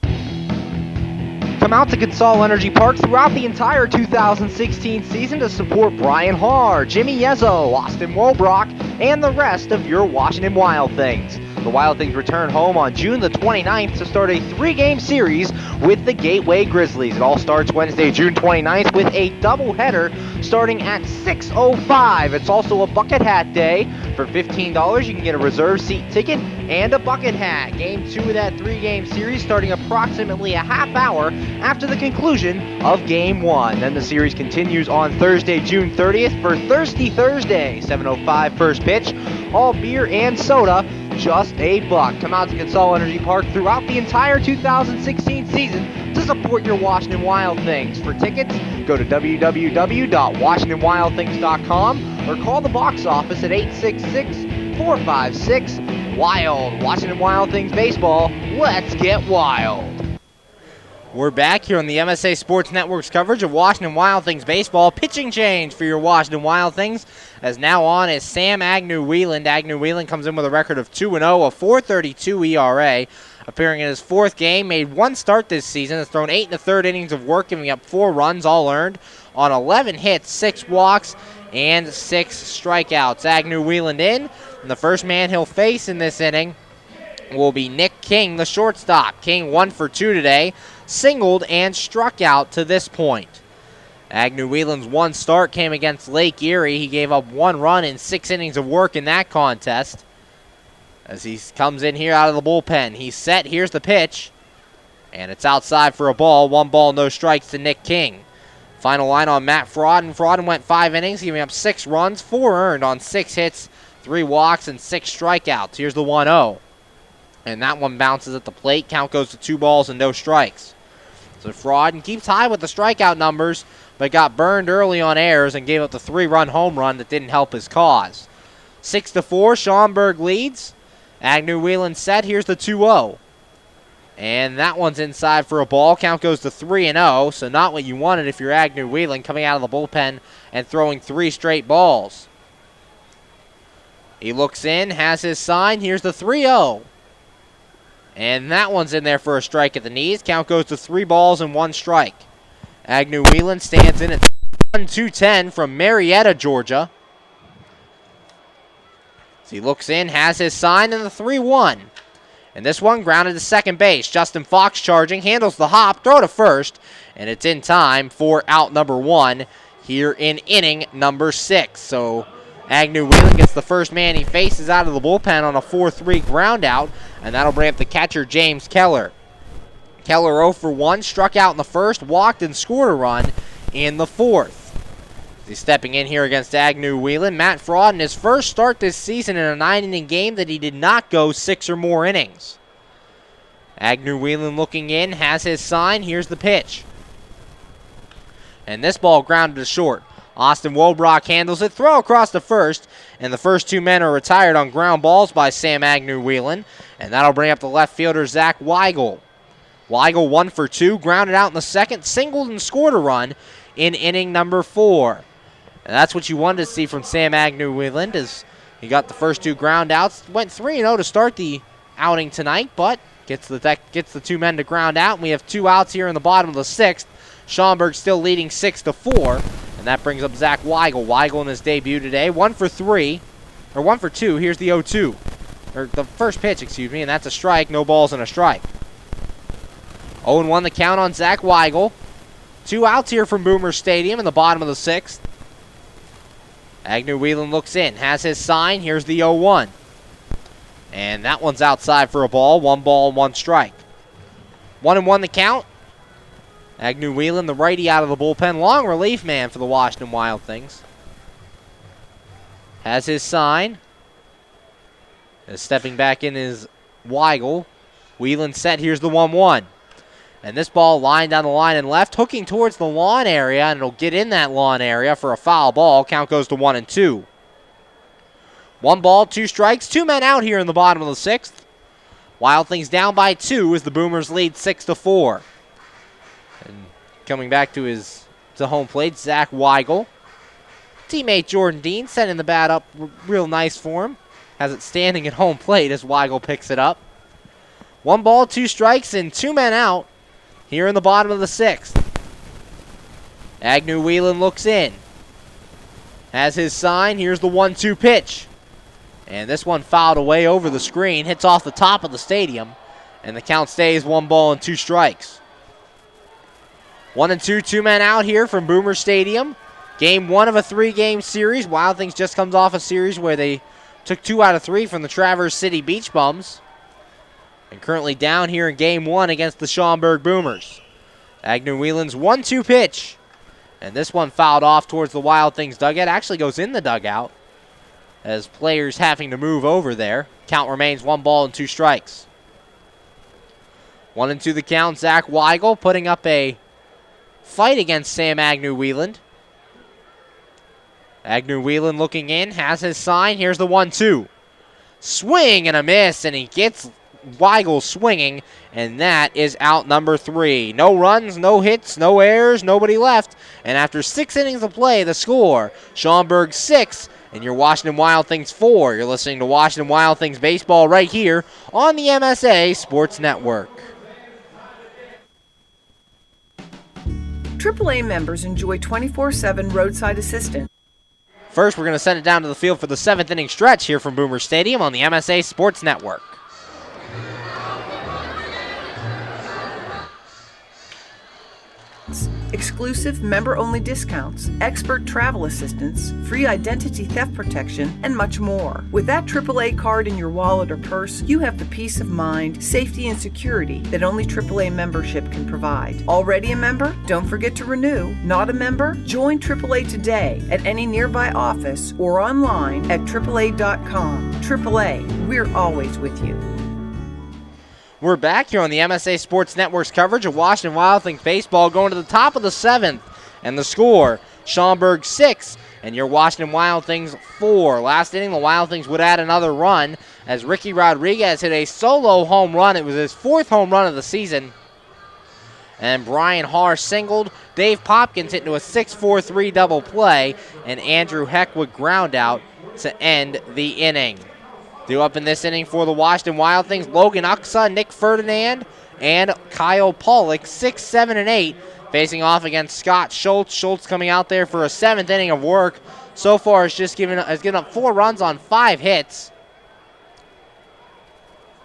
Come out to Consol Energy Park throughout the entire 2016 season to support Brian Haar, Jimmy Yezzo, Austin Wolbrock, and the rest of your Washington Wild Things. The Wild Things return home on June the 29th to start a 3-game series with the Gateway Grizzlies. It all starts Wednesday, June 29th with a doubleheader starting at 6:05. It's also a bucket hat day. For $15, you can get a reserve seat ticket and a bucket hat. Game 2 of that 3-game series starting approximately a half hour after the conclusion of Game 1. Then the series continues on Thursday, June 30th for Thirsty Thursday. 7:05 first pitch. All beer and soda, just $1. Come out to Consol Energy Park throughout the entire 2016 season to support your Washington Wild Things. For tickets, go to www.washingtonwildthings.com or call the box office at 866-456-WILD. Washington Wild Things baseball, let's get wild. We're back here on the MSA Sports Network's coverage of Washington Wild Things baseball. Pitching change for your Washington Wild Things, as now on is Sam Agnew-Wieland. Agnew-Wieland comes in with a record of 2-0, a .432 ERA. Appearing in his 4th game, made 1 start this season, has thrown 8 1/3 innings of work, giving up 4 runs, all earned, on 11 hits, 6 walks, and 6 strikeouts. Agnew-Wieland in, and the first man he'll face in this inning will be Nick King, the shortstop. King 1 for 2 today, singled and struck out to this point. Agnew-Wieland's 1 start came against Lake Erie. He gave up 1 run in 6 innings of work in that contest. As he comes in here out of the bullpen, he's set. Here's the pitch, and it's outside for a ball. 1 ball, no strikes to Nick King. Final line on Matt Frodden. Frodden went 5 innings, giving up 6 runs, 4 earned on 6 hits, 3 walks, and 6 strikeouts. Here's the 1-0. And that one bounces at the plate. Count goes to 2 balls and no strikes. So Frodden keeps high with the strikeout numbers, but got burned early on errors and gave up the 3-run home run that didn't help his cause. 6-4, Schaumburg leads. Agnew-Wieland set. Here's the 2-0. And that one's inside for a ball. Count goes to 3-0, so not what you wanted if you're Agnew-Wieland, coming out of the bullpen and throwing 3 straight balls. He looks in, has his sign. Here's the 3-0. And that one's in there for a strike at the knees. Count goes to 3 balls and 1 strike. Agnew-Wieland stands in at 1-2-10 from Marietta, Georgia. So he looks in, has his sign, and the 3-1. And this one grounded to second base. Justin Fox charging, handles the hop, throw to first, and it's in time for out number 1 here in inning number 6. So Agnew-Wieland gets the first man he faces out of the bullpen on a 4-3 ground out, and that'll bring up the catcher, James Keller. Keller 0 for 1, struck out in the first, walked and scored a run in the 4th. He's stepping in here against Agnew-Wieland. Matt Frodden, his first start this season in a 9-inning game that he did not go 6 or more innings. Agnew-Wieland looking in, has his sign. Here's the pitch. And this ball grounded to short. Austin Wolbrock handles it, throw across the first, and the first 2 men are retired on ground balls by Sam Agnew-Wieland, and that'll bring up the left fielder, Zach Weigel. Weigel 1 for 2, grounded out in the second, singled and scored a run in inning number 4. And that's what you wanted to see from Sam Agnew-Wieland, as he got the first 2 ground outs. Went 3-0 to start the outing tonight, but gets the 2 men to ground out, and we have 2 outs here in the bottom of the 6th. Schaumburg still leading 6-4. And that brings up Zach Weigel. Weigel in his debut today. 1 for 2. Here's the 0-2. Or the first pitch, excuse me, and that's a strike. No balls and a strike. 0-1 the count on Zach Weigel. 2 outs here from Boomer Stadium in the bottom of the 6th. Agnew Whelan looks in, has his sign. Here's the 0-1. And that one's outside for a ball. 1 ball, 1 strike. 1-1 the count. Agnew Whelan, the righty out of the bullpen. Long relief man for the Washington Wild Things. Has his sign. And stepping back in is Weigel. Whelan set. Here's the 1-1. And this ball lined down the line and left, hooking towards the lawn area, and it'll get in that lawn area for a foul ball. Count goes to 1-2. 1 ball, 2 strikes, 2 men out here in the bottom of the 6th. Wild Things down by 2 as the Boomers lead 6-4. And coming back to home plate, Zach Weigel. Teammate Jordan Dean setting the bat up real nice for him. Has it standing at home plate as Weigel picks it up. 1 ball, 2 strikes, and 2 men out here in the bottom of the 6th. Agnew Whelan looks in. Has his sign. Here's the 1-2 pitch. And this one fouled away over the screen. Hits off the top of the stadium. And the count stays 1 ball and 2 strikes. 1-2, 2 men out here from Boomer Stadium. Game 1 of a 3-game series. Wild Things just comes off a series where they took 2 out of 3 from the Traverse City Beach Bums. And currently down here in Game 1 against the Schaumburg Boomers. Agnew Whelan's 1-2 pitch. And this one fouled off towards the Wild Things dugout. Actually goes in the dugout as players having to move over there. Count remains 1 ball and 2 strikes. 1-2 the count. Zach Weigel putting up a fight against Sam Agnew Whelan. Agnew Whelan looking in, has his sign. Here's the 1-2. Swing and a miss, and he gets Weigel swinging, and that is out number 3. No runs, no hits, no errors, nobody left. And after 6 innings of play, the score, Schaumburg 6 and your Washington Wild Things 4. You're listening to Washington Wild Things baseball right here on the MSA Sports Network. AAA members enjoy 24/7 roadside assistance. First, we're going to send it down to the field for the 7th inning stretch here from Boomer Stadium on the MSA Sports Network. Exclusive member-only discounts, expert travel assistance, free identity theft protection, and much more. With that AAA card in your wallet or purse, you have the peace of mind, safety, and security that only AAA membership can provide. Already a member? Don't forget to renew. Not a member? Join AAA today at any nearby office or online at AAA.com. AAA, we're always with you. We're back here on the MSA Sports Network's coverage of Washington Wild Things baseball, going to the top of the 7th. And the score, Schaumburg 6 and your Washington Wild Things 4. Last inning, the Wild Things would add another run as Ricky Rodriguez hit a solo home run. It was his 4th home run of the season. And Brian Haar singled. Dave Popkins hit into a 6-4-3 double play. And Andrew Heck would ground out to end the inning. Due up in this inning for the Washington Wild Things, Logan Uxa, Nick Ferdinand, and Kyle Pollock, 6, 7, and 8, facing off against Scott Schultz. Schultz coming out there for a 7th inning of work. So far, has given up 4 runs on 5 hits.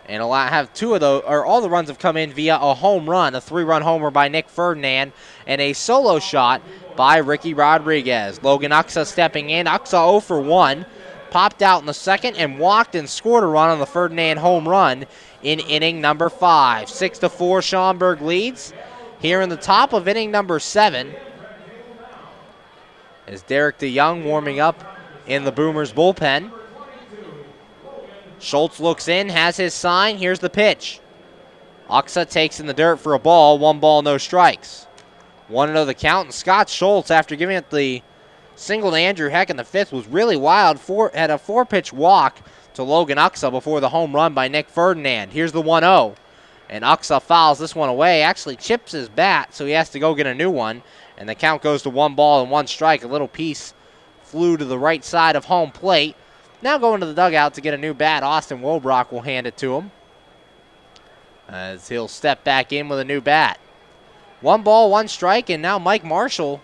And have 2 of those, or all the runs have come in via a home run, a 3-run homer by Nick Ferdinand, and a solo shot by Ricky Rodriguez. Logan Uxa stepping in. Uxa 0 for 1. Popped out in the 2nd and walked and scored a run on the Ferdinand home run in inning number 5. 6-4 Schaumburg leads here in the top of inning number 7 as Derek DeYoung warming up in the Boomers bullpen. Schultz looks in, has his sign. Here's the pitch. Uxa takes in the dirt for a ball. 1 ball, no strikes. 1-0 the count, and Scott Schultz, after giving it the single to Andrew Heck in the 5th, was really wild. Had a 4-pitch walk to Logan Uxa before the home run by Nick Ferdinand. Here's the 1-0. And Uxa fouls this one away. Actually chips his bat, so he has to go get a new one. And the count goes to 1 ball and 1 strike. A little piece flew to the right side of home plate. Now going to the dugout to get a new bat. Austin Wobrock will hand it to him as he'll step back in with a new bat. 1 ball, 1 strike, and now Mike Marshall,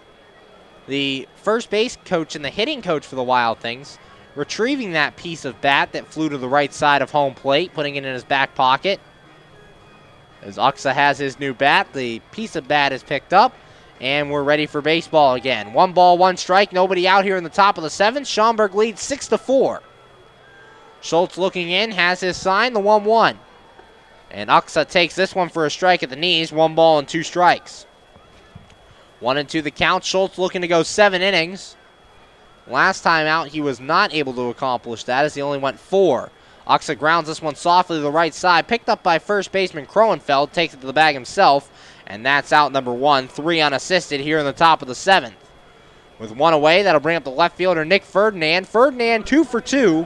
the first base coach and the hitting coach for the Wild Things, retrieving that piece of bat that flew to the right side of home plate, putting it in his back pocket. As Uxa has his new bat, the piece of bat is picked up, and we're ready for baseball again. 1 ball, 1 strike, nobody out here in the top of the 7th. Schaumburg leads 6-4. Schultz looking in, has his sign, the 1-1. And Uxa takes this one for a strike at the knees. 1 ball and 2 strikes. 1-2 the count. Schultz looking to go 7 innings. Last time out, he was not able to accomplish that as he only went 4. Uxa grounds this one softly to the right side. Picked up by first baseman Kroenfeld. Takes it to the bag himself. And that's out number 1. 3 unassisted here in the top of the 7th. With 1 away, that'll bring up the left fielder Nick Ferdinand. Ferdinand 2 for 2.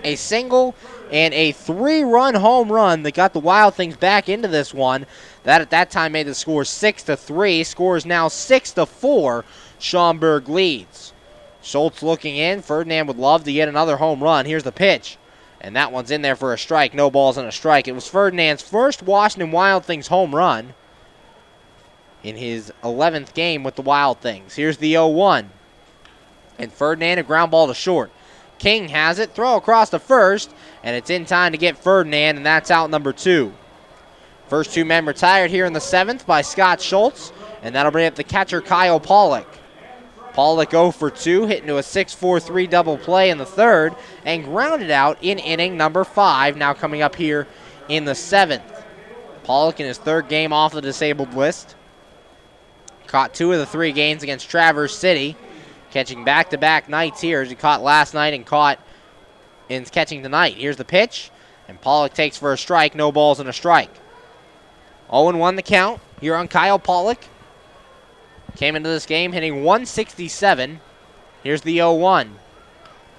A single and a 3-run home run that got the Wild Things back into this one. That at that time made the score 6-3. Score is now 6-4. Schaumburg leads. Schultz looking in. Ferdinand would love to get another home run. Here's the pitch. And that one's in there for a strike. No balls and a strike. It was Ferdinand's first Washington Wild Things home run in his 11th game with the Wild Things. Here's the 0-1. And Ferdinand, a ground ball to short. King has it. Throw across to first. And it's in time to get Ferdinand, and that's out number 2. First 2 men retired here in the 7th by Scott Schultz. And that'll bring up the catcher Kyle Pollock. Pollock 0 for 2, hit into a 6-4-3 double play in the 3rd, and grounded out in inning number 5, now coming up here in the 7th. Pollock in his 3rd game off the disabled list. Caught 2 of the 3 games against Traverse City, catching back-to-back nights here as he caught last night and caught in catching tonight. Here's the pitch, and Pollock takes for a strike, no balls and a strike. 0-1 the count here on Kyle Pollock. Came into this game hitting 167. Here's the 0-1.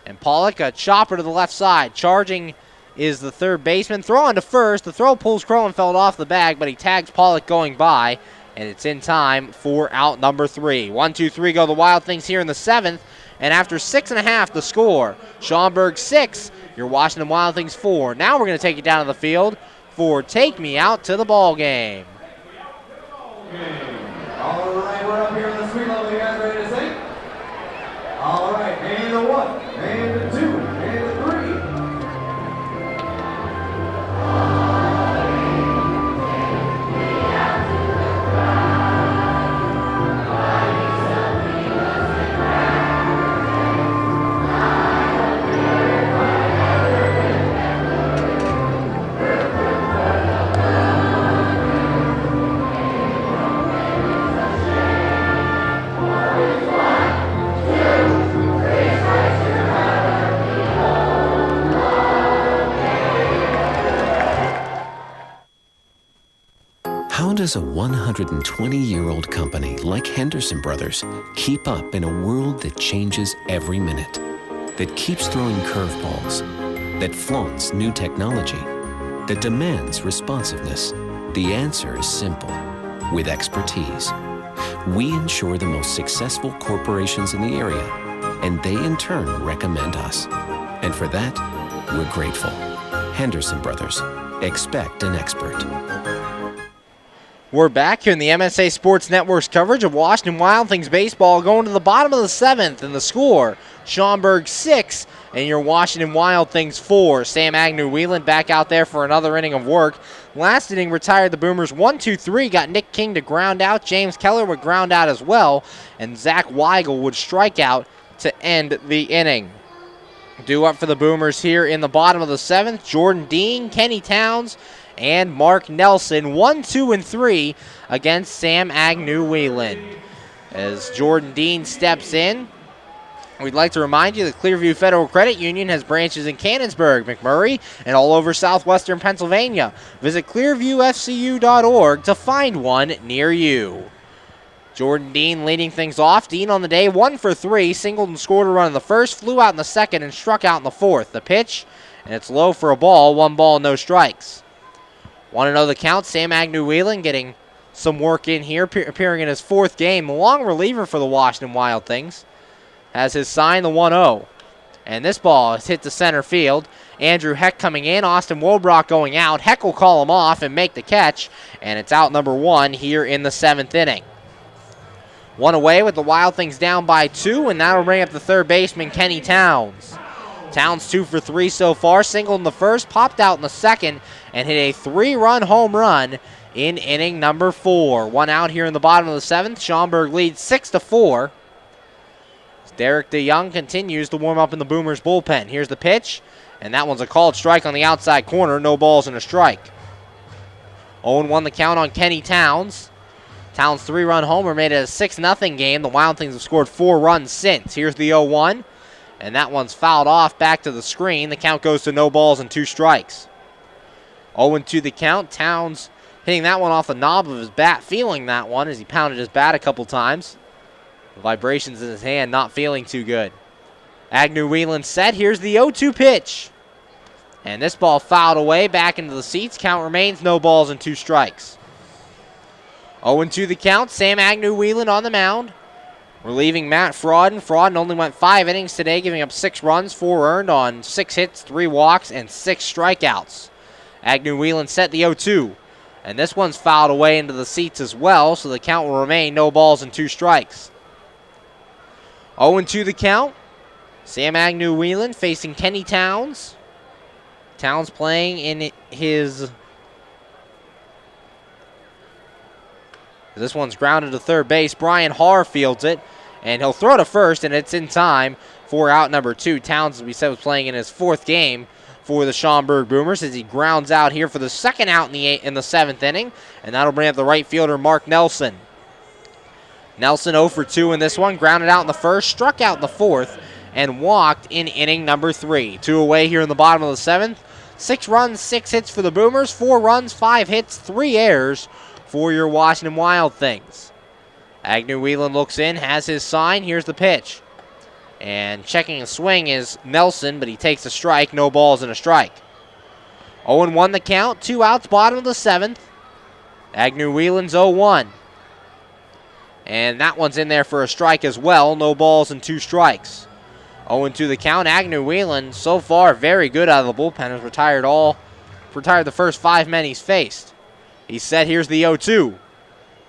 And Pollock, a chopper to the left side. Charging is the 3rd baseman. Throwing to first. The throw pulls Kroenfeld off the bag, but he tags Pollock going by. And it's in time for out number 3. 1-2-3 go the Wild Things here in the 7th. And after 6.5 the score. Schaumburg 6, your Washington Wild Things 4. Now we're going to take it down to the field for Take Me Out to the Ball Game. All right, we're up here in the suite level. You guys ready to sing? All right, and a 1, and a 2, and a 3. How does a 120-year-old company like Henderson Brothers keep up in a world that changes every minute, that keeps throwing curveballs, that flaunts new technology, that demands responsiveness? The answer is simple. With expertise. We insure the most successful corporations in the area, and they in turn recommend us. And for that, we're grateful. Henderson Brothers. Expect an expert. We're back here in the MSA Sports Network's coverage of Washington Wild Things baseball, going to the bottom of the 7th, and the score, Schaumburg 6 and your Washington Wild Things 4. Sam Agnew-Whelan back out there for another inning of work. Last inning retired the Boomers 1-2-3, got Nick King to ground out. James Keller would ground out as well, and Zach Weigel would strike out to end the inning. Due up for the Boomers here in the bottom of the 7th, Jordan Dean, Kenny Towns, and Mark Nelson, 1, 2, and 3 against Sam Agnew-Whelan. As Jordan Dean steps in, we'd like to remind you that Clearview Federal Credit Union has branches in Canonsburg, McMurray, and all over southwestern Pennsylvania. Visit clearviewfcu.org to find one near you. Jordan Dean leading things off. Dean on the day, 1 for 3, singled and scored a run in the first, flew out in the second, and struck out in the 4th. The pitch, and it's low for a ball, 1 ball, no strikes. Want to know the count? Sam Agnew-Whelan getting some work in here, appearing in his 4th game. The long reliever for the Washington Wild Things has his sign, the 1-0. And this ball is hit to center field. Andrew Heck coming in, Austin Wobrock going out. Heck will call him off and make the catch, and it's out number 1 here in the 7th inning. 1 away with the Wild Things down by 2, and that'll bring up the 3rd baseman, Kenny Towns. Towns 2 for 3 so far, singled in the first, popped out in the second, and hit a 3-run home run in inning number 4. 1 out here in the bottom of the 7th. Schaumburg leads 6-4. Derek DeYoung continues to warm up in the Boomers bullpen. Here's the pitch, and that one's a called strike on the outside corner. No balls and a strike. 0-1 the count on Kenny Towns. Towns' 3-run homer made it a 6-0 game. The Wild Things have scored 4 runs since. Here's the 0-1, and that one's fouled off back to the screen. The count goes to no balls and 2 strikes. 0-2 the count. Towns hitting that one off the knob of his bat, feeling that one as he pounded his bat a couple times. The vibrations in his hand not feeling too good. Agnew Whelan set. Here's the 0-2 pitch. And this ball fouled away back into the seats. Count remains no balls and 2 strikes. 0-2 the count. Sam Agnew Whelan on the mound, relieving Matt Frauden. Frauden only went 5 innings today, giving up 6 runs, 4 earned on 6 hits, 3 walks, and 6 strikeouts. Agnew Whelan set the 0-2. And this one's fouled away into the seats as well, so the count will remain no balls and 2 strikes. 0-2 the count. Sam Agnew Whelan facing Kenny Towns. Towns playing in his... This one's grounded to third base. Brian Harr fields it, and he'll throw to first, and it's in time for out number 2. Towns, as we said, was playing in his 4th game for the Schaumburg Boomers as he grounds out here for the 2nd out in the 7th inning, and that'll bring up the right fielder, Mark Nelson. Nelson 0 for 2 in this one, grounded out in the 1st, struck out in the 4th, and walked in inning number 3. 2 away here in the bottom of the 7th. 6 runs, 6 hits for the Boomers, 4 runs, 5 hits, 3 errors for your Washington Wild Things. Agnew Whelan looks in, has his sign. Here's the pitch. And checking a swing is Nelson, but he takes a strike. No balls and a strike. 0-1 the count. 2 outs, bottom of the 7th. Agnew Whelan's 0-1. And that one's in there for a strike as well. No balls and 2 strikes. 0-2 the count. Agnew Whelan, so far, very good out of the bullpen. Has retired the first 5 men he's faced. He's set. Here's the 0-2.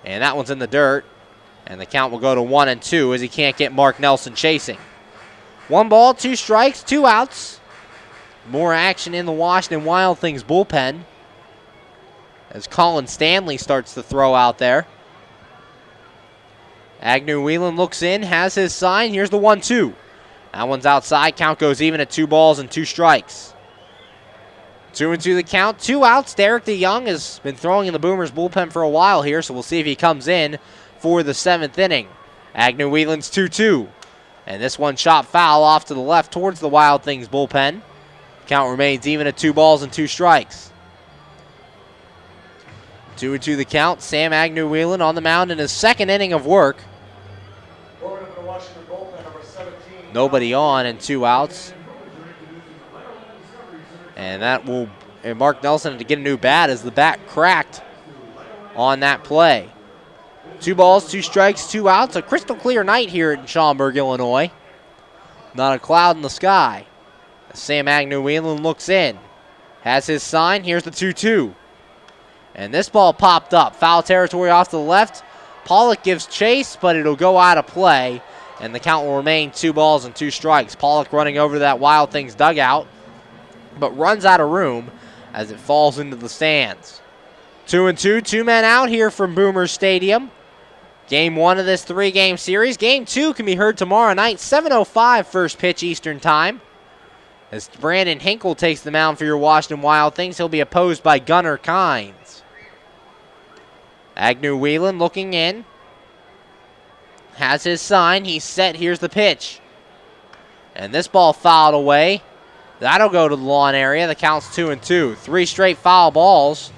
And that one's in the dirt. And the count will go to 1-2 as he can't get Mark Nelson chasing. 1 ball, 2 strikes, 2 outs. More action in the Washington Wild Things bullpen as Colin Stanley starts to throw out there. Agnew Whelan looks in, has his sign. Here's the 1-2. That one's outside. Count goes even at 2 balls and 2 strikes. 2-2 the count. 2 outs. Derek DeYoung has been throwing in the Boomers bullpen for a while here, so we'll see if he comes in for the 7th inning. Agnew Whelan's 2-2. And this one shot foul off to the left towards the Wild Things bullpen. Count remains even at 2 balls and 2 strikes. 2-2 the count. Sam Agnew Whelan on the mound in his 2nd inning of work. Nobody on and 2 outs. And that will, and Mark Nelson had to get a new bat as the bat cracked on that play. 2 balls, 2 strikes, 2 outs. A crystal clear night here in Schaumburg, Illinois. Not a cloud in the sky. Sam Agnew Whelan looks in. Has his sign. Here's the 2-2. And this ball popped up. Foul territory off to the left. Pollock gives chase, but it'll go out of play. And the count will remain 2 balls and 2 strikes. Pollock running over to that Wild Things dugout, but runs out of room as it falls into the stands. 2-2, 2 men out here from Boomers Stadium. Game 1 of this 3-game series. Game 2 can be heard tomorrow night, 7:05 first pitch Eastern Time. As Brandon Hinkle takes the mound for your Washington Wild Things, he'll be opposed by Gunnar Kynes. Agnew Whelan looking in. Has his sign. He's set. Here's the pitch. And this ball fouled away. That'll go to the lawn area. The count's 2-2. 3 straight foul balls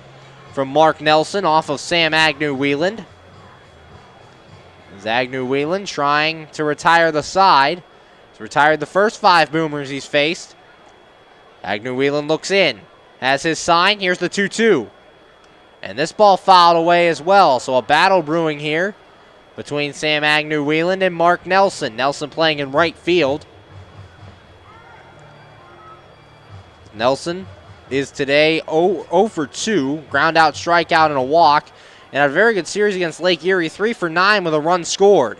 from Mark Nelson off of Sam Agnew Whelan. As Agnew Whelan trying to retire the side. He's retired the first 5 Boomers he's faced. Agnew Whelan looks in. Has his sign. Here's the 2-2. And this ball fouled away as well. So a battle brewing here between Sam Agnew Whelan and Mark Nelson. Nelson playing in right field. Nelson is today 0 for 2. Ground out, strikeout, and a walk. And had a very good series against Lake Erie. 3 for 9 with a run scored.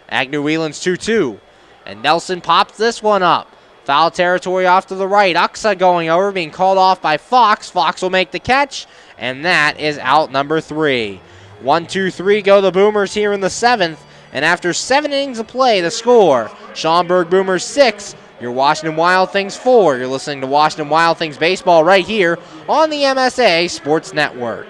Agnew Whelan's 2-2. And Nelson pops this one up. Foul territory off to the right. Uxa going over, being called off by Fox. Fox will make the catch. and that is out number 3. 1, 2, 3 go the Boomers here in the 7th, and after 7 innings of play, the score, Schaumburg Boomers 6, your Washington Wild Things 4. You're listening to Washington Wild Things baseball right here on the MSA Sports Network.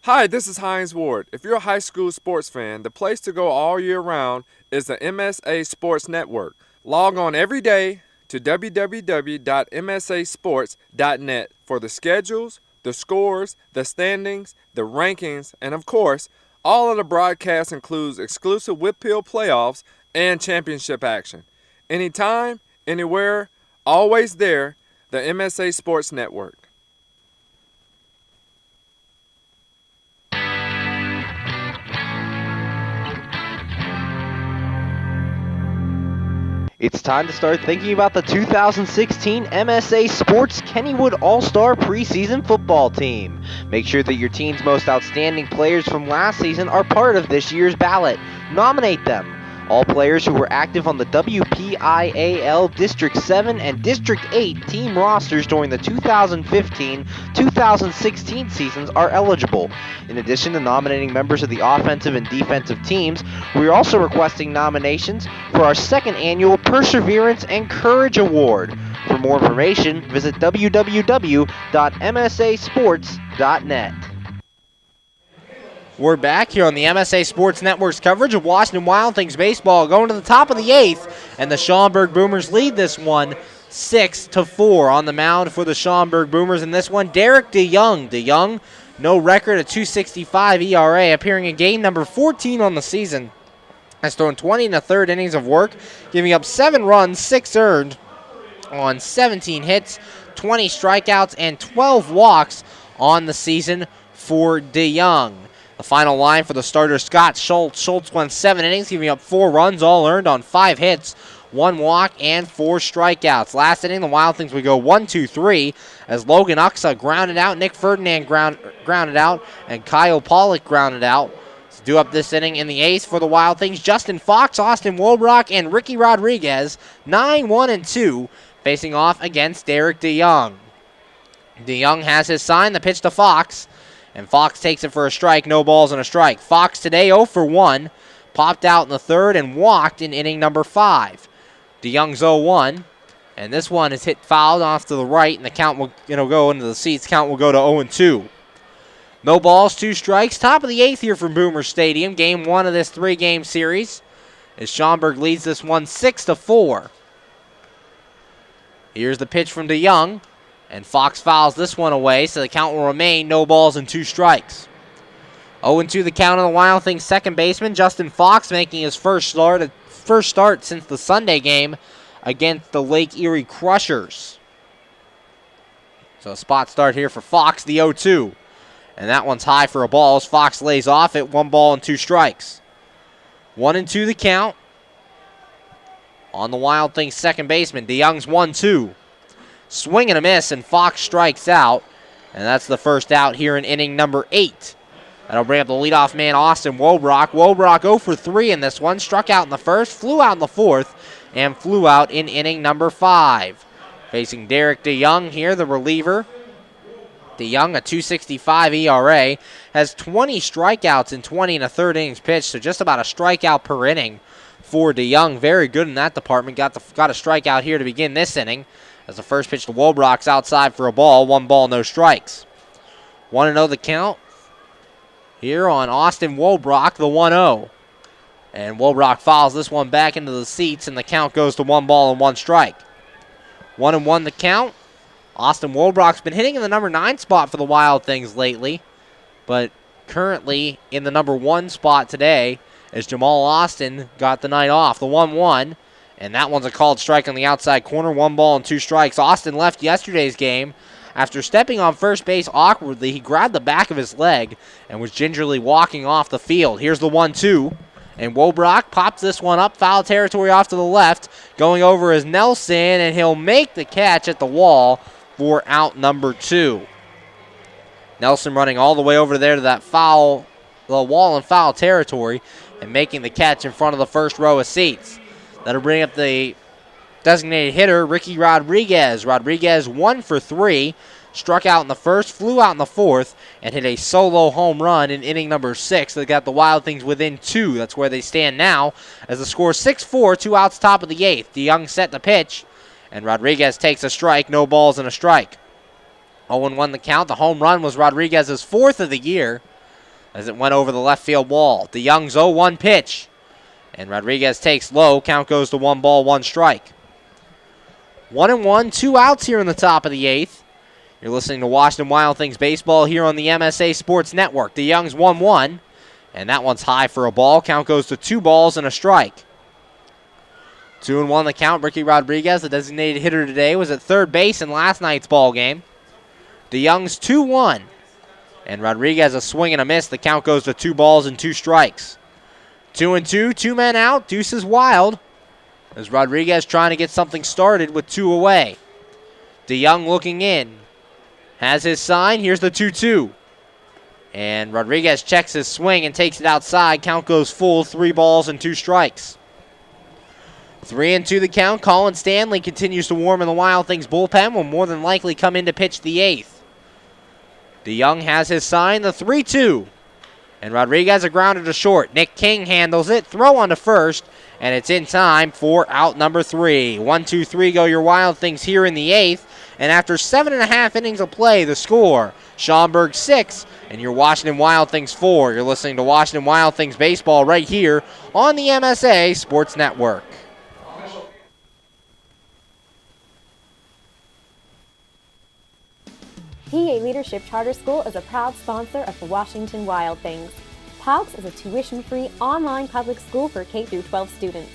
Hi, this is Hines Ward. If you're a high school sports fan, the place to go all year round is the MSA Sports Network. Log on every day to www.msasports.net for the schedules, the scores, the standings, the rankings, and of course, all of the broadcasts includes exclusive Whitfield playoffs and championship action. Anytime, anywhere, always there, the MSA Sports Network. It's time to start thinking about the 2016 MSA Sports Kennywood All-Star Preseason Football Team. Make sure that your team's most outstanding players from last season are part of this year's ballot. Nominate them. All players who were active on the WPIAL District 7 and District 8 team rosters during the 2015-2016 seasons are eligible. In addition to nominating members of the offensive and defensive teams, we are also requesting nominations for our second annual Perseverance and Courage Award. For more information, visit www.msasports.net. We're back here on the MSA Sports Network's coverage of Washington Wild Things baseball, going to the top of the 8th, and the Schaumburg Boomers lead this one 6-4 on the mound for the Schaumburg Boomers. In this one, Derek DeYoung. DeYoung, no record, a 2.65 ERA, appearing in game number 14 on the season. Has thrown 20 1/3 innings of work, giving up 7 runs, 6 earned on 17 hits, 20 strikeouts, and 12 walks on the season for DeYoung. The final line for the starter, Scott Schultz. Schultz went 7 innings, giving up 4 runs, all earned on 5 hits, 1 walk, and 4 strikeouts. Last inning, the Wild Things would go 1-2-3 as Logan Uxa grounded out, Nick Ferdinand grounded out, and Kyle Pollock grounded out. To do up this inning in the 8th for the Wild Things, Justin Fox, Austin Wolbrock, and Ricky Rodriguez, 9-1-2, facing off against Derek DeYoung. DeYoung has his sign, the pitch to Fox. And Fox takes it for a strike, no balls and a strike. Fox today 0 for 1, popped out in the 3rd and walked in inning number 5. DeYoung's 0-1, and this one is hit fouled off to the right, and the count will go into the seats. Count will go to 0-2. No balls, 2 strikes. Top of the 8th here from Boomer Stadium. Game 1 of this 3-game series as Schaumburg leads this one 6-4. Here's the pitch from DeYoung. And Fox fouls this one away, so the count will remain no balls and 2 strikes. 0-2 the count on the Wild Things second baseman, Justin Fox, making his first start since the Sunday game against the Lake Erie Crushers. So a spot start here for Fox, the 0-2. And that one's high for a ball as Fox lays off at 1 ball and 2 strikes. 1-2 the count on the Wild Things second baseman. DeYoung's 1-2. Swing and a miss, and Fox strikes out. And that's the first out here in inning number 8. That'll bring up the leadoff man, Austin Wolbrock. Wolbrock 0 for 3 in this one. Struck out in the 1st, flew out in the 4th, and flew out in inning number 5. Facing Derek DeYoung here, the reliever. DeYoung, a 2.65 ERA, has 20 strikeouts in 20 1/3 innings pitched, so just about a strikeout per inning for DeYoung. Very good in that department. Got a strikeout here to begin this inning. As the first pitch to Wolbrock's outside for a ball. 1 ball, no strikes. 1-0 the count here on Austin Wolbrock, the 1-0. And Wolbrock fouls this one back into the seats, and the count goes to 1 ball and 1 strike. 1-1 the count. Austin Wolbrock's been hitting in the number 9 spot for the Wild Things lately, but currently in the number 1 spot today as Jamal Austin got the night off. The 1-1. And that one's a called strike on the outside corner. 1 ball and 2 strikes. Austin left yesterday's game. After stepping on first base awkwardly, he grabbed the back of his leg and was gingerly walking off the field. Here's the 1-2. And Wolbrock pops this one up. Foul territory off to the left. Going over is Nelson, and he'll make the catch at the wall for out number 2. Nelson running all the way over there to that the wall and foul territory, and making the catch in front of the first row of seats. That'll bring up the designated hitter, Ricky Rodriguez. Rodriguez 1 for 3, struck out in the first, flew out in the fourth, and hit a solo home run in inning number 6 that got the Wild Things within 2. That's where they stand now as the score 6-4, 2 outs top of the 8th. DeYoung set the pitch, and Rodriguez takes a strike, no balls and a strike. 0-1 the count. The home run was Rodriguez's 4th of the year as it went over the left field wall. DeYoung's 0-1 pitch, and Rodriguez takes low. Count goes to 1 ball, 1 strike. 1-1, 2 outs here in the top of the 8th. You're listening to Washington Wild Things baseball here on the MSA Sports Network. DeYoung's 1-1, and that one's high for a ball. Count goes to 2 balls and a strike. 2-1 the count. Ricky Rodriguez, the designated hitter today, was at third base in last night's ball game. DeYoung's 2-1, and Rodriguez a swing and a miss. The count goes to 2 balls and 2 strikes. 2-2, 2 men out. Deuces Wild as Rodriguez trying to get something started with 2 away. DeYoung looking in. Has his sign. Here's the 2-2. And Rodriguez checks his swing and takes it outside. Count goes full. 3 balls and 2 strikes. 3-2 the count. Colin Stanley continues to warm in the Wild Things bullpen. Will more than likely come in to pitch the 8th. DeYoung has his sign. The 3-2. And Rodriguez a grounder to short. Nick King handles it. Throw on to first. And it's in time for out number 3. 1-2-3 go your Wild Things here in the 8th. And after 7.5 innings of play, the score, Schaumburg 6 and your Washington Wild Things 4. You're listening to Washington Wild Things baseball right here on the MSA Sports Network. PA Leadership Charter School is a proud sponsor of the Washington Wild Things. PALCS is a tuition-free online public school for K-12 students.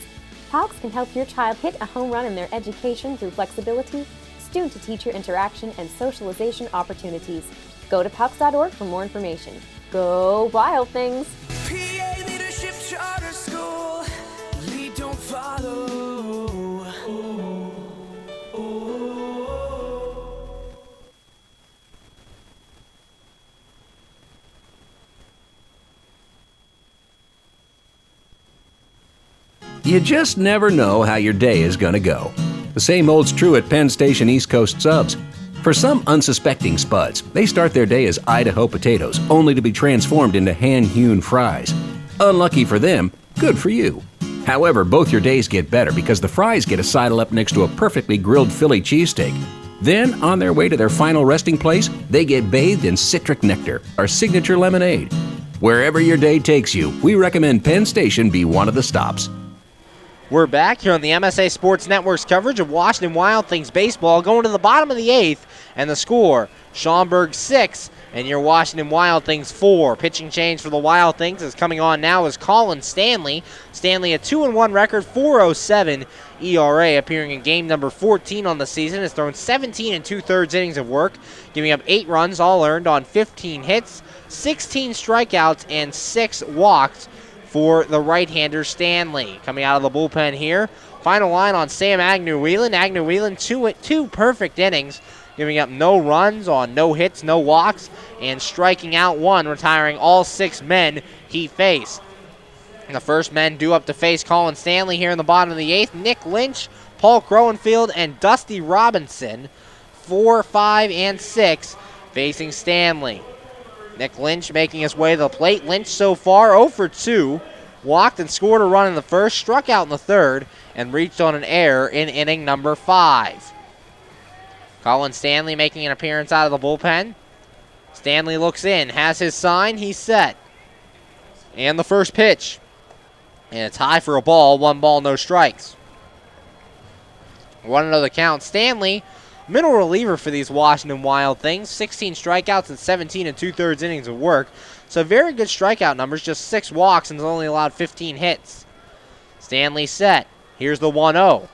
PALCS can help your child hit a home run in their education through flexibility, student-to-teacher interaction, and socialization opportunities. Go to PALCS.org for more information. Go Wild Things! PA Leadership Charter School. Lead, don't follow. You just never know how your day is going to go. The same old's true at Penn Station East Coast Subs. For some unsuspecting spuds, they start their day as Idaho potatoes, only to be transformed into hand-hewn fries. Unlucky for them, good for you. However, both your days get better because the fries get a sidle up next to a perfectly grilled Philly cheesesteak. Then, on their way to their final resting place, they get bathed in citric nectar, our signature lemonade. Wherever your day takes you, we recommend Penn Station be one of the stops. We're back here on the MSA Sports Network's coverage of Washington Wild Things baseball, going to the bottom of the 8th, and the score, Schaumburg 6 and your Washington Wild Things 4. Pitching change for the Wild Things is coming on now is Colin Stanley. Stanley a 2-1 record, 4.07 ERA, appearing in game number 14 on the season. Has thrown 17 2/3 innings of work, giving up 8 runs, all earned on 15 hits, 16 strikeouts, and 6 walks for the right-hander Stanley. Coming out of the bullpen here. Final line on Sam Agnew-Whelan. Agnew-Whelan, two perfect innings, giving up no runs on no hits, no walks, and striking out 1, retiring all 6 men he faced. And the first men due up to face Colin Stanley here in the bottom of the 8th. Nick Lynch, Paul Crowenfield, and Dusty Robinson, 4, 5, and 6, facing Stanley. Nick Lynch making his way to the plate. Lynch so far 0 for 2. Walked and scored a run in the first, struck out in the third, and reached on an error in inning number 5. Colin Stanley making an appearance out of the bullpen. Stanley looks in, has his sign, he's set. And the first pitch. And it's high for a ball, 1 ball, no strikes. 1-0 the count. Stanley, middle reliever for these Washington Wild Things. 16 strikeouts and 17 2/3 innings of work. So very good strikeout numbers, just 6 walks and has only allowed 15 hits. Stanley set. Here's the 1-0.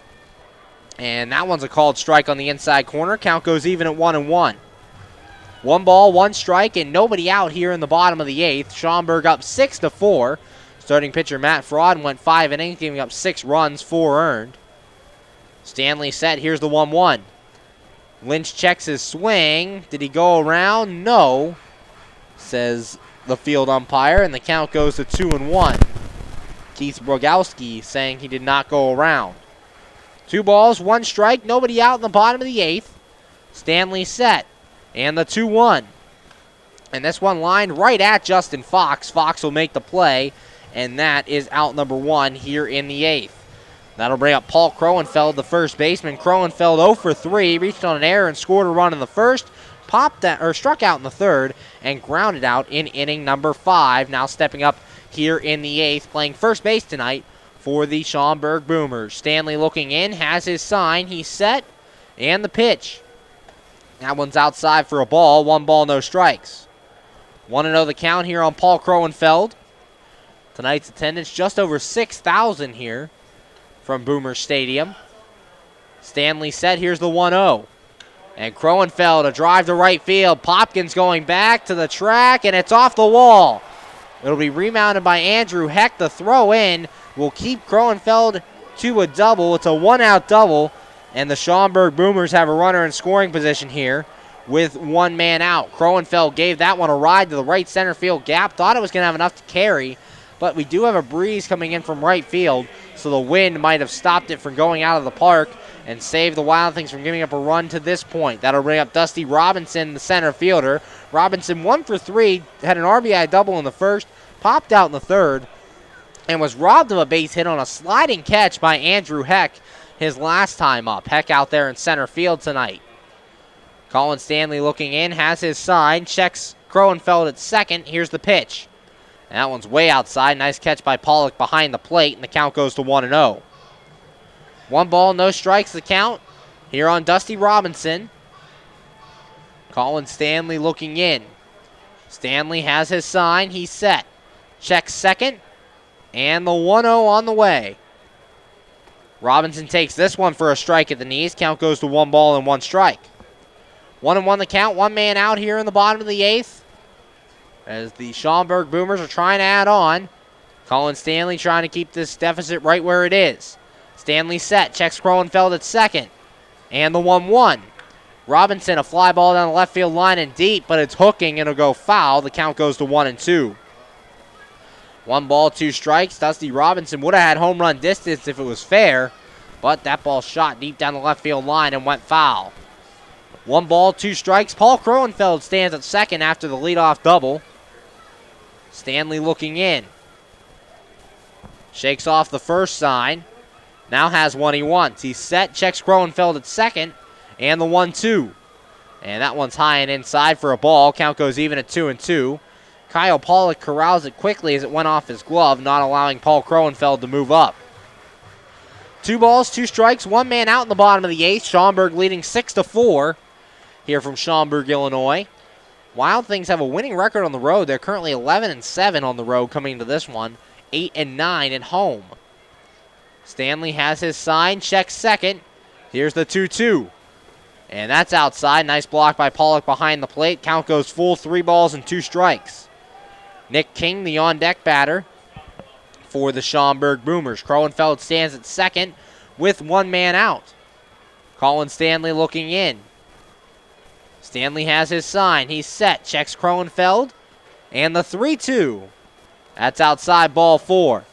And that one's a called strike on the inside corner. Count goes even at 1-1. 1 ball, 1 strike, and nobody out here in the bottom of the 8th. Schaumburg up 6-4. Starting pitcher Matt Fraud went 5 innings, giving up 6 runs, 4 earned. Stanley set. Here's the 1-1. Lynch checks his swing. Did he go around? No, says the field umpire, and the count goes to 2-1. Keith Rogowski saying he did not go around. 2 balls, 1 strike, nobody out in the bottom of the 8th. Stanley set. And the 2-1. And this one lined right at Justin Fox. Fox will make the play, and that is out number 1 here in the 8th. That'll bring up Paul Kroenfeld, the first baseman. Kroenfeld 0 for 3, reached on an error and scored a run in the first, struck out in the third, and grounded out in inning number 5. Now stepping up here in the 8th, playing first base tonight for the Schaumburg Boomers. Stanley looking in, has his sign, he's set, and the pitch. That one's outside for a ball, 1 ball, no strikes. 1-0 the count here on Paul Kroenfeld. Tonight's attendance just over 6,000 here from Boomer Stadium. Stanley set, here's the 1-0. And Kroenfeld, a drive to right field. Popkins going back to the track, and it's off the wall. It'll be rebounded by Andrew Heck. The throw in will keep Kroenfeld to a double. It's a 1-out double, and the Schaumburg Boomers have a runner in scoring position here with 1 man out. Kroenfeld gave that one a ride to the right center field gap. Thought it was going to have enough to carry, but we do have a breeze coming in from right field, so the wind might have stopped it from going out of the park and saved the Wild Things from giving up a run to this point. That'll bring up Dusty Robinson, the center fielder. Robinson 1 for 3, had an RBI double in the first, popped out in the third, and was robbed of a base hit on a sliding catch by Andrew Heck his last time up. Heck out there in center field tonight. Colin Stanley looking in, has his sign, checks Kroenfeld at second. Here's the pitch. And that one's way outside. Nice catch by Pollock behind the plate, and the count goes to 1-0. 1 ball, no strikes, the count here on Dusty Robinson. Colin Stanley looking in. Stanley has his sign. He's set. Checks second, and the 1-0 on the way. Robinson takes this one for a strike at the knees. Count goes to 1 ball and 1 strike. 1-1 the count. 1 man out here in the bottom of the 8th. As the Schaumburg Boomers are trying to add on. Colin Stanley trying to keep this deficit right where it is. Stanley set, checks Kroenfeld at second. And the 1-1. Robinson, a fly ball down the left field line and deep, but it's hooking and it'll go foul. The count goes to 1-2. 1 ball, 2 strikes. Dusty Robinson would have had home run distance if it was fair, but that ball shot deep down the left field line and went foul. 1 ball, 2 strikes. Paul Kroenfeld stands at second after the leadoff double. Stanley looking in. Shakes off the first sign. Now has one he wants. He's set, checks Kroenfeld at second, and the 1-2. And that one's high and inside for a ball. Count goes even at 2-2. Kyle Pollock corrals it quickly as it went off his glove, not allowing Paul Kroenfeld to move up. 2 balls, 2 strikes, 1 man out in the bottom of the 8th. Schaumburg leading 6-4 here from Schaumburg, Illinois. Wild Things have a winning record on the road. They're currently 11-7 on the road coming into this one, 8-9 at home. Stanley has his sign, checks second. Here's the 2-2. And that's outside. Nice block by Pollock behind the plate. Count goes full, 3 balls and 2 strikes. Nick King, the on-deck batter for the Schaumburg Boomers. Kroenfeld stands at second with 1 man out. Colin Stanley looking in. Stanley has his sign. He's set. Checks Kroenfeld. And the 3-2. That's outside, ball 4.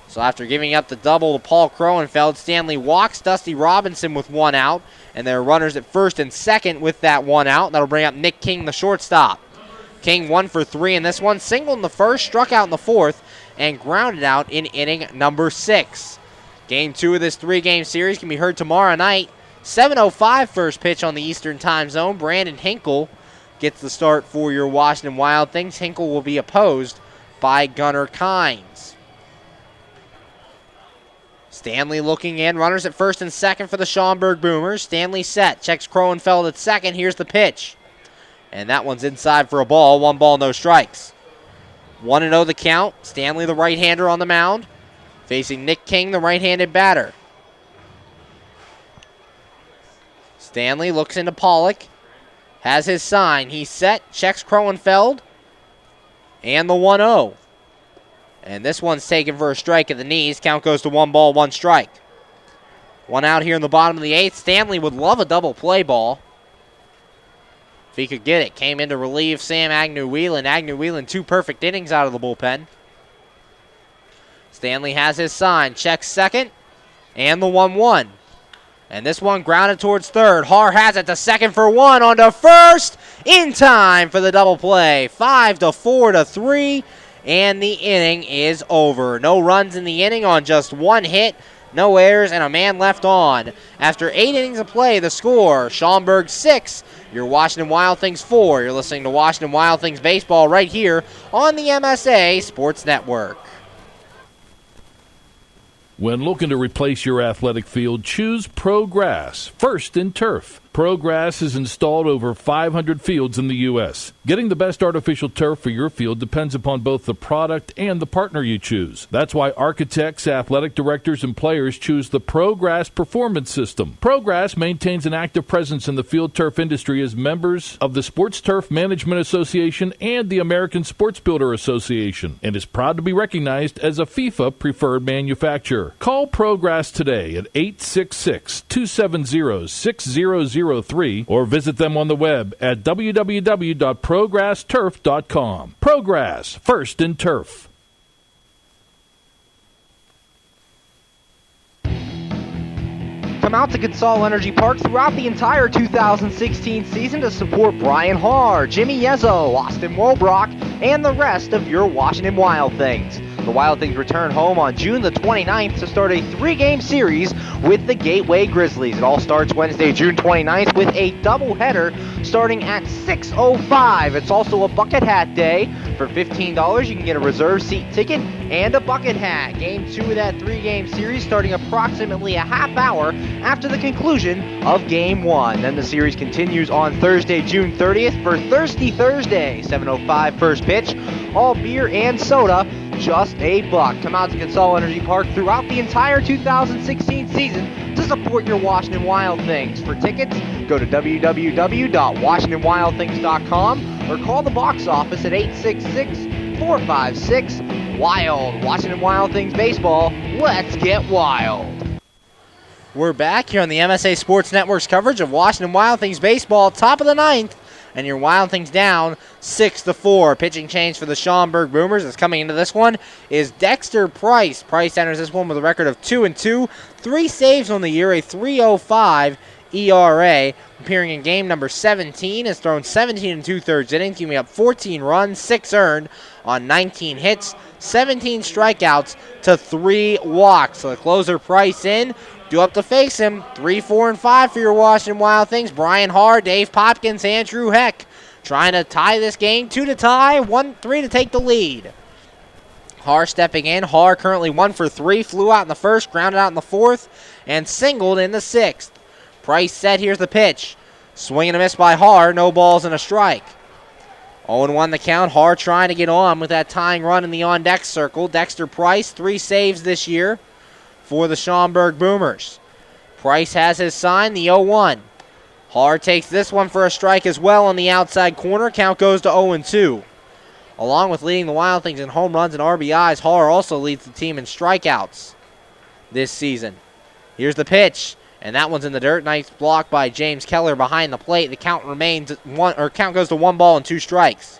So after giving up the double to Paul Kroenfeld, Stanley walks Dusty Robinson with 1 out. And there are runners at first and second with that 1 out. That'll bring up Nick King, the shortstop. King 1 for 3 in this one. Singled in the first, struck out in the fourth, and grounded out in inning number 6. Game 2 of this 3-game series can be heard tomorrow night. 7:05 first pitch on the Eastern Time Zone. Brandon Hinkle gets the start for your Washington Wild Things. Hinkle will be opposed by Gunnar Kynes. Stanley looking in. Runners at first and second for the Schaumburg Boomers. Stanley set. Checks Kroenfeld at second. Here's the pitch. And that one's inside for a ball. 1 ball, no strikes. 1-0 the count. Stanley, the right-hander on the mound, facing Nick King, the right-handed batter. Stanley looks into Pollock. Has his sign. He's set. Checks Kroenfeld. And the 1-0. And this one's taken for a strike at the knees. Count goes to 1 ball, 1 strike. 1 out here in the bottom of the 8th. Stanley would love a double play ball if he could get it. Came in to relieve Sam Agnew-Whelan. Agnew-Whelan 2 perfect innings out of the bullpen. Stanley has his sign. Checks second. And the 1-1. And this one grounded towards third. Har has it to second for 1. On to first. in time for the double play. 5-4-3, and the inning is over. No runs in the inning on just one hit, no errors, and a man left on. After 8 innings of play, the score, Schaumburg 6, your Washington Wild Things 4. You're listening to Washington Wild Things baseball right here on the MSA Sports Network. When looking to replace your athletic field, choose ProGrass, first in turf. ProGrass has installed over 500 fields in the U.S. Getting the best artificial turf for your field depends upon both the product and the partner you choose. That's why architects, athletic directors, and players choose the ProGrass Performance System. ProGrass maintains an active presence in the field turf industry as members of the Sports Turf Management Association and the American Sports Builder Association, and is proud to be recognized as a FIFA preferred manufacturer. Call ProGrass today at 866-270-6003 or visit them on the web at www.progressturf.com. ProGrass, first in turf. Come out to Consol Energy Park throughout the entire 2016 season to support Brian Harr, Jimmy Yezzo, Austin Wolbrock, and the rest of your Washington Wild Things. The Wild Things return home on June the 29th to start a 3-game series with the Gateway Grizzlies. It all starts Wednesday, June 29th with a doubleheader starting at 6:05. It's also a bucket hat day. For $15, you can get a reserve seat ticket and a bucket hat. Game 2 of that 3-game series starting approximately a half hour after the conclusion of Game 1. Then the series continues on Thursday, June 30th for Thirsty Thursday. 7:05 first pitch. All beer and soda, just $1. Come out to Consol Energy Park throughout the entire 2016 season to support your Washington Wild Things. For tickets, go to www.washingtonwildthings.com or call the box office at 866-456-WILD. Washington Wild Things baseball, let's get wild. We're back here on the MSA Sports Network's coverage of Washington Wild Things baseball, top of the 9th. And your Wild Things down 6-4. Pitching change for the Schaumburg Boomers is coming into this one is Dexter Price. Price enters this one with a record of 2-2, 3 saves on the year, a 3.05 ERA. Appearing in game number 17, has thrown 17 2/3 innings, giving up 14 runs, 6 earned on 19 hits, 17 strikeouts to 3 walks. So the closer Price in. Due up to face him, 3, 4, and 5 for your Washington Wild Things. Brian Harr, Dave Popkins, Andrew Heck trying to tie this game. 2 to tie, 1-3 to take the lead. Harr stepping in. Harr currently 1 for 3. Flew out in the first, grounded out in the fourth, and singled in the sixth. Price set. Here's the pitch. Swing and a miss by Harr. No balls and a strike. 0-1 the count. Harr trying to get on with that tying run in the on-deck circle. Dexter Price, 3 saves this year for the Schaumburg Boomers. Price has his sign, the 0-1. Harr takes this one for a strike as well on the outside corner. Count goes to 0-2. Along with leading the Wild Things in home runs and RBIs, Harr also leads the team in strikeouts this season. Here's the pitch, and that one's in the dirt. Nice block by James Keller behind the plate. The count count goes to 1 ball and 2 strikes.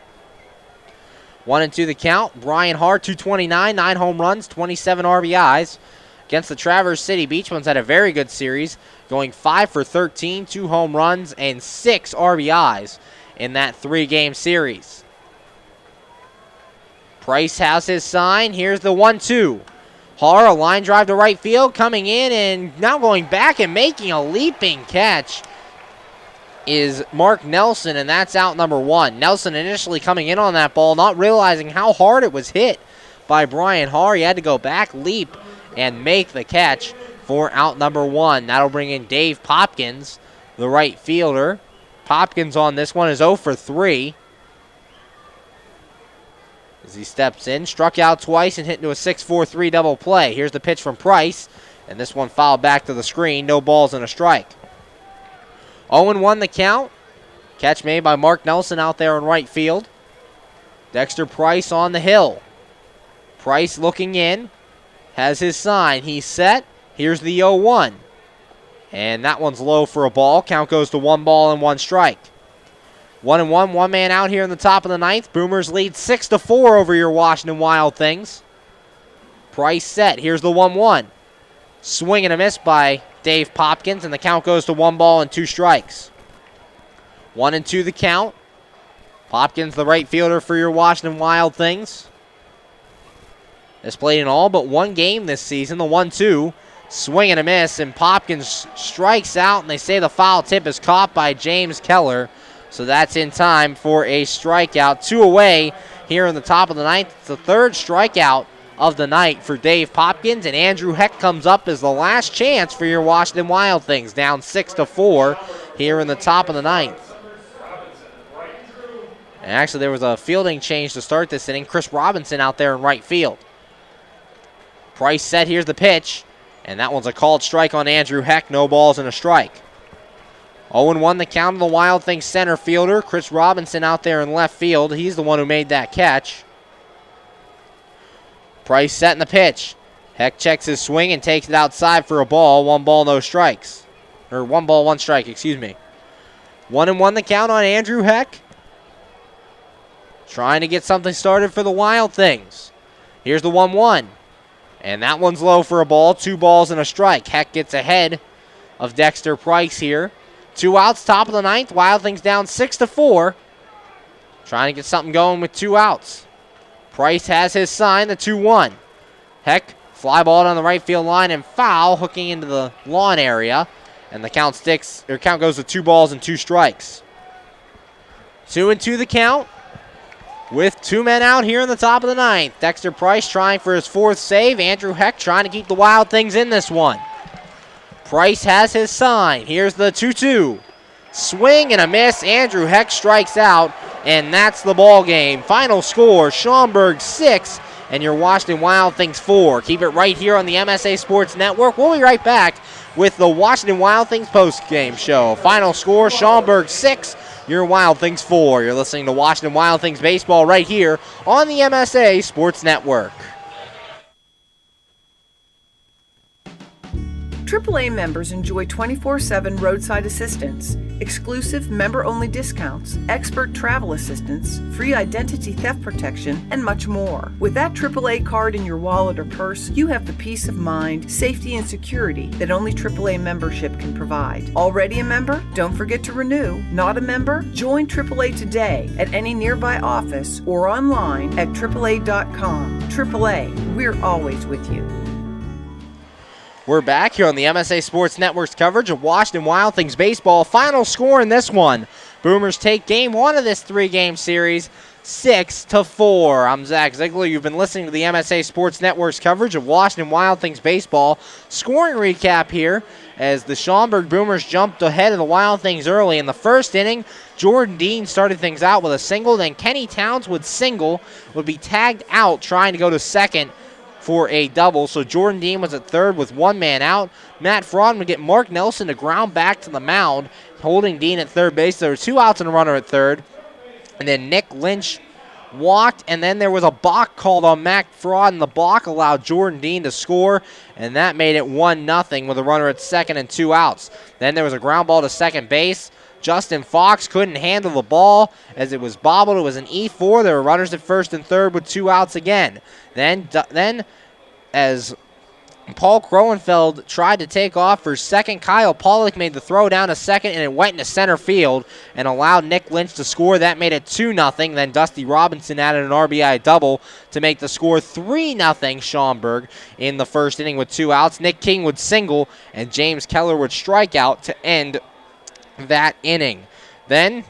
1-2 the count. Brian Harr, 229, 9 home runs, 27 RBIs. Against the Traverse City Beachmans had a very good series, going 5 for 13, 2 home runs, and 6 RBIs in that 3-game series. Price has his sign. Here's the 1-2. Harr, a line drive to right field, coming in and now going back and making a leaping catch is Mark Nelson, and that's out number 1. Nelson initially coming in on that ball, not realizing how hard it was hit by Brian Harr. He had to go back, leap, and make the catch for out number 1. That'll bring in Dave Popkins, the right fielder. Popkins on this one is 0 for 3. As he steps in, struck out twice and hit into a 6-4-3 double play. Here's the pitch from Price, and this one fouled back to the screen. No balls and a strike. 0-1 the count. Catch made by Mark Nelson out there in right field. Dexter Price on the hill. Price looking in. Has his sign. He's set. Here's the 0-1. And that one's low for a ball. Count goes to 1 ball and 1 strike. 1-1, 1 man out here in the top of the 9th. Boomers lead 6-4 over your Washington Wild Things. Price set. Here's the 1-1. Swing and a miss by Dave Popkins, and the count goes to 1 ball and 2 strikes. 1-2 the count. Popkins, the right fielder for your Washington Wild Things, has played in all but one game this season, the 1-2. Swing and a miss, and Popkins strikes out, and they say the foul tip is caught by James Keller. So that's in time for a strikeout. 2 away here in the top of the ninth. It's the third strikeout of the night for Dave Popkins, and Andrew Heck comes up as the last chance for your Washington Wild Things, down 6-4 here in the top of the ninth. And actually, there was a fielding change to start this inning. Chris Robinson out there in right field. Price set, here's the pitch, and that one's a called strike on Andrew Heck. No balls and a strike. 0-1 the count of the Wild Things center fielder. Chris Robinson out there in left field. He's the one who made that catch. Price setting the pitch. Heck checks his swing and takes it outside for a ball. 1 ball, no strikes. Or 1 ball, 1 strike, excuse me. 1-1 the count on Andrew Heck. Trying to get something started for the Wild Things. Here's the 1-1. And that one's low for a ball. 2 balls and a strike. Heck gets ahead of Dexter Price here. 2 outs, top of the ninth. Wild Things down 6-4. Trying to get something going with 2 outs. Price has his sign, the 2-1. Heck, fly ball down the right field line and foul, hooking into the lawn area. And the count goes to 2 balls and 2 strikes. 2-2 the count, with 2 men out here in the top of the ninth. Dexter Price trying for his 4th save. Andrew Heck trying to keep the Wild Things in this one. Price has his sign. Here's the 2-2. Swing and a miss. Andrew Heck strikes out, and that's the ball game. Final score, Schaumburg 6 and your Washington Wild Things 4. Keep it right here on the MSA Sports Network. We'll be right back with the Washington Wild Things post-game show. Final score, Schaumburg 6, your Wild Things 4. You're listening to Washington Wild Things baseball right here on the MSA Sports Network. AAA members enjoy 24/7 roadside assistance, exclusive member-only discounts, expert travel assistance, free identity theft protection, and much more. With that AAA card in your wallet or purse, you have the peace of mind, safety, and security that only AAA membership can provide. Already a member? Don't forget to renew. Not a member? Join AAA today at any nearby office or online at AAA.com. AAA, we're always with you. We're back here on the MSA Sports Network's coverage of Washington Wild Things baseball. Final score in this one. Boomers take game 1 of this 3-game series, 6-4. I'm Zach Ziegler. You've been listening to the MSA Sports Network's coverage of Washington Wild Things baseball. Scoring recap here as the Schaumburg Boomers jumped ahead of the Wild Things early. In the first inning, Jordan Dean started things out with a single. Then Kenny Towns would be tagged out trying to go to second for a double. So Jordan Dean was at third with 1 man out. Matt Fraud would get Mark Nelson to ground back to the mound, holding Dean at third base. There were 2 outs and a runner at third. And then Nick Lynch walked, and then there was a balk called on Matt Fraud, and the balk allowed Jordan Dean to score, and that made it 1-0 with a runner at second and 2 outs. Then there was a ground ball to second base. Justin Fox couldn't handle the ball as it was bobbled. It was an E4. There were runners at first and third with 2 outs again. Then as Paul Kroenfeld tried to take off for second, Kyle Pollock made the throw down to second, and it went into center field and allowed Nick Lynch to score. That made it 2-0. Then Dusty Robinson added an RBI double to make the score 3-0 Schaumburg in the first inning with 2 outs. Nick King would single, and James Keller would strike out to end that inning. Then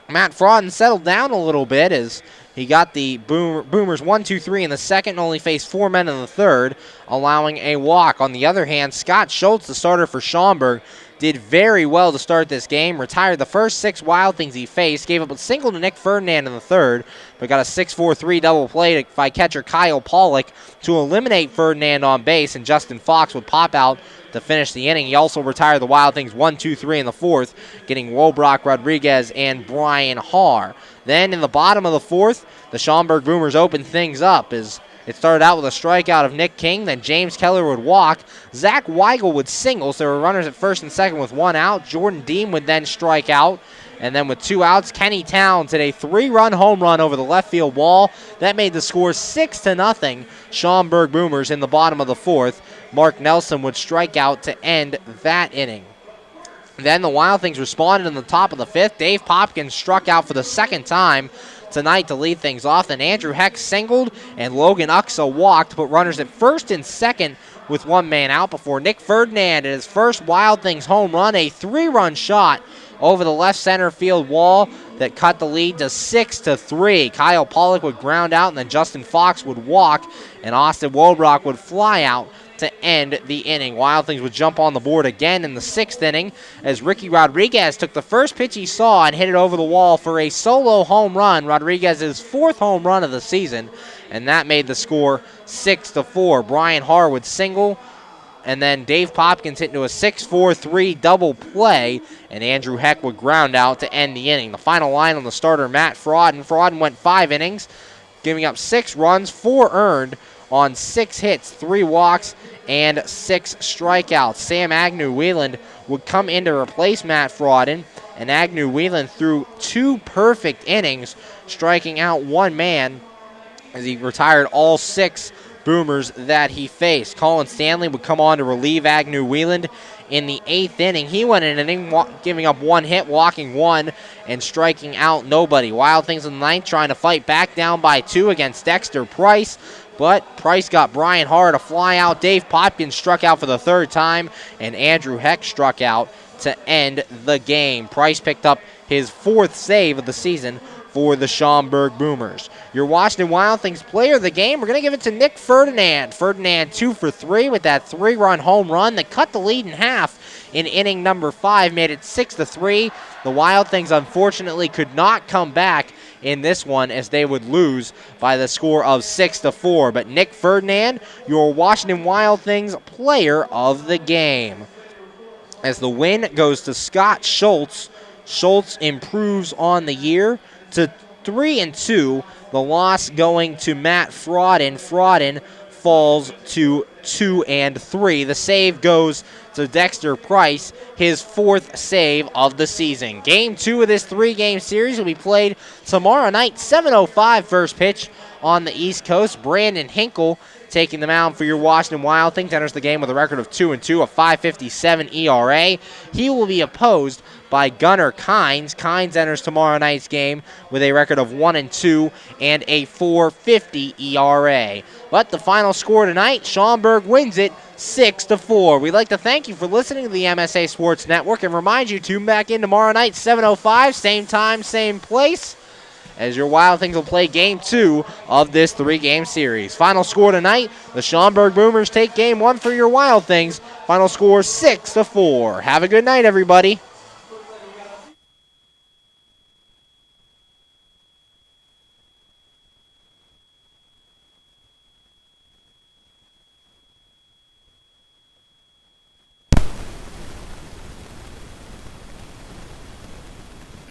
Matt Frauden settled down a little bit as he got the Boomers 1-2-3 in the second and only faced 4 men in the third, allowing a walk. On the other hand, Scott Schultz, the starter for Schaumburg, did very well to start this game, retired the first 6 Wild Things he faced, gave up a single to Nick Ferdinand in the third, but got a 6-4-3 double play by catcher Kyle Pollock to eliminate Ferdinand on base, and Justin Fox would pop out to finish the inning. He also retired the Wild Things 1-2-3 in the fourth, getting Wobrock Rodriguez and Brian Haar. Then in the bottom of the fourth, the Schaumburg Boomers opened things up as it started out with a strikeout of Nick King. Then James Keller would walk. Zach Weigel would single, so there were runners at first and second with 1 out. Jordan Dean would then strike out. And then with 2 outs, Kenny Towns hit a 3-run home run over the left field wall. That made the score 6-0 Schaumburg Boomers in the bottom of the fourth. Mark Nelson would strike out to end that inning. Then the Wild Things responded in the top of the 5th. Dave Popkins struck out for the second time tonight to lead things off. Then Andrew Heck singled and Logan Uxa walked, put runners at first and second with one man out before Nick Ferdinand at his first Wild Things home run, a 3-run shot over the left center field wall that cut the lead to 6-3. Kyle Pollock would ground out, and then Justin Fox would walk, and Austin Wobrock would fly out to end the inning. Wild Things would jump on the board again in the 6th inning as Ricky Rodriguez took the first pitch he saw and hit it over the wall for a solo home run, Rodriguez's 4th home run of the season, and that made the score 6-4. Brian Harr would single, and then Dave Popkins hit into a 6-4-3 double play, and Andrew Heck would ground out to end the inning. The final line on the starter, Matt Frodden. Frodden went 5 innings, giving up 6 runs, 4 earned on 6 hits, 3 walks, and 6 strikeouts. Sam Agnew-Wheeland would come in to replace Matt Frodden, and Agnew-Wheeland threw 2 perfect innings, striking out 1 man as he retired all 6 boomers that he faced. Colin Stanley would come on to relieve Agnew-Wheeland in the 8th inning. He went an inning giving up 1 hit, walking 1, and striking out nobody. Wild Things in the 9th trying to fight back down by 2 against Dexter Price, but Price got Brian Harr to fly out. Dave Popkins struck out for the 3rd time, and Andrew Heck struck out to end the game. Price picked up his 4th save of the season for the Schaumburg Boomers. Your Washington Wild Things player of the game, we're going to give it to Nick Ferdinand. Ferdinand 2 for 3 with that 3-run home run that cut the lead in half in inning number 5, made it 6-3. The Wild Things unfortunately could not come back in this one as they would lose by the score of 6-4. But Nick Ferdinand, your Washington Wild Things player of the game. As the win goes to Scott Schultz. Schultz improves on the year to 3-2. The loss going to Matt Frodden. Frodden falls to 2-3. The save goes to Dexter Price, his 4th save of the season. Game 2 of this 3-game series will be played tomorrow night, 7:05 first pitch on the East Coast. Brandon Hinkle taking the mound for your Washington Wild Things, enters the game with a record of 2-2, a 5.57 ERA. He will be opposed by Gunnar Kynes. Kynes enters tomorrow night's game with a record of 1-2 and a 4.50 ERA. But the final score tonight, Schaumburg wins it 6-4. We'd like to thank you for listening to the MSA Sports Network and remind you to tune back in tomorrow night, 7:05, same time, same place, as your Wild Things will play Game 2 of this 3-game series. Final score tonight, the Schaumburg Boomers take Game 1 for your Wild Things. Final score 6-4. Have a good night, everybody.